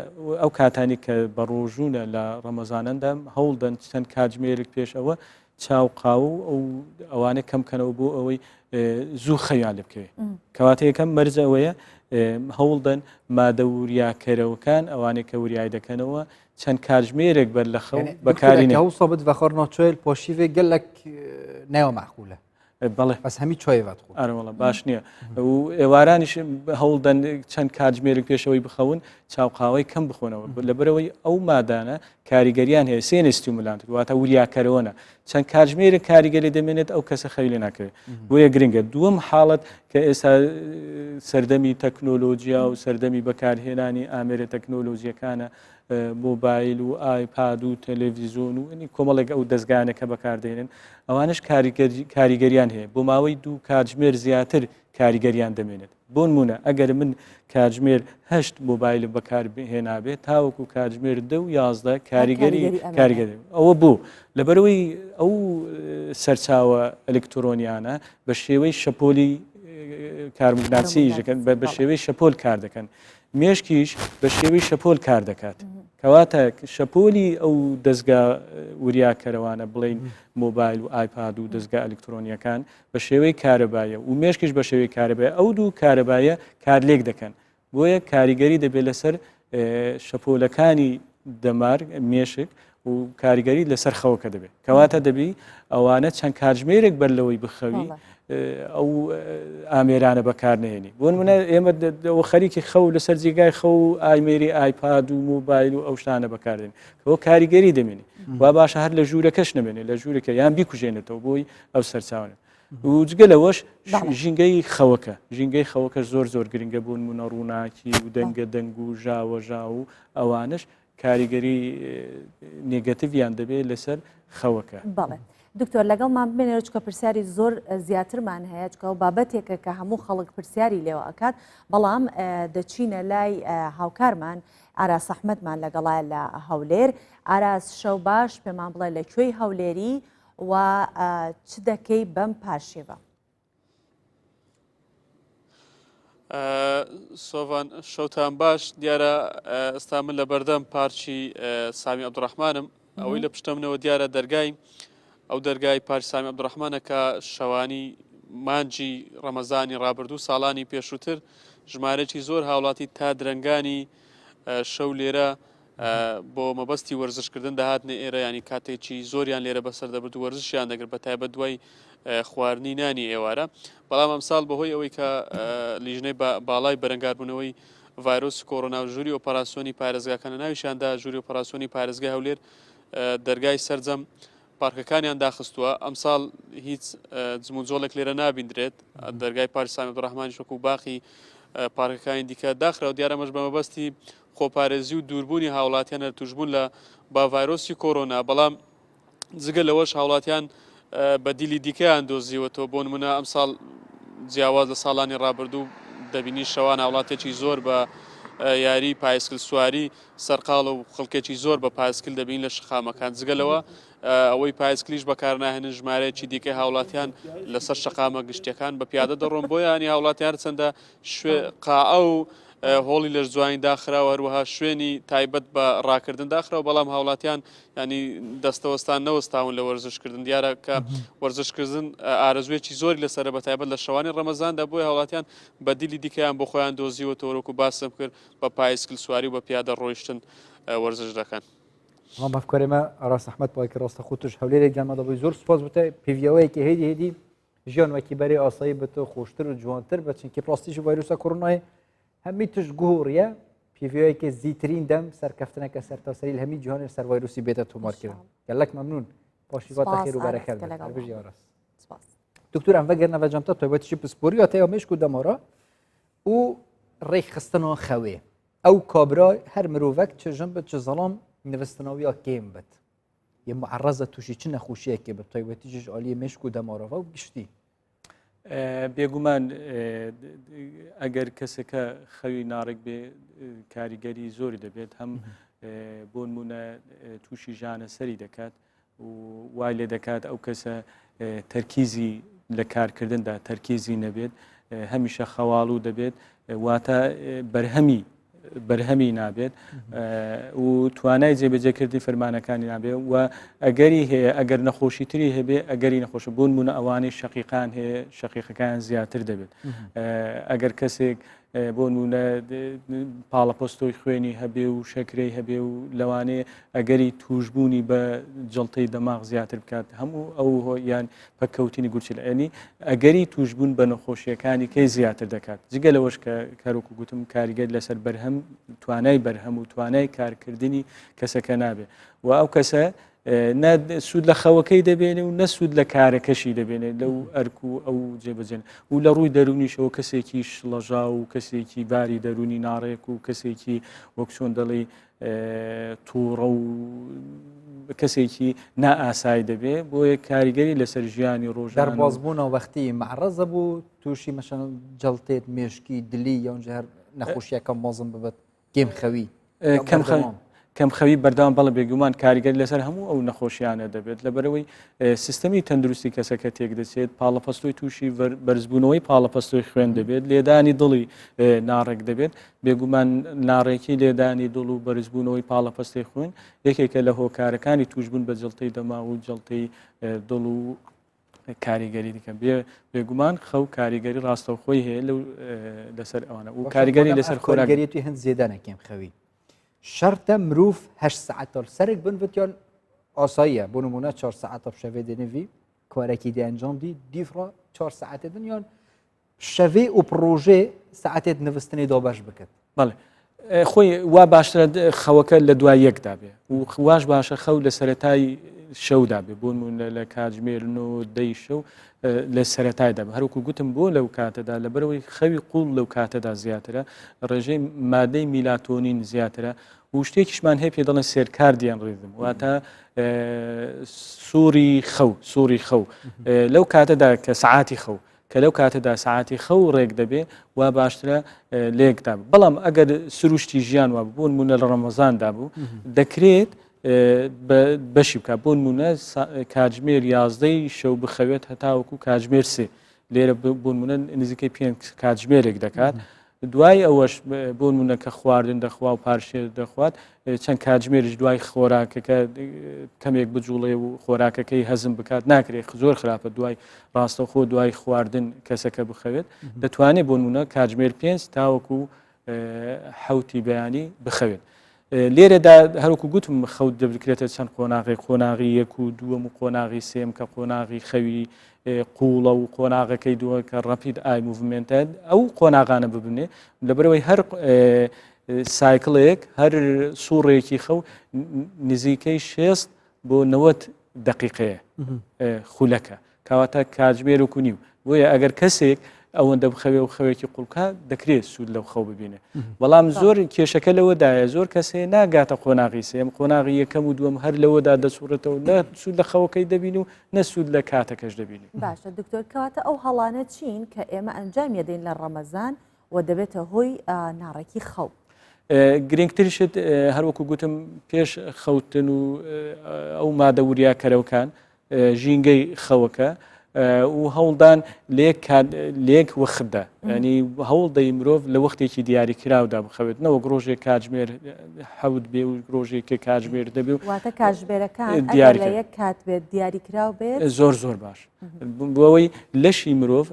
ئەو کاتانی کە بەڕۆژوونە لە ڕەمەزانەندا هەوڵدەن چەند کاتژمێرێک پێش ئەوە چاوقاو ئەو ئەوانە کەم بکەنەوە بۆ ئەوەی زوو خەیان لێ بکەوێت کەواتە یەکەم مەرجە ئەوەیە هەوڵدەن مادە وریاکەرەوەکان ئەوانەی کە وریای دەکەنەوە چەند کاتژمێرێک بەر لە خەو بەکاری صابت بەخۆر ناچۆیل پۆشیڤێ گەلک ناوە معقولە بەڵێ بەس هەمی چۆیڤات خۆ ئەرەوەڵە باش نییە و ئێوارانیش هەوڵدەن چەند کاتژمێرێک پێشەوەی بخەون چاوقاوەی کەم بخۆنەوە لەبەرەوەی ئەو مادانە کاریگەریان هەیە سێنە ستیمولانت واتە وریاکەرەوەنە چەند کاتژمێرێک کاریگەری دەمێنێت ئەو کەسە خەوی لێ ناکەوێت بۆیە گرنگە دووەم حاڵەت کە ئێستا سەردەمی تەکنۆلۆژیا و سەردەمی بەکارهێنانی ئامێرە تەکنۆلۆژیەکانە مۆبایل و ئایپاد و تەلەڤیزۆن و کۆمەڵێک ئەو دەستگانە کە بەکاردێنن ئەوانش کاریگەریان هەیە بۆ ماوەی دوو کاتژمێر زیاتر کاریگەریان دەمێنێت بۆ نمونە ئەگەر من کاتژمێر هەشت مۆبایل بەکارهێنابێت تاوەکو کاتژمێر 10 و 11 کاریگەری ئەوە بوو لەبەرەوەی ئەو سەرچاوە ئەلکترۆنیانە بە شێوەی شەپۆلی کارمگناسی ژەکەن بە شێوەی شەپۆل کار دەکەن مێشکیش بە شێوەی شەپۆل کار دەکات کەواتە شەپۆلی ئەو دەستگا وریاکەرەوانە بڵین مۆبایل و ئایپاد و دەستگا ئەلکترۆنیەکان بە شێوەی کارەبایە و مێشکیش بە شێوەی کارەبایە ئەو دوو کارەبایە کارلێک دەکەن بۆیە کاریگەری دەبێت لەسەر شەپۆلەکانی دەمار مێشک و کاریگەری لەسەر خەوەکە دەبێت کەواتە دەبی ئەوانە چەند کاتژمێرێک بەر لەوەی بخەوی ئەو ئامێرانە بەکارنهێنی بۆ نمونە ئێمە خەریکی خەو لەسەر جێگای خەو ئایمێری ئایپاد و موبایل و ئەو شتانە بەکاردێن کەەوە کاریگەری دەمێنێ وا باشە هەر لە ژوورەکەش نبێنێ لە ژوورەکە یان بیکوژێنێتەوە بۆی ئەو سەرچاوانە و جگە لەوەش ژینگەی خەوەکە زۆر گرنگە بوون منە ڕووناکی و دەنگە دەنگ و ژاوە و ئەوانش کاریگەری نێگەتیڤیان دەبێت لەسەر خەوەکە. بەڵێ دکتۆر لەگەڵمان بمێنێت چکە پرسیاری زۆر زیاترمان هەیە چکە و بابەتێکە کە هەموو خەڵک پرسیاری لێوە ئەکات بەڵام دەچینە لای هاوکارمان ئاراس ئەحمەدمان لەگەڵایە لە هەولێر. ئاراس شەو باش پێمان بڵێ لەکوێی هەولێری و چ دەکەی بەم پاشێوە؟ سۆڤان شەوتان باش دیارە ئێستا من لە بەردەم پارکی سامی عەبدوڕەحمانم ئەوەی لە پشتەمنەوە دیارە دەرگای ئەو دەرگای پارکی سامی عەبدوڕەحمانە کە شەوانی مانجی ڕەمەزانی ڕابردوو ساڵانی پێشووتر ژمارەی زۆر هاوڵاتی تا درەنگانی شەو لێرە بۆ مەبەستی وەرزشکردن داهاتنە ئێرە ینی کاتێکی زۆریان لێرە بەسەر دەبرد و وەرزشیان دەگرت بە تایبەت دوای خواردنی نانی ئێوارە بەڵام ئەمساڵ بەهۆی ئەوەی کە لیژنەی باڵای بەرەنگاربوونەوەی ڤایرۆسی کۆڕۆنا و ژووری ئۆپەراسیۆنی پارێزگاکانە ناویشاندا ژووری ئۆپەراسیۆنی پارێزگای هەولێر دەرگای سەرجەم پارکەکانیان داخستووە ئەمساڵ هیچ جموجۆڵێک لێرە نابیندرێت دەرگای پارکی سامی عەبدوڕەحمانی شۆک و باقی پارکەکانی دیکە داخراوە دیارەمەش بە مەبەستی خۆپارێزی و دووربوونی هاوڵاتیانە توشبوون لە با ڤایرۆسی کۆڕۆنا بەڵام جگە لەوەش هاوڵاتیان بە دیلی دیکەیان دۆزیوەتەوە بۆ نمونە ئەمساڵ جیاواز لە ساڵانی ڕابردوو دەبینی شەوان هاوڵاتێکی زۆر بە یاری پایسکل سواری سەرقاڵ و خەڵکێکی زۆر بە پایسکل دەبین لە شقامەکان جگەلەوە ئەوەی پایسکلیش بەکارناهێنن ژمارەیەکی دیکەی هاوڵاتیان لەسەر شقامە گشتیەکان بە پیادە دەڕۆن بۆیانی هاوڵاتیان چەندە شوێ قاعە و هۆڵی لە جوانی داخراوە هەروەها شوێنی تایبەت بە ڕاکردن داخراوە بەڵام هاوڵاتیان ینی دەستەوەستان نەوەستاون لە وەرزشکردن دیارە کە وەرزشکردن ئارەزوێکی زۆری لەسەر بە تایبەت لە شەوانی ڕەمەزاندا بۆی هاوڵاتیان بە دیلی دیکەیان بۆ خۆیان دۆزیوەتەوە وەکو باسم کرد بە پایسکل سواری و بە پیادە ڕۆیشتن وەرزش دەکەن. بەفکارێمە ئاراس ئەحمەد باوکی ڕاستە خۆتش هەولێرێک گەمەدەبووی زۆر سپاس بتە پیڤەوەیەکی هێدی ژیانوەکی بەری ئاسایی بتە خۆشتر و جوانتر بە چونکە پلاستیکی ڤایرۆسە کۆڕۆنای هەمی توش گوهڕیە پیڤەیەکی زیترین دەم سەرکەفتنەکە سەرتاسەری هەمی جیهانی سەر ڤایرۆسی بێتە تۆمارکردن گەلەک مەمنون پاشیواتە خێر و بەرەکەت بێت ئاراس دکتور ئەم vegerneve cemta taybetî pisporî ya te ya mêşk û demara û rêxistina xewê ew kabira her mirovek çi jin bit çi zelam nivistinawiya kêm bit yê muerreza tûşî çi nexweşiyekê bit taybetî ji aliyê mêşk û demara ve giştî بێگومان ئەگەر کەسەکە خەوی ناڕێک بێ کاریگەری زۆری دەبێت هەم بۆ نمونە تووشی ژانە سەری دەکات و وای لێ دەکات ئەو کەسە تەرکیزی لە کارکردندا تەرکیزی نەبێت هەمیشە خەواڵوو دەبێت واتە بەرهەمی نابێت و توانای جێبەجێکردی فەرمانەکانی نابێت و ئەگەری هەیە ئەگەر نەخۆشی تری هەبێ ئەگەری نەخۆشە بوون بوون ئەوانەی شەقیقان هەیە شەقیقەکان زیاتر دەبێت ئەگەر کەسێک بۆ نمونە پاڵەپۆستۆی خوێنی هەبێ و شەکرەی هەبێ و لەوانەیە ئەگەری توشبوونی بە جڵتەی دەماغ زیاتر بکات هەموو ئەو یان پەککەوتنی گورچی لە ئەنی ئەگەری توشبوون بە نەخۆشیەکانی کەی زیاتر دەکات جگە لەوەش کە کارۆک و گوتم کاریگەر لەسەر بەرهەم توانای بەرهەم و توانای کارکردنی کەسەکە نابێ و ئەو کەسە سوود لە خەوەکەی دەبێنێ و نەسوود لە کارەکەشی دەبێنێت لەو ئەرک و ئەو جێبەجێن و لە ڕووی دەرونیشەوە کەسێکی شڵەژا و کەسێکی باری دەرونی ناڕێک و کەسێکی وەک چۆن دەڵێ تووڕە و کەسێکی نائاسایی دەبێ بۆیە کاریگەری لەسەر ژیانی ڕۆژان دەربازبوونەوە وەختی مەعرەزە بوو تووشی مەشەن جەڵتێت مێشکی دلی یان هەر نەخۆشیەکە مازم ببێت کێم خەوی کەم خەوی بەردەوام بەڵە بێگومان کاریگەری لەسەر هەموو ئەو نەخۆشیانە دەبێت لەبەرەوەی سیستەمی تەندروستی کەسەکە تێک دەچێت پاڵەپەستۆی تووشی بەرزبوونەوەی پاڵەپەستۆی خوێن دەبێت لێدانی دڵی ناڕێک دەبێت بێگومان ناڕێکی لێدانی دڵ و بەرزبوونەوەی پاڵەپەستی خوێن یەکێکە لە هۆکارەکانی توشبوون بە جڵتەی دەما و جڵتەی دڵ و کاریگەری دیکەم بێگومان خەو کاریگەری ڕاستەوخۆی هەیە لەسەر ئەوانە و کاریگەری لەسەر خۆراگەریەتی هەند زێدانە کێم خەوی شرطە مرۆڤ 8 ساعت سەرێک بنوت یان ئاساییە بۆ نمونە 4 ساعت شەوێ دێنەوی کارێکی دێ ئەنجام دی دیفڕە 4 ساعتێدن یان شەوێ و پرۆژێ ساعتێت نوستنی دۆ بەش بکەت بەڵێ خۆی وا باشترە خەوەکە لە دوای یەکدا بێ و واش باشە خەو لە سەرەتای شەودا بێ بۆن لە کاتژمێرن و دەی شەو لە سەرەتایدا بە هەروکو گوتم بۆ لەو کاتەدا لەبەرەوەی خەوی قوڵ لەو کاتەدا زیاترە ڕێژەی مادەی میلاتۆنین زیاترە و شتێکیشمان هەیە پێ دەڵێن سێرکاردیان ڕێدم واتە سووری خەو لەو کاتەدا کە سعاتی خەو کە لەو کاتەدا سعاتی خەو ڕێک دەبێ وا باشترە لێکدا بەڵام ئەگەر سروشتی ژیان وا بوون مونە لە ڕەمەزاندا بوو دەکرێت بەشی بکە بۆ نمونە کاتژمێر 11 شەو بخەوێت هەتاوەکو کاتژمێر 3 لێرە بۆ نمونە نزیکەی 5 کاتژمێرێک دەکات دوای ئەوەش بۆ نمونە کە خواردن دەخوا و پارشێر دەخوات چەند کاتژمێریش دوای خۆراکەکە کەمێک بجوڵێ و خۆراکەکەی هەزم بکات ناکرێت زۆر خراپە دوای ڕاستەوخۆ دوای خواردن کەسەکە بخەوێت دەتوانێت بۆ نمونە کاتژمێر 5 تاوەکو حوتی بەیانی بخەوێت لێرەدا هەروکو گوتم خەوت دەبکرێتە چەند قۆناغی 1 و 2 و قۆناغی 3 کە قۆناغی خەوی قوڵە و قۆناغەکەی دووە کە ڕەپید ئای موڤمنتە ئەو قۆناغانە ببنێ لەبەرەوەی هەر سایکڵێک هەر سوڕێکی خەو نزیکەی 6 بۆ 90 دقیقەیە خولەکە کەواتە کاتژمێر و نیو بۆیە ئەگەر کەسێک ئەوەندە بخەوێ و خەوێکی قوڵکە دەکرێت سوود لەو خەو ببینێ بەڵام زۆر کێشەکە لەوەدایە زۆر کەسێ ناگاتە قۆناغی سێم قۆناغی یەکەم و دووەم هەر لەوەدا دەسوورێتەوە نە سوود لە خەوەکەی دەبین و نەسوود لە کاتەکەش دەبینی باشە دکتۆر کەواتە ئەو هەڵانە چین کە ئێمە ئەنجام دەین لە ڕەمەزان و دەبێتە هۆی ناڕێکی خەو گرنگترشت هەروەکو گوتم پێش خەوتن و ئەو مادە وریا کەرەوەکان ژینگەی خەوەکە و هەوڵدان لێک وەختدا ینی هەوڵ دەی مرۆڤ لە وەختێکی دیاریکراودا بخەوێت نەوەک ڕۆژێک کاتژمێر حەوت بێ و ڕۆژێککە کاتژمێر دەبێ و واتە کاتژمێرەکان لە یەک کات بێت دیاریکراو بێت زۆر باش بۆەوەی لەشی مرۆڤ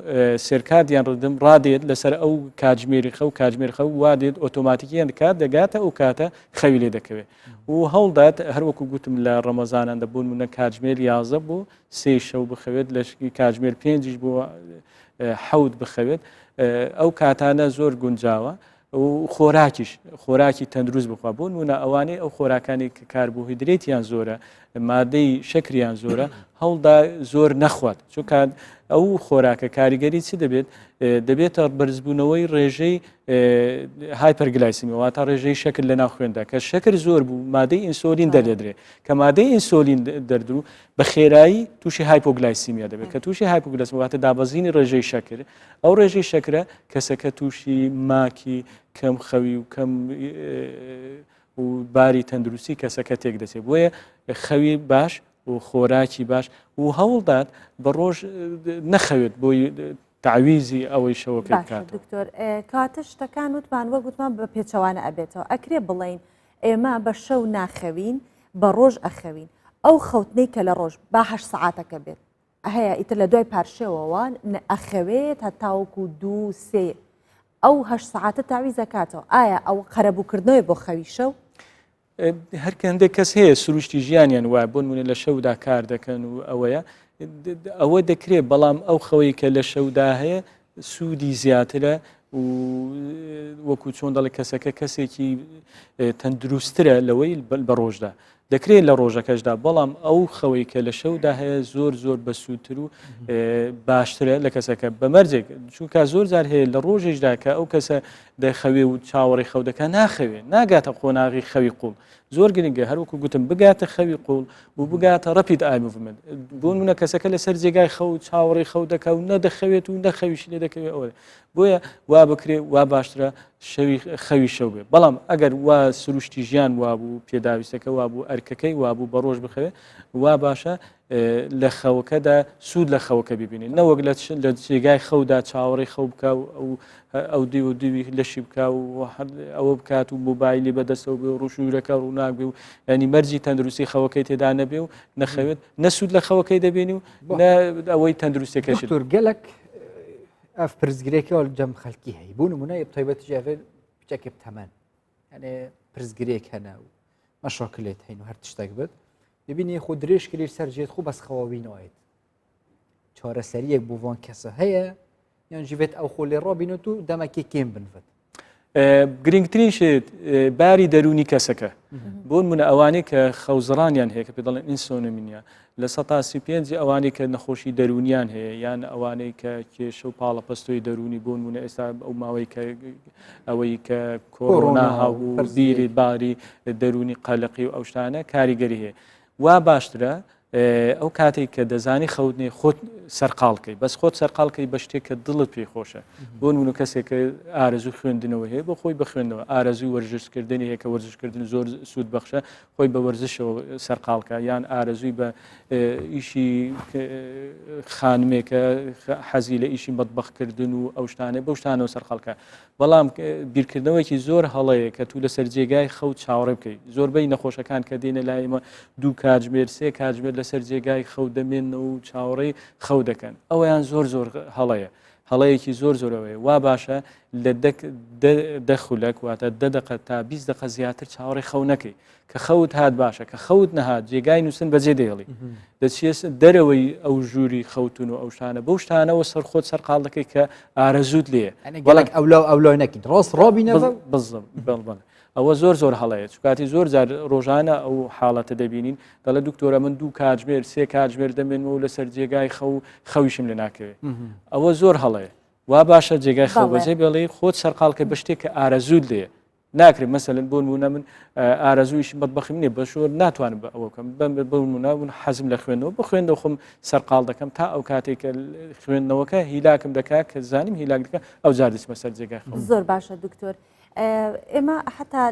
سێرکادیان ڕدم ڕادێت لەسەر ئەو کاتژمێری خەو کاتژمێر خەو وادێت ئۆتۆماتیکیان کات دەگاتە ئەو کاتە خەوی لێ دەکەوێت و هەوڵدات هەروەکو گوتم لە ڕەمەزانان دەبوون منە کاتژمێر 11 بۆ 3 شەو بخەوێت لەشکی کاتژمێر 5 بۆ حەوت بخەوێت ئەو کاتانە زۆر گونجاوە و خۆراکی تەندروست بخوا بوون وونە ئەوانەی ئەو خۆراکانی کە کاربوهیدرێتیان زۆرە مادەی شەکریان زۆرە هەوڵدا زۆر نەخوات چونکە ئەو خۆراکە کاریگەری چی دەبێتە بەرزبوونەوەی ڕێژەی هایپەرگلایسیمی واتە ڕێژەی شەکر لە ناو خوێندا کە شەکر زۆر بوو مادەی ئینسۆلین دەلێدرێ کە مادەی ئینسۆلین دەردرو بە خێرایی تووشی هایپۆگلایسیمیا دەبێت کە تووشی هایپۆگلایسیمی واتە دابەزینی ڕێژەی شەکر ئەو ڕێژەی شەکرە کەسەکە تووشی ماکی کەم خەوی و کەم و باری تەندروستی کەسەکە تێک دەچێت بۆیە خەوی باش و خۆراکی باش و هەوڵدات بە ڕۆژ نەخەوێت بۆی تعویزی ئەوەی شەوەکە بکات دکتۆر کاتە شتەکان وتمان وە گوتمان بە پێچەوانە ئەبێتەوە ئەکرێ بڵین ئێمە بە شەو ناخەوین بە ڕۆژ ئەخەوین ئەو خەوتنەی کە لە ڕۆژ با 8 ساعتەکە بێت هەیە ئیتر لە دوای پارشێوەوە ئەخەوێت هەتاوەکو 2 3 ئەو 8 ساعتە تعویز دەکاتەوە ئایا ئەو قەرەبووکردنەوەی بۆ خەوی شەو هەر هەندێک کەس هەیە سروشتی ژیانیان وایە بۆ نمونە لە شەودا کار دەکەن و ئەوە دەکرێت بەڵام ئەو خەوەی کە لە شەودا هەیە سوودی زیاترە و وەکو چۆن دەڵێ کەسەکە کەسێکی تەندروسترە لەوەی بە ڕۆژدا دەکرێت لە ڕۆژەکەشدا بەڵام ئەو خەوەی کە لە شەودا هەیە زۆر بەسووتر و باشترە لە کەسەکە بەمەرجێک چونکە زۆر جار هەیە لە ڕۆژێشدا کە ئەو کەسە دەخەوێ و چاوەڕی خەو دەکە ناخەوێ ناگاتە قۆناغی خەوی قوڵ زۆر گرنگە هەروکو گوتم بگاتە خەوی قوڵ و بگاتە ڕەپید ئای موڤمنت بۆ نمونە کەسەکە لەسەر جێگای خەو چاوەڕی خەو دەکە و نەدەخەوێت و نەخەویش لێ دەکەوێت ئەوە بۆیە وا بکرێ وا باشترە خەوی شەو بێ بەڵام ئەگەر وا سروشتی ژیان وابوو پێداویستەکە وابوو ئەرکەکەی وابوو بە ڕۆژ بخەوێ وا باشە لە خەوەکەدا سوود لە خەوەکە ببینین نەوەک لە جێگای خەودا چاوەڕی خەو بکە و ئەو دی و دووی لەشی بکە و ئەوە بکات و موبایلی بەدەستەوە بێ و ڕوشورەکە ڕووناک بێ و ینی مەرجی تەندروستی خەوەکەی تێدا نەبێ و نەخەوێت نەسوود لە خەوەکەی دەبێنی و ئەوەی تەندروستەکەشت گەلک ئەف پرزگرێکەوە جەم خەلکی هەیە بوو نمونە تایبەتی ژێڤێ بچەکێ بتەمەن یعنی پرزگرێک هەنە و مەشاکلێت هەین و هەر تشتێک بێت ببینی خۆ درێژ کرێ سەرجێت خۆ بەس خەوەبینەوەیت چارەسەریەک بۆ وان کەسە هەیە یان ژیوێت ئەو خۆلێ ڕابینێت و دەمەکی کێم بنفت گرنگترین شت باری دەرونی کەسەکە بۆ نمونە ئەوانەی کە خەوزڕانیان هەیە کە پێ دەڵێن ئینسۆنۆمینیا لە 135 ئەوانەی کە نەخۆشی دەرونیان هەیە یان ئەوانەی کە کێشە و پاڵە پەستۆی دەرونی بۆ نمونە ئێستا ئەو ماوەی کە ئەوەی کە کۆڕۆنا هاو بیری باری دەرونی قەلقی و ئەو شتانە کاریگەری هەیە وا باشترە ئەو کاتێک کە دەزانی خەوتنێ خۆت سەرقاڵکەی بەس خۆت سەرقاڵکەی بە شتێک کە دڵت پێی خۆشە بۆ نمونە کەسێک کە ئارەزوو خوێندنەوە هەیە بۆ خۆی بخوێندنەوە ئارەزوی وەرزشکردنی هەیە کە وەرزشکردن زۆر سوود بەخشە خۆی بە وەرزشەوە سەرقاڵکە یان ئارەزوی بە ئیشی خانمێکە حەزی لە ئیشی مەتبەخکردن و ئەو شتانە بەو شتانەوە سەرقاڵکە بەڵام بیرکردنەوەیکی زۆر هەڵەیە کە تو لەسەر جێگای خەوت چاوەڕێ بکەیت زۆربەی نەخۆشەکان کە دێنە لای ئێمە 2 کاتژمێر 3 کاتژمێر لەسەر جێگای خەوت دەمێنەوە و چاوەڕێی خەو دەکەن ئەویان زۆر هەڵەیە هەڵەیەکی زۆرەوەی وا باشە لە دەخولەک واتە 10 دقە تا 20 دقە زیاتر چاوەڕێی خەو نەکەی کە خەوت هات باشە کە خەوت نەهات جێگای نووسن بەجێ دێڵی دەچێت دەرەوەی ئەو ژووری خەوتن و ئەو شتانە بەو شتانەوە سەرخۆت سەرقاڵ دەکەی کە ئارەزوت لێ بەڵک ئەولا نەکەیت ڕاست ڕابینەوە بڵ ئەوە زۆر هەڵەیە چکاتی زۆر جار ڕۆژانە ئەو حاڵەتە دەبینین دەڵێ دکتۆرە من 2 کاتژمێر 3 کاتژمێر دەمێنەوە لەسەر جێگای خەویشم لە ناکەوێت ئەوە زۆر هەڵەیە وا باشە جێگای خەو بەجێ بێڵێ خۆت سەرقاڵکە بە شتێک کە ئارەزوود لێ ناکرێت مەسەلەن بۆ نمونە من ئارەزوویشی مەتبەخی منێ بە شۆر ناتوانم بە ئەوە بکەم بە نمونە حەزم لە خوێندنەوە بخوێندەوە خۆم سەرقاڵ دەکەم تا ئەو کاتێک کە خوێندنەوەکە هیلاکم دەکات کە زانیم هیلاک دەکە ئەو جار دەچمە سەر جێگای خەو زۆر باشە دکتۆر ئێمە حتا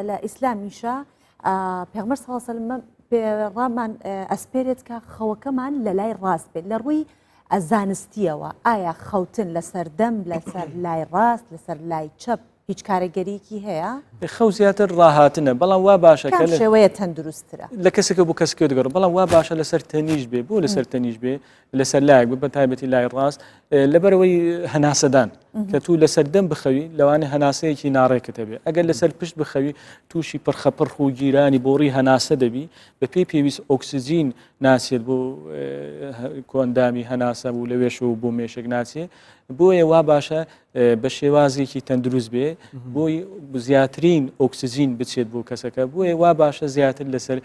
لە ئیسلامیشە پێغمبەر صلی الله علیه و سلم پێڕامان ئەسپێرێت کە خەوەکەمان لە لای ڕاست بێت لە ڕووی زانستیەوە ئایا خەوتن لەسەر دەم لەسەر لای ڕاست لەسەر لای چەپ هیچ کارەگەریەکی هەیە خەو زیاتر ڕاهاتنە بەڵام وا باشە کە شێوەیە تەندروسترە لە کەسێکە بۆ کەسکە دەگەڕ بەڵام وا باشە لەسەر تەنیش بێ بۆ لەسەر تەنیش بێ لەسەر لایەک بە تایبەتی لای ڕاست لەبەرەوەی هەناسەدان کە تو لەسەر دەم بخەوی لەوانە هەناسەیەکی ناڕێکت هەبێ ئەگەر لەسەر پشت بخەوی تووشی پڕخەپڕخ و گیرانی بۆڕی هەناسە دەبی بە پێی پێویست ئۆکسسیجین ناسێت بۆ کۆندامی هەناسە بوو لەوێش و بۆ مێشک ناچێت بۆیە وا باشە بە شێوازێکی تەندروست بێ بۆی زیاترین ئۆکسسیجین بچێت بۆ کەسەکە بۆیە وا باشە زیاتر لەسەر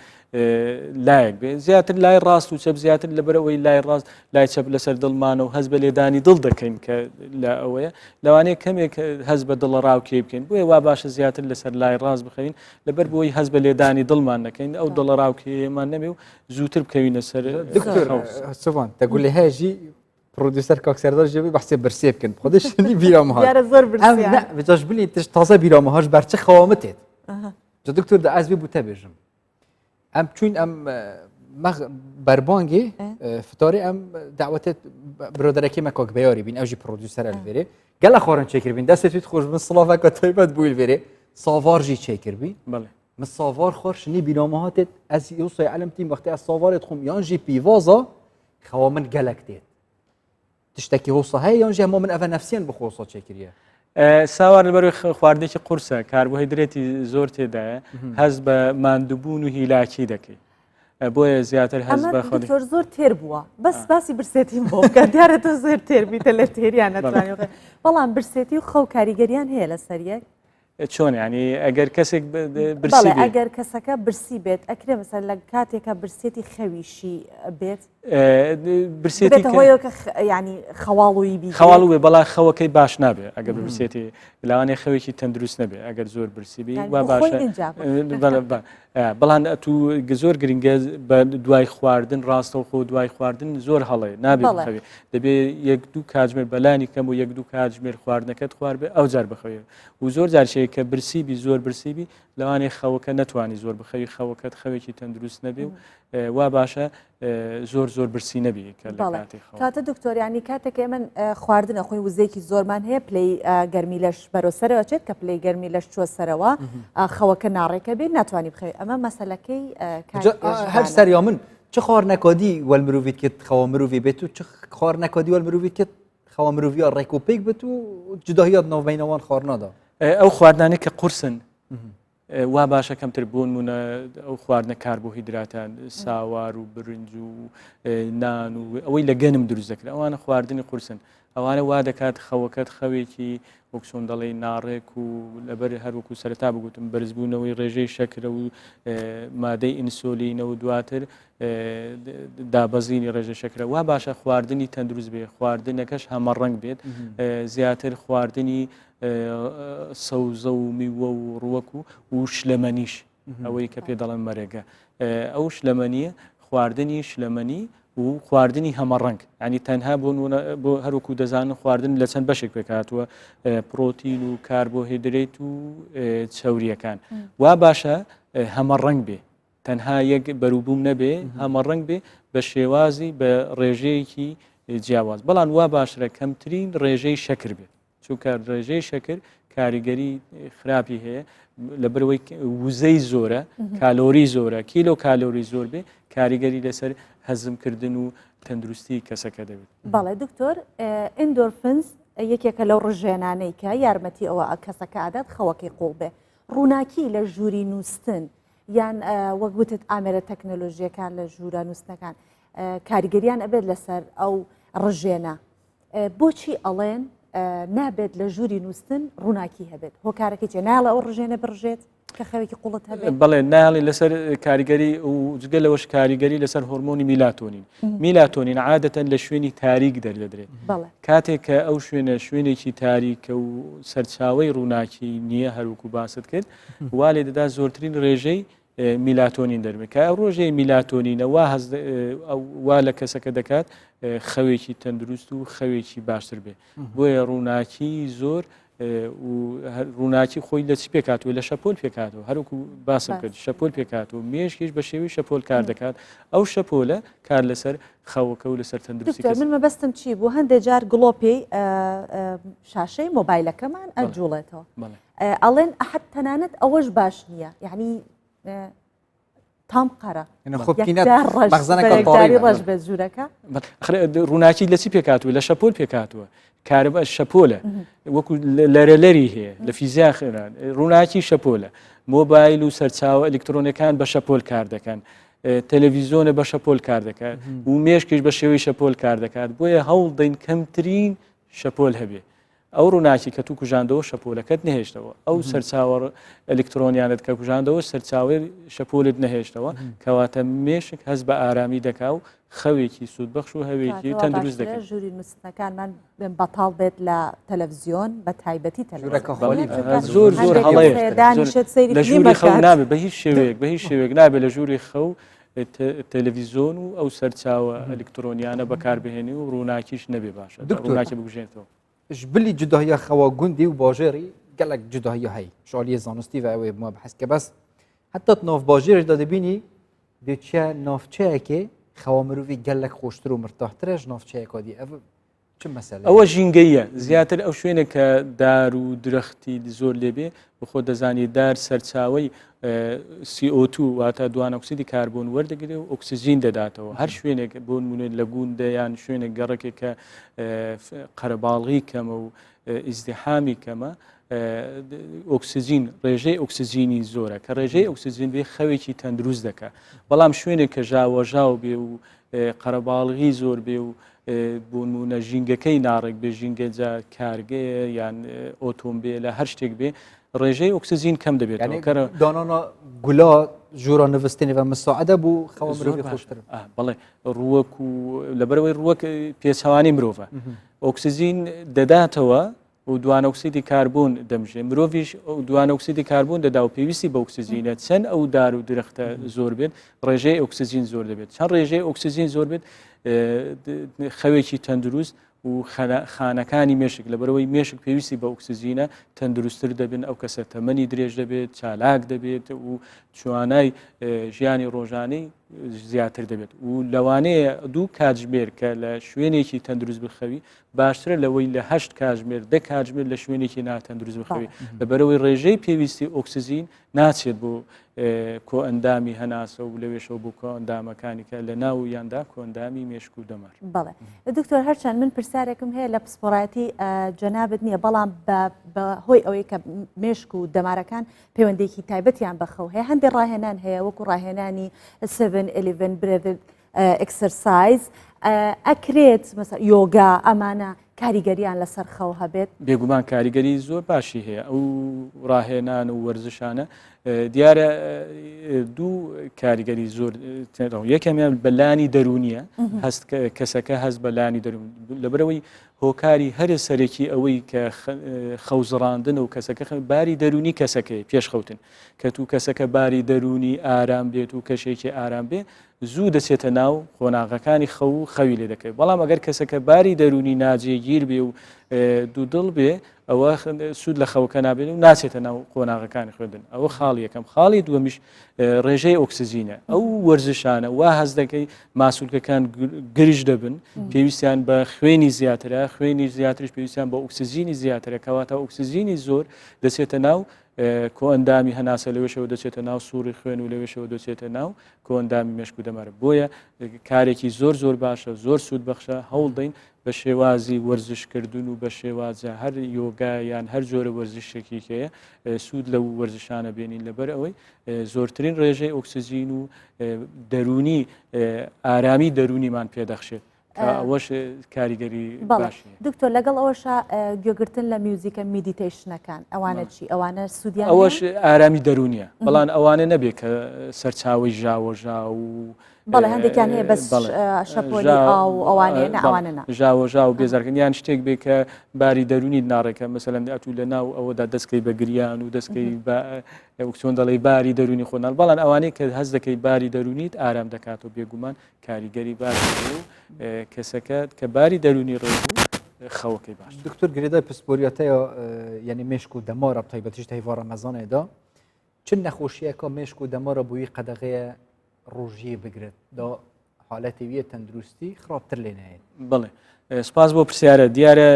لایەک بێ زیاتر لای ڕاست و چەپ زیاتر لەبەرەوەی لای ڕاست لای چەپ لەسەر دڵمانە و هەز بە لێدانی دڵ دەکەین کە لە ئەوەیە لەوانەیە کەمێک هەز بە دڵە ڕاو کێ بکەین بۆیە وا باشە زیاتر لەسەر لای ڕاست بخەین لەبەر بۆی هەز بە لێدانی دڵمان نەکەین ئەو دڵە ڕاو کێمان نەبێ و زووتر بکەوینە سەر سوان تقول هاجي برودوسر کاکسردار جوی بحث برسی بکن خودش نی بیرام ها یار زور برسی نه بجاش بلی تش تازه بیرام هاش برچه خوامتت جو دکتور ده از بی بوته بجم ام چون ام بربانگی فتاری ام دعوت برادرکی مکاک بیاری بین اوجی برودوسر الویره گل خورن چکر بین دست توی خوش بن صلافه که طیبت بویل ویره ساوار جی چکر بین بله من ساوار خورش نی بیرام هاتت از یوصی علم تیم وقتی از ساوارت خوم یان جی پیوازا خوامن گلک دید تشتكي هوصة هاي يونجي هم من أفا نفسيا بخوصة شكرية ساوار لبروي خواردنێکی قورسە کاربۆهیدرێتی زۆر تێدایە هەز بە ماندووبوون و هیلاکی دەکەی بۆیە زیاتر هەز بە خۆ زۆر تێر بووە بەس باسی برسێتی بۆ بکە دیارە تۆ زۆر تێربیتە لە تێریان نەتوانێت بەڵام برسێتی و خەو کاریگەریان هەیە لە سەریەک چۆن ینی ئەگەر کەسێک برسی ئەگەر کەسەکە برسی بێت ئەکرێ مەسەر لە کاتێکە برسێتی خەویشی بێت برسێتی هۆیەکە ینی خەواڵوی بی خەواڵوێ بەڵا خەوەکەی باش نابێت ئەگەر برسێتی لەوانەیە خەوێکی تەندروست نەبێت ئەگەر زۆر برسی بی وا باشە بەڵام تو زۆر گرنگە بە دوای خواردن ڕاستە و خۆ دوای خواردن زۆر هەڵەیە نابێت بخەوێت دەبێت 1-2 کاتژمێر بەلانی کەم و 1-2 کاتژمێر خواردنەکەت خوارد بێ ئەو جار بخەوێت و زۆر جارشەیە کە برسیبی زۆر برسیبی لەوانەیە خەوەکە نەتوانی زۆر بخەوی خەوەکەت خەوێکی تەندروست نەبێ و وا باشە زۆر برسی نەبی کە لە کاتی خەو کاتە دکتۆریانی کاتێک ئێمە خواردنە خۆی وزەیەکی زۆرمان هەیە پلەی گەرمی لەش بەرەوسەرەوە چێت کە پلەی گەرمی لەش چوە سەرەوە خەوەکە ناڕێکە بێت ناتوانانی بخەوی ئەمە مەسەلەکەی هەر سەریا من چه خوار نەکادی وەل مرۆڤیت کرد خەوە مرۆڤی بێت و چه خوار نەکادی وەل مرۆڤیت کرد خەوە مرۆڤیا ڕێک و پێک بێت و جوداهیات ناوبینەوان خوار نادا ئەو خواردانێک کە قورسن وا باشە کەمتر بوون مونە ئەو خواردنە کاربۆهیدراتان ساوار و برنج و نان و ئەوەی لە گەنم دروست دەکرێت ئەوانە خواردنی قورسن ئەوانە وا دەکات خەوەکەت خەوێکی وەکسۆن دەڵێ ناڕێک و لەبەر هەروەکو سەرەتا بگوتم بەرزبوونەوەی ڕێژەی شەکرە و مادەی ئینسۆلینەوە دواتر دابەزینی ڕێژە شەکرە وا باشە خواردنی تەندروست بێ خواردنەکەش هەمەڕەنگ بێت زیاتر خواردنی سەوزە و میوە و ڕووەک و شلەمەنیش ئەوەی کە پێ دەڵێن مەرەگە ئەو شلەمەنیە خواردنی شلەمەنی و خواردنی هەمەڕەنگ ینی تەنها بۆ هەروکو دەزانن خواردن لە چەند بەشێک پێکاتوە پرۆتین و کاربۆهیدرێت و چەوریەکان وا باشە هەمەڕەنگ بێ تەنها یەک بەروبووم نەبێ هەمەڕەنگ بێ بە شێوازی بە ڕێژەیەکی جیاواز بەڵام وا باشرە کەمترین ڕێژەی شەکر بێت چونکە ڕێژەی شەکر کاریگەری خراپی هەیە لەبەرەوەی وزەی زۆرە کالۆری زۆرە کیلۆ کالۆری زۆر بێ کاریگەری لەسەر هەزمکردن و تەندروستی کەسەکە دەبێت. بەڵێ دکتۆر ئندۆرفنز یەکێکە لەو ڕژێنانەی کە یارمەتی ئەوە کەسەکە عادەت خەوەکەی قوڵ بێ ڕووناکی لە ژووری نووسن یان وەک گوتت ئامێرە تەکنۆلۆژیەکان لە ژوورە نووسنەکان کاریگەریان ئەبێت لەسەر ئەو ڕژێنە بۆچی ئەڵێن نابێت لە ژووری نووسن ڕووناکی هەبێت هۆکارەکەی چێ ناڵە ئەو ڕژێنە بڕژێت کە خەوێکی قوڵت هەبێت بڵێ ناڵی لەسەر کاریگەری و جگە لەوەش کاریگەری لەسەر هۆرمۆنی میلاتۆنین میلاتۆنین عادەتەن لە شوێنی تاریک دەردرێت کاتێک کە ئەو شوێنێکی تاریکە و سەرچاوی ڕووناکی نییە هەروکو باست کرد وا لێ دەدا زۆرترین ڕێژەی میلاتۆنین دەرمێت کە ئەو ڕۆژەی میلاتۆنینە وا لە کەسەکە دەکات خەوێکی تەندروست و خەوێکی باشتر بێ بۆیە ڕووناکی زۆر ڕووناکی خۆی لە چی پێکاتەوە لە شەپۆل پێکاتەوە هەروکو باسم کرد شەپۆل پێکاتەوە مێشکیش بە شێوی شەپۆل کار دەکات ئەو شەپۆلە کار لەسەر خەوەکە و لەسەر تەندروستی من مەبەستم چی بوو هەندێک جار گڵۆپی شاشەی مۆبایلەکەمان ئەجوڵێتەوە ئەڵێن ئەحد تەنانەت ئەوەش باش نییە یعنی تام قەرە ڕژ بێت ژوورەکە ڕووناکی لە چی پێکاتوە لە شەپۆل پێکاتوە کارەبە شەپۆلە وەکو لەرەلەری هەیە لە فیزیا خێران ڕووناکی شەپۆلە مۆبایل و سەرچاوە ئەلکترۆنەکان بە شەپۆل کار دەکەن تەلەڤیزۆنە بە شەپۆل کار دەکات و مێشکیش بە شێوەی شەپۆل کار دەکات بۆیە هەوڵ دەین کەمترین شەپۆل هەبێ ئەو ڕووناکی کە تو کوژاندەوە شەپۆلەکەت نەهێشتەوە ئەو سەرچاوە ئەلکترۆنیانت کە کوژاندەوە سەرچاوی شەپۆلت نەهێشتەوە کەواتە مێشک هەست بە ئارامی دەکا و خەوێکی سوودبەخش و هەوێکی تەندروست دەکات ژووری نووسنەکانمان بەتاڵ بێت لە تەلەڤزیۆن بە تایبەتی زۆر زۆر هەڵەیە لە ژووری خەو نابێت بە هیچ شێوەیەک نابێت لە ژووری خەو تەلەڤیزۆن و ئەو سەرچاوە ئەلکترۆنیانە بەکاربهێنی و ڕووناکیش نەبێ باشە ڕووناکی بگوژێنێتەوە بلی جداهی خوا گوندی و باژێری گەلک جداهی هەی شالی زانستی و ئەوێ ما بەحەس کە بەس حتا ناف باژێرش دەبینی دێچە نافچەیەکێ خەوا مرۆڤی گەلک خۆشتر و مرتاحترش نافچەیەکا دی چ مەسەلە ئەوە ژینگەیە زیاتر ئەو شوێنە کە دار و درەختی زۆر لێبێ بخۆ دەزانی دار سەرچاوی CO2 واتە دوانۆکسیدی کاربۆن وەردەگرێت و ئۆکسسیژین دەداتەوە هەر شوێنێک بۆ نمونێت لە گوندە یان شوێنێک گەڕێکێک کە قەرەباڵغی کەمە و ئیزدیحامی کەمە ئۆکسسیژین ڕێژەی ئۆکسسیژینی زۆرە کە ڕێژەی ئۆکسسیژین بێ خەوێکی تەندروست دەکات بەڵام شوێنێک کە ژاوەژاو بێ و قەرەباڵغی زۆر بێ و بۆ نمونە ژینگەکەی ناڕێک بێ ژینگە جا کارگەیە یان ئۆتۆمبیلە هەر شتێک بێ ڕێژەی ئۆکسسیژین کەم دەبێت دانانە گولا ژوورە نووسنی و مساعدە بوو خەوا مرۆڤی خۆشتر بەڵێ ڕووەک و لەبەرەوەی ڕووەک پێچەوانی مرۆڤە ئۆکسسیژین دەداتەوە و دوانۆکسیدی کاربۆن دەمژێ مرۆڤیش دوانۆکسیدی کاربۆن دەدا و پێویستی بە ئۆکسسیژینە چەند ئەو دار و درەختە زۆر بێت ڕێژەی ئۆکسسیژین زۆر دەبێت چەند ڕێژەی ئۆکسسیژین زۆر بێت خەوێکی تەندروست و خانەکانی مێشک لەبەرەوەی مێشک پێویستی بە ئۆکسسیژینە تەندروستتر دەبن ئەو کەسە تەمەنی درێژ دەبێت چالاک دەبێت و توانای ژیانی ڕۆژانەی زیاتر دەبێت و لەوانەیە دوو کاتژمێر کە لە شوێنێکی تەندروست بخەوی باشترە لەوەی لە 8 کاتژمێر 10 کاتژمێر لە شوێنێکی ناتەندروست بخەوی لەبەرەوەی ڕێژەی پێویستی ئۆکسسیژین ناچێت بۆ کۆ ئەندامی هەناسە و لەوێشەوە بۆ کۆ ئەندامەکانی کە لە ناو یاندا کۆندامی مێشک و دەمار. بەڵێ دکتۆر هەرچەند من پرسیارێکم هەیە لە پسپۆڕایەتی جەنابەت نییە بەڵام بە هۆی ئەوەی کە مێشک و دەمارەکان پەیوەندێکی تایبەتیان بەخەو هەیە هەندێک ڕاهێنان هەیە وەکو ڕاهێنانی 7-11 برێڤ ئەکسەرسایز ئەکرێت مەسەڵەن یۆگا ئەمانە کاریگەریان لەسەر خەو هەبێت بێگومان کاریگەری زۆر باشی هەیە ئەو ڕاهێنان و وەرزشانە دیارە دوو کاریگەری زۆر یەکەمیان بەلانی دەرونیە هەست کەسەکە هەست بەلانی دەرون لەبەرەوەی هۆکاری هەرە سەرەکی ئەوەی کە خەوزڕاندن و کەسەکە باری دەرونی کەسەکەی پێش خەوتن کە تو کەسەکە باری دەرونی ئارام بێت و کەشێکی ئارام بێ زوو دەچێتە ناو خۆناغەکانی خەوی لێ دەکەێت بەڵام ئەگەر کەسەکە باری دەرونی ناجێگیر بێ و دوودڵ بێ ئەوە سوود لە خەوکە نابێت و ناچێتە ناو قۆناغەکانی خوێندن ئەوە خاڵی یەکەم خاڵی دووەمیش ڕێژەی ئۆکسسیژینە ئەو وەرزشانە وا هەز دەکەی ماسوولکەکان گرژ دەبن پێویستیان بە خوێنی زیاترە خوێنی زیاترش پێویستیان بە ئۆکسسیژینی زیاترە کەواتە ئۆکسسیژینی زۆر دەچێتە ناو کۆ ئەندامی هەناسە لەوێشەوە دەچێتە ناو سووری خوێن و لەوێشەوە دەچێتە ناو کۆ ئەندامی مێشک و دەمارە بۆیە کارێکی زۆر باشە زۆر سوود بەخشە هەوڵ دەین بە شێوازی وەرزشکردن و بە شێوازە هەر یۆگا یان هەر جۆرە وەرزشێکی هەیە سوود لەو وەرزشانە بێنین لەبەر ئەوەی زۆرترین ڕێژەی ئۆکسسیژین و دەرونی ئارامی دەرونیمان پێدەخشێت ئەوەش کاریگەری باشی دکتۆر لەگەڵ ئەوەشە گوێگرتن لە میوزیکە میدیتیشنەکان ئەوانە چی ئەوانە سوودیان ئەوەش ئارامی دەرونیە بەڵام ئەوانە نەبێت کە سەرچاوی ژاوەژا و بەڵێ هەندێکیان هەیە بەس شەپۆلی ئاو ئەوانەیە ئەوانە ژاوەژا و بێزارکردن یان شتێک بێ کە باری دەرونی ناڕێکە مەسەلەن ئەتوو لە ناو ئەوەدا دەستکەی بە گریان و دەستکەی چۆن دەڵێ باری دەرونی خۆنال بەڵام ئەوانەیە کە هەز دەکەی باری دەرونیت ئارام دەکات و بێگومان کاریگەری باش و کەسەکە کە باری دەرونی ڕێ خەوەکەی باش دکتۆر گرێدای پسپۆریەتەیە یعنی مێشک و دەمارە تایبەتیش هەیڤ ڕەمەزانێدا چ نەخۆشیەکە مێشک و دەمارە بووی قەدەغەیە ڕۆژیە بگرێت دا حالەتەویە تەندروستی خراپتر لێ نایێت بڵێ سپاس بۆ پرسیارە دیارە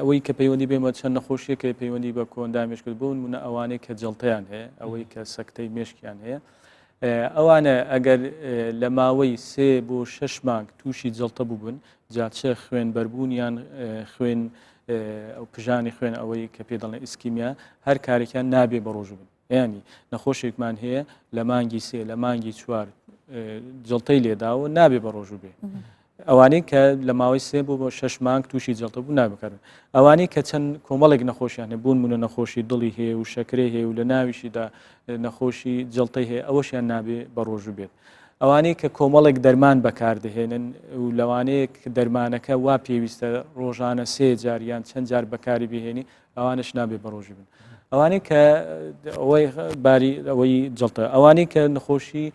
ئەوەی کە پەیوەندی بێمە چەند نەخۆشیە کە پەیوەندی بە کۆندا مێشکرد بوون منە ئەوانەی کە جەڵتەیان هەیە ئەوەی کە سەکتەی مێشکیان هەیە ئەوانە ئەگەر لە ماوەی 3 بۆ 6 مانگ تووشی جەڵتە بووبن جاچە خوێن بەربوونیان خوێن ئەو پژانی خوێن ئەوەی کە پێ دەڵێن ئیسکیمیا هەر کارێکیان نابێ بە ڕۆژ بن ینی نەخۆشێکمان هەیە لە مانگی 3 لە مانگی 4 جڵتەی لێداوە نابێ بە ڕۆژوو بێ ئەوانەی کە لە ماوەی 3 بۆ 6 مانگ تووشی جڵتە بوو نابکردن ئەوانەی کە چەند کۆمەڵێک نەخۆشیانە بوون منە نەخۆشی دڵی هەیە و شەکرێ هەیە و لە ناویشیدا نەخۆشی جڵتەی هەیە ئەوەشیان نابێ بە ڕۆژوو بێت ئەوانەی کە کۆمەڵێک دەرمان بەکاردەهێنن و لەوانەیە کە دەرمانەکە وا پێویستە ڕۆژانە 3 جار یان چەند جار بەکاری بهێنی ئەوانش نابێ بە ڕۆژی بن ئەوانەی کە ئەوەی باری ئەوەی جڵتە ئەوانەی کە نەخۆشی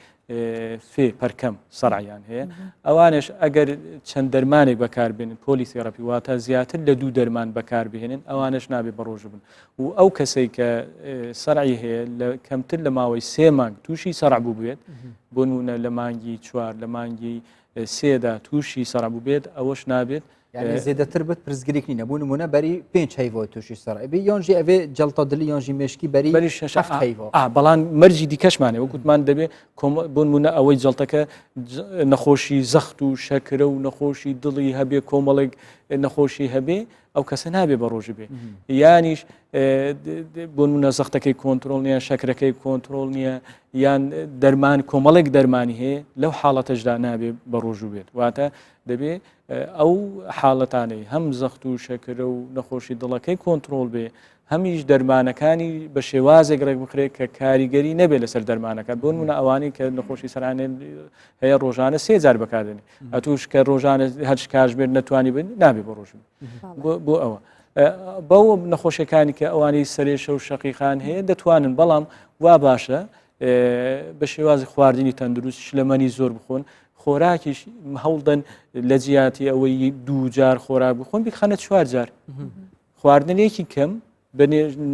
فێ پەرکەم سەرعیان هەیە ئەوانش ئەگەر چەند دەرمانێک بەکاربێنن پۆلیسێڕەپی واتە زیاتر لە 2 دەرمان بەکاربهێنن ئەوانش نابێ بە ڕۆژ بن و ئەو کەسەی کە سەرعی هەیە لە کەمتر لە ماوەی 3 مانگ تووشی سەرعبوو بێت بۆ نمونە لە مانگی 4 لە مانگی 3دا تووشی سەرعبوو بێت ئەوەش نابێت يعني زێدەتر بێت پرزگرێکی نەبوو نمونە بەری 5 هەیڤۆ تووشی سەرعبی یانژی ئەوێ جەڵتە دلی یانژی مێشکی بەری 6 هەیڤۆ بەڵام مەرجی دیکەشمانێ وەکوتمان دەبێ بۆ نمونە ئەوەی جەڵتەکە نەخۆشی زەخت و شەکرە و نەخۆشی دڵی هەبێ کۆمەڵێک نەخۆشی هەبێ ئەو کەسە نابێ بە ڕۆژ بێ یانیش بۆ نمونە زەختەکەی کۆنتترۆل نییە شەکرەکەی کۆنتترۆل نییە یان دەرمان کۆمەڵێک دەرمانی هەیە لەو حاڵەتەشدا نابێ بە ڕۆژوو بێت واتە دەبێ ئەو حاڵەتانەی هەم زەخت و شەکرە و نەخۆشی دڵەکەی کۆنتترۆل بێ هەمیش دەرمانەکانی بە شێوازێک ڕێک بخرێت کە کاریگەری نەبێت لەسەر دەرمانەکە بۆ نمونە ئەوانەی کە نەخۆشی سەرانێ هەیە ڕۆژانە 3 جار بەکاردێنی ئەتوش کە ڕۆژانە هەر کاتژمێر نەتوانی بن نابێ بە ڕۆژ بۆ ئەوە بەو نەخۆشیەکانی کە ئەوانی سەرێشە و شەقیقان هەیە دەتوانن بەڵام وا باشە بە شێوازی خواردنی تەندروست شلەمەنی زۆر بخۆن خۆراکیش هەوڵدەن لە جیاتی ئەوەی 2 جار خۆراک بخۆن بخەنە 4 جار خواردنێکی کەم بە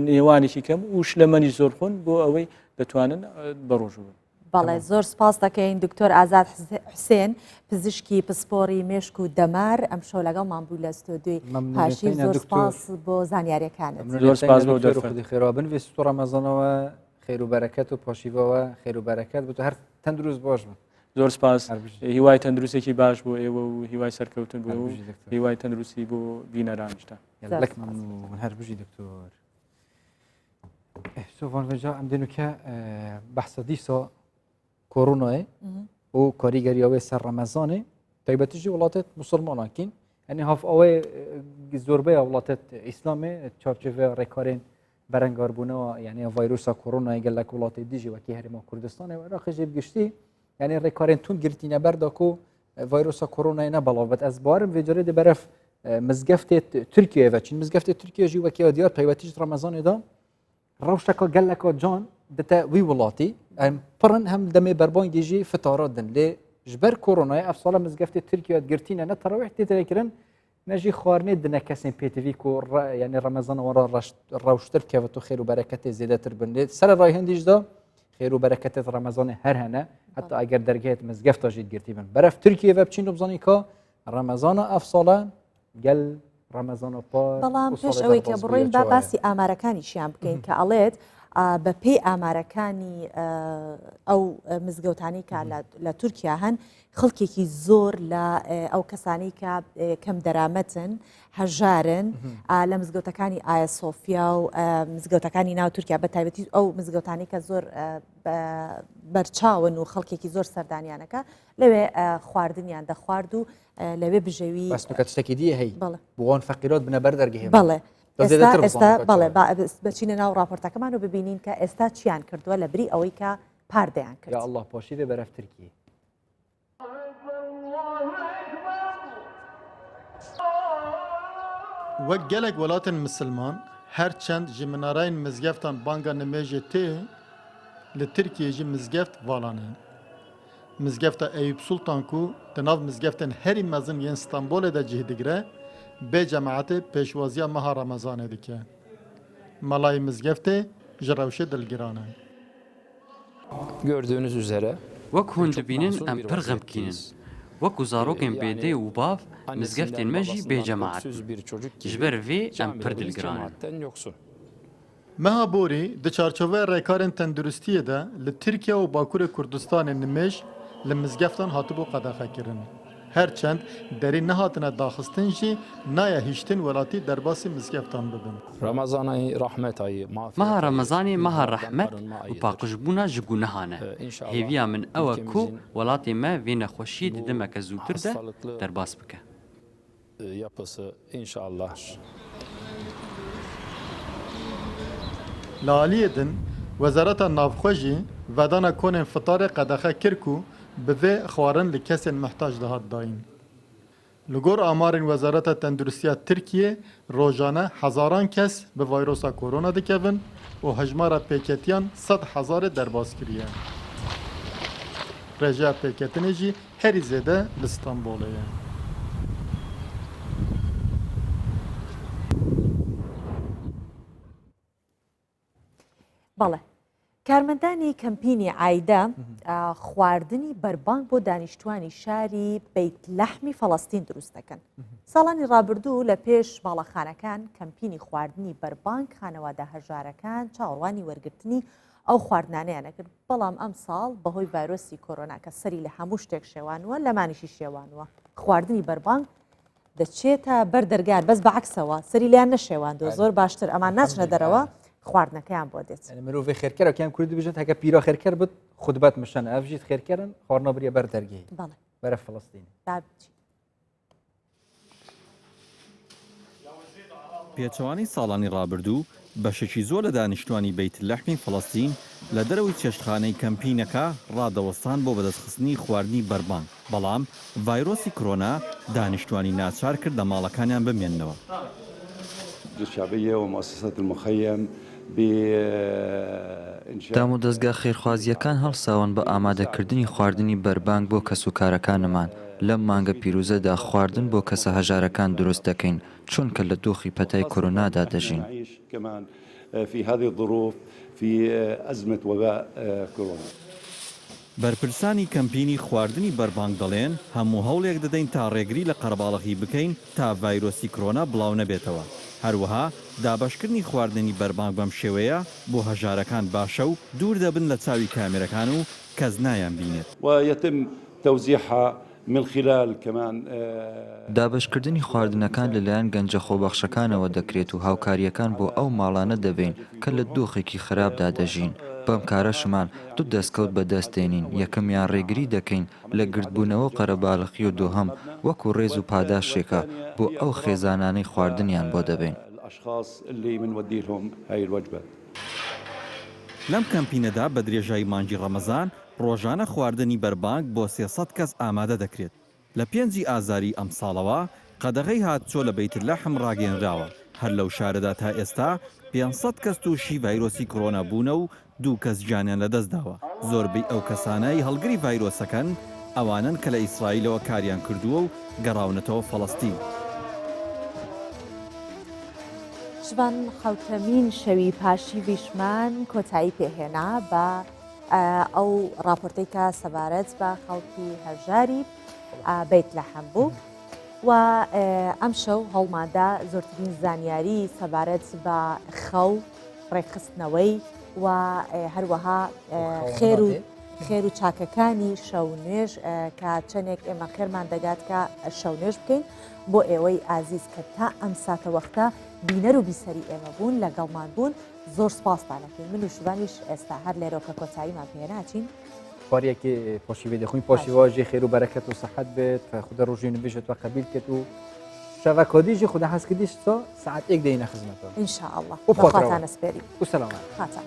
نێوانێکی کەم و شلەمەنی زۆر خۆن بۆ ئەوەی دەتوانن بە ڕۆژ بن بەڵێ زۆر سپاس دەکەین دکتۆر ئازاد حوسێن پزیشکی پسپۆڕی مێشک و دەمار ئەم شەو لەگەڵمان بوو لە ستۆدیۆی پاشیر زۆر سپاس بۆ زانیاریەکانت زۆر سپاس بۆ خودی خێرا بنوێ سوتۆ ڕەمەزانەوە خێر و بەرەکەت و پاشیڤەوە خێر و بەرەکەت بۆ هەر تەندروست باش بن زۆر سپاس هیوای تەندروستێکی باش بۆ ئێوە و هیوای سەرکەوتن بۆ و هیوای تەندروستی بۆ بینەرانشتا لەک من هەر بژی دکتۆر سۆڤانڤێجا ئەم دێنوکە بەحسە دیسا کۆڕۆنایە و کاریگەریەوەی سەر ڕەمەزانێ تایبەتیژی وڵاتێت مسلماناکین ئەنی هاف ئەوەی زۆربەی وڵاتێت ئیسلامێ چارچێڤە ڕێکارێن بەرەنگاربوونەوە یعنی ڤایرۆسا کۆڕۆنای گەلک وڵاتی دیژی وەکی هەرێما کوردستانێ وەراخەژێ بگشتی یعنی ڕێکارێن تون گرتینە بەرداک و ڤایرۆسا کۆڕۆنای نەبەڵاوبەت ئەس بارم وێجارێ دە بەرەف مزگەفتێت تورکیەوە چین مزگەفتی تورکیەژی وەکیەوە دیار تایبەتیژ ڕەمەزانێدا ڕەوشەکە گەلەکە جان دەتە وی وڵاتی ئەم پڕن هەم دەمێ بەربانگیژی فتارە دن لێ ji ber koronayê ev sala mizgeftê Tirkiye girtîne ne terawih tê direkirin ne jî xwarinê dine kesên pêtivî ku yani remezana wara rewştir kevit û xêr û bereketê zêdetir bin lê ser rayên dîj da xêr û bereketê remezanê her hene heta eger dergehê mizgefta jî girtî bin beref Tirkiye ve biçîn bizanî ka remezana ev sala gel remezana par بەڵام پێش ئەوەی کە بڕۆین با باسی ئامارەکانیشیان بکەین کە ئەڵێت بە پێی ئامارەکانی ئەو مزگەوتانی کە لە تورکیا هەن خەڵکێکی زۆر لە ئەو کەسانی کە کەم دەرامەتن هەژارن لە مزگەوتەکانی ئایا سۆفیا و مزگەوتەکانی ناو تورکیا بە تایبەتی ئەو مزگەوتانی کە زۆر بەرچاون و خەڵکێکی زۆر سەردانیانەکە لەوێ خواردنیان دەخوارد و لەوێ بژەوی بەستکە تشتێکی دیە هەی بۆوان فەقیرات بنە بەردەرگەهێ بەڵێ ئێستا بەڵێ بچینە ناو راپۆرتەکەمان و ببینین کە ئێستا چیان کردووە لە بری ئەوەی کە پاردەیان کرد یا الله پاشی بێ بەرەف تورکیە وەک gelek welatên Misilman her çend ji minareyên mizgeftan banga nimêjê tê li Tirkiye jî mizgeft valane. Mizgefta Eyüp Sultan ku di nav mizgeftên herî mezin yên Stenbolê de cih digire bê cemaetê pêşwaziya meha Remezanê dike. Malayê mizgeftê ji rewşê dilgiran e. Gördüğünüz üzere وەک hûn dibînin em pir xemkînin وەکو zarokên bêdê û bav mizgeftên me jî bêcemaet ji ber vê em pir dilgiran in. Meha borî di çarçoveya rêkarên tenduristiyê de li Tirkiye û Bakurê Kurdistanê nimêj li mizgeftan hatibû qedexekirin. Her çend derî nehatine daxistin jî naya hîştin welatî derbasî mizgeftan bibin. Meha Remezanê meha rehmet û paqijbûna ji gunehan e. Hêviya min ew e ku welatê me vê nexweşiyê di demeke zûtir de derbas bike. Li aliyê din Wezareta Navxwe jî vedana konên fitarê qedexe kir ku bi vê xwarin li kesên mihtaj dihat dayîn. Li gor amarên Wezareta Tenduristiya Tirkiye rojane hezaran kes bi vayrosa korona dikevin û hejmara pêketiyan 100,000 derbas kiriye. Rêjeya pêketinê jî herî zêde li Stenbolê ye. بەڵێ کارمەندانی کەمپینی عایدە خواردنی بەربانگ بۆ دانیشتوانی شاری بیت لەحمی فەڵەستین دروست دەکەن. ساڵانی ڕابردوو لە پێش باڵەخانەکان کەمپینی خواردنی بەربانگ خانەوادە هەژارەکان چاوەڕوانی وەرگرتنی ئەو خواردنانەیانە کرد بەڵام ئەم ساڵ بەهۆی ڤایرۆسی کۆرۆنا کە سەری لە هەموو شتێک شێوانوە لەمانیشی شێوانوە خواردنی بەربانگ دەچێتە بەردەرگار بەس بەعکسەوە سەری لیان نەشێواندوە زۆر باشتر ئەمان ناچنە دەرەوە خواردنەکەیان بۆ دێت مرۆڤ خێرکەرەکەیان کوردی بژێت هەکە پیرە خێرکەر بێت خودبەت مشەنە ئەڤژیت خێرکەرن خواردنەبریە بەردەرگی بەرە فڵەستین پێچەوانی ساڵانی ڕابردوو بەشێکی زۆر لە دانیشتوانی بیت لەحمی فڵەستین لە دەرەوەی چێشتخانەی کەمپینەکە ڕادەوەستان بۆ بەدەستخستنی خواردنی بەربانگ بەڵام ڤایرۆسی کۆرۆنا دانیشتوانی ناچار کرد لە ماڵەکانیان بمێننەوە. الشعبية ومؤسسات المخيم دام و دەستگا خێرخوازیەکان هەڵساون بە ئامادەکردنی خواردنی بەربانگ بۆ کەسوکارەکانمان لەم مانگە پیرۆزەدا خواردن بۆ کەسە هەژارەکان دروست دەکەین چونکە لە دۆخی پەتای کۆرۆنادا دەژین. في هذه الظروف في أزمة وباء كورونا. بەرپرسانی کەمپینی خواردنی بەربانگ دەڵێن هەموو هەوڵێک دەدەین تا ڕێگری لە قەرەباڵغی بکەین تا ڤایرۆسی کۆرۆنا بڵاو نەبێتەوە. هەروەها دابشکردنی خواردنی بەربانگ بەم شێوەیە بۆ هەژارەکان باشە و دوور دەبن لە چاوی کامێرەکان و کەس نایان بینێت. ويتم توزيعها من خلال كمان دابشکردنی خواردنەکان لەلایەن گەنجە خۆبەخشەکانەوە دەکرێت و هاوکاریەکان بۆ ئەو ماڵانە دەبین کە لە دۆخێکی خراپدا دەژین. بەم کارەشمان دوو دەستکەوت بەدەستێنین، یەکەمیان ڕێگری دەکەین لە گردبوونەوە قەرەباڵغی و دووهەم وەکو ڕێز و پاداشێکە بۆ ئەو خێزانانەی خواردنیان بۆ دەبین. لەم کەمپینەدا بە درێژایی مانگی ڕەمەزان ڕۆژانە خواردنی بەربانگ بۆ 300 کەس ئامادە دەکرێت. لە 5 ئازاری ئەم ساڵەوە قەدەغەی هاتچۆ لە بەیتلەحم ڕاگەنراوە. هەر لەو شارەدا تا ئێستا 500 کەس تووشی ڤایرۆسی کۆرۆنا بوونە و 2 کەس گیانیان لەدەستداوە. زۆربەی ئەو کەسانەی هەڵگری ڤایرۆسەکەن ئەوانن کە لە ئیسرائیلەوە کاریان کردووە و گەڕاونەتەوە فەڵەستین. شبان خەوتەمین شەوی پاشی ویشمان کۆتایی پێهێنا بە ئەو راپۆرتەی کە سەبارەت بە خەڵکی هەژاری بیت لەحەم بوو و ئەم شەو هەڵمادا زۆرترین زانیاری سەبارەت بە خەو ڕێکخستنەوەی و هەروەها خێر و چاکەکانی شەونێژ کە چەندێک ئێمە خێرمان دەگات کە شەونێژ بکەین بۆ ئێوەی ئازیز کە تا ئەم ساتە وەختە بینەر و بیسەری ئێمە بوون لەگەڵمان بوون زۆر سپاستانەکەین من و شوانیش ئێستا هەر لێرەوە کە کۆتاییمان پێناچین خوارێکی پۆشی بێ دەخوین پۆشیواژی خێر و بەرەکەت و سەحەت بێت خوددا ڕۆژی نوێژێت و قبیل کێت و شەوە کۆدیژی خوددا حەز کردیش تۆ ساعت 1 دەینە خزمەتەوە ئینشاءالله بەخواتانە سپێری و سەلامات خاتان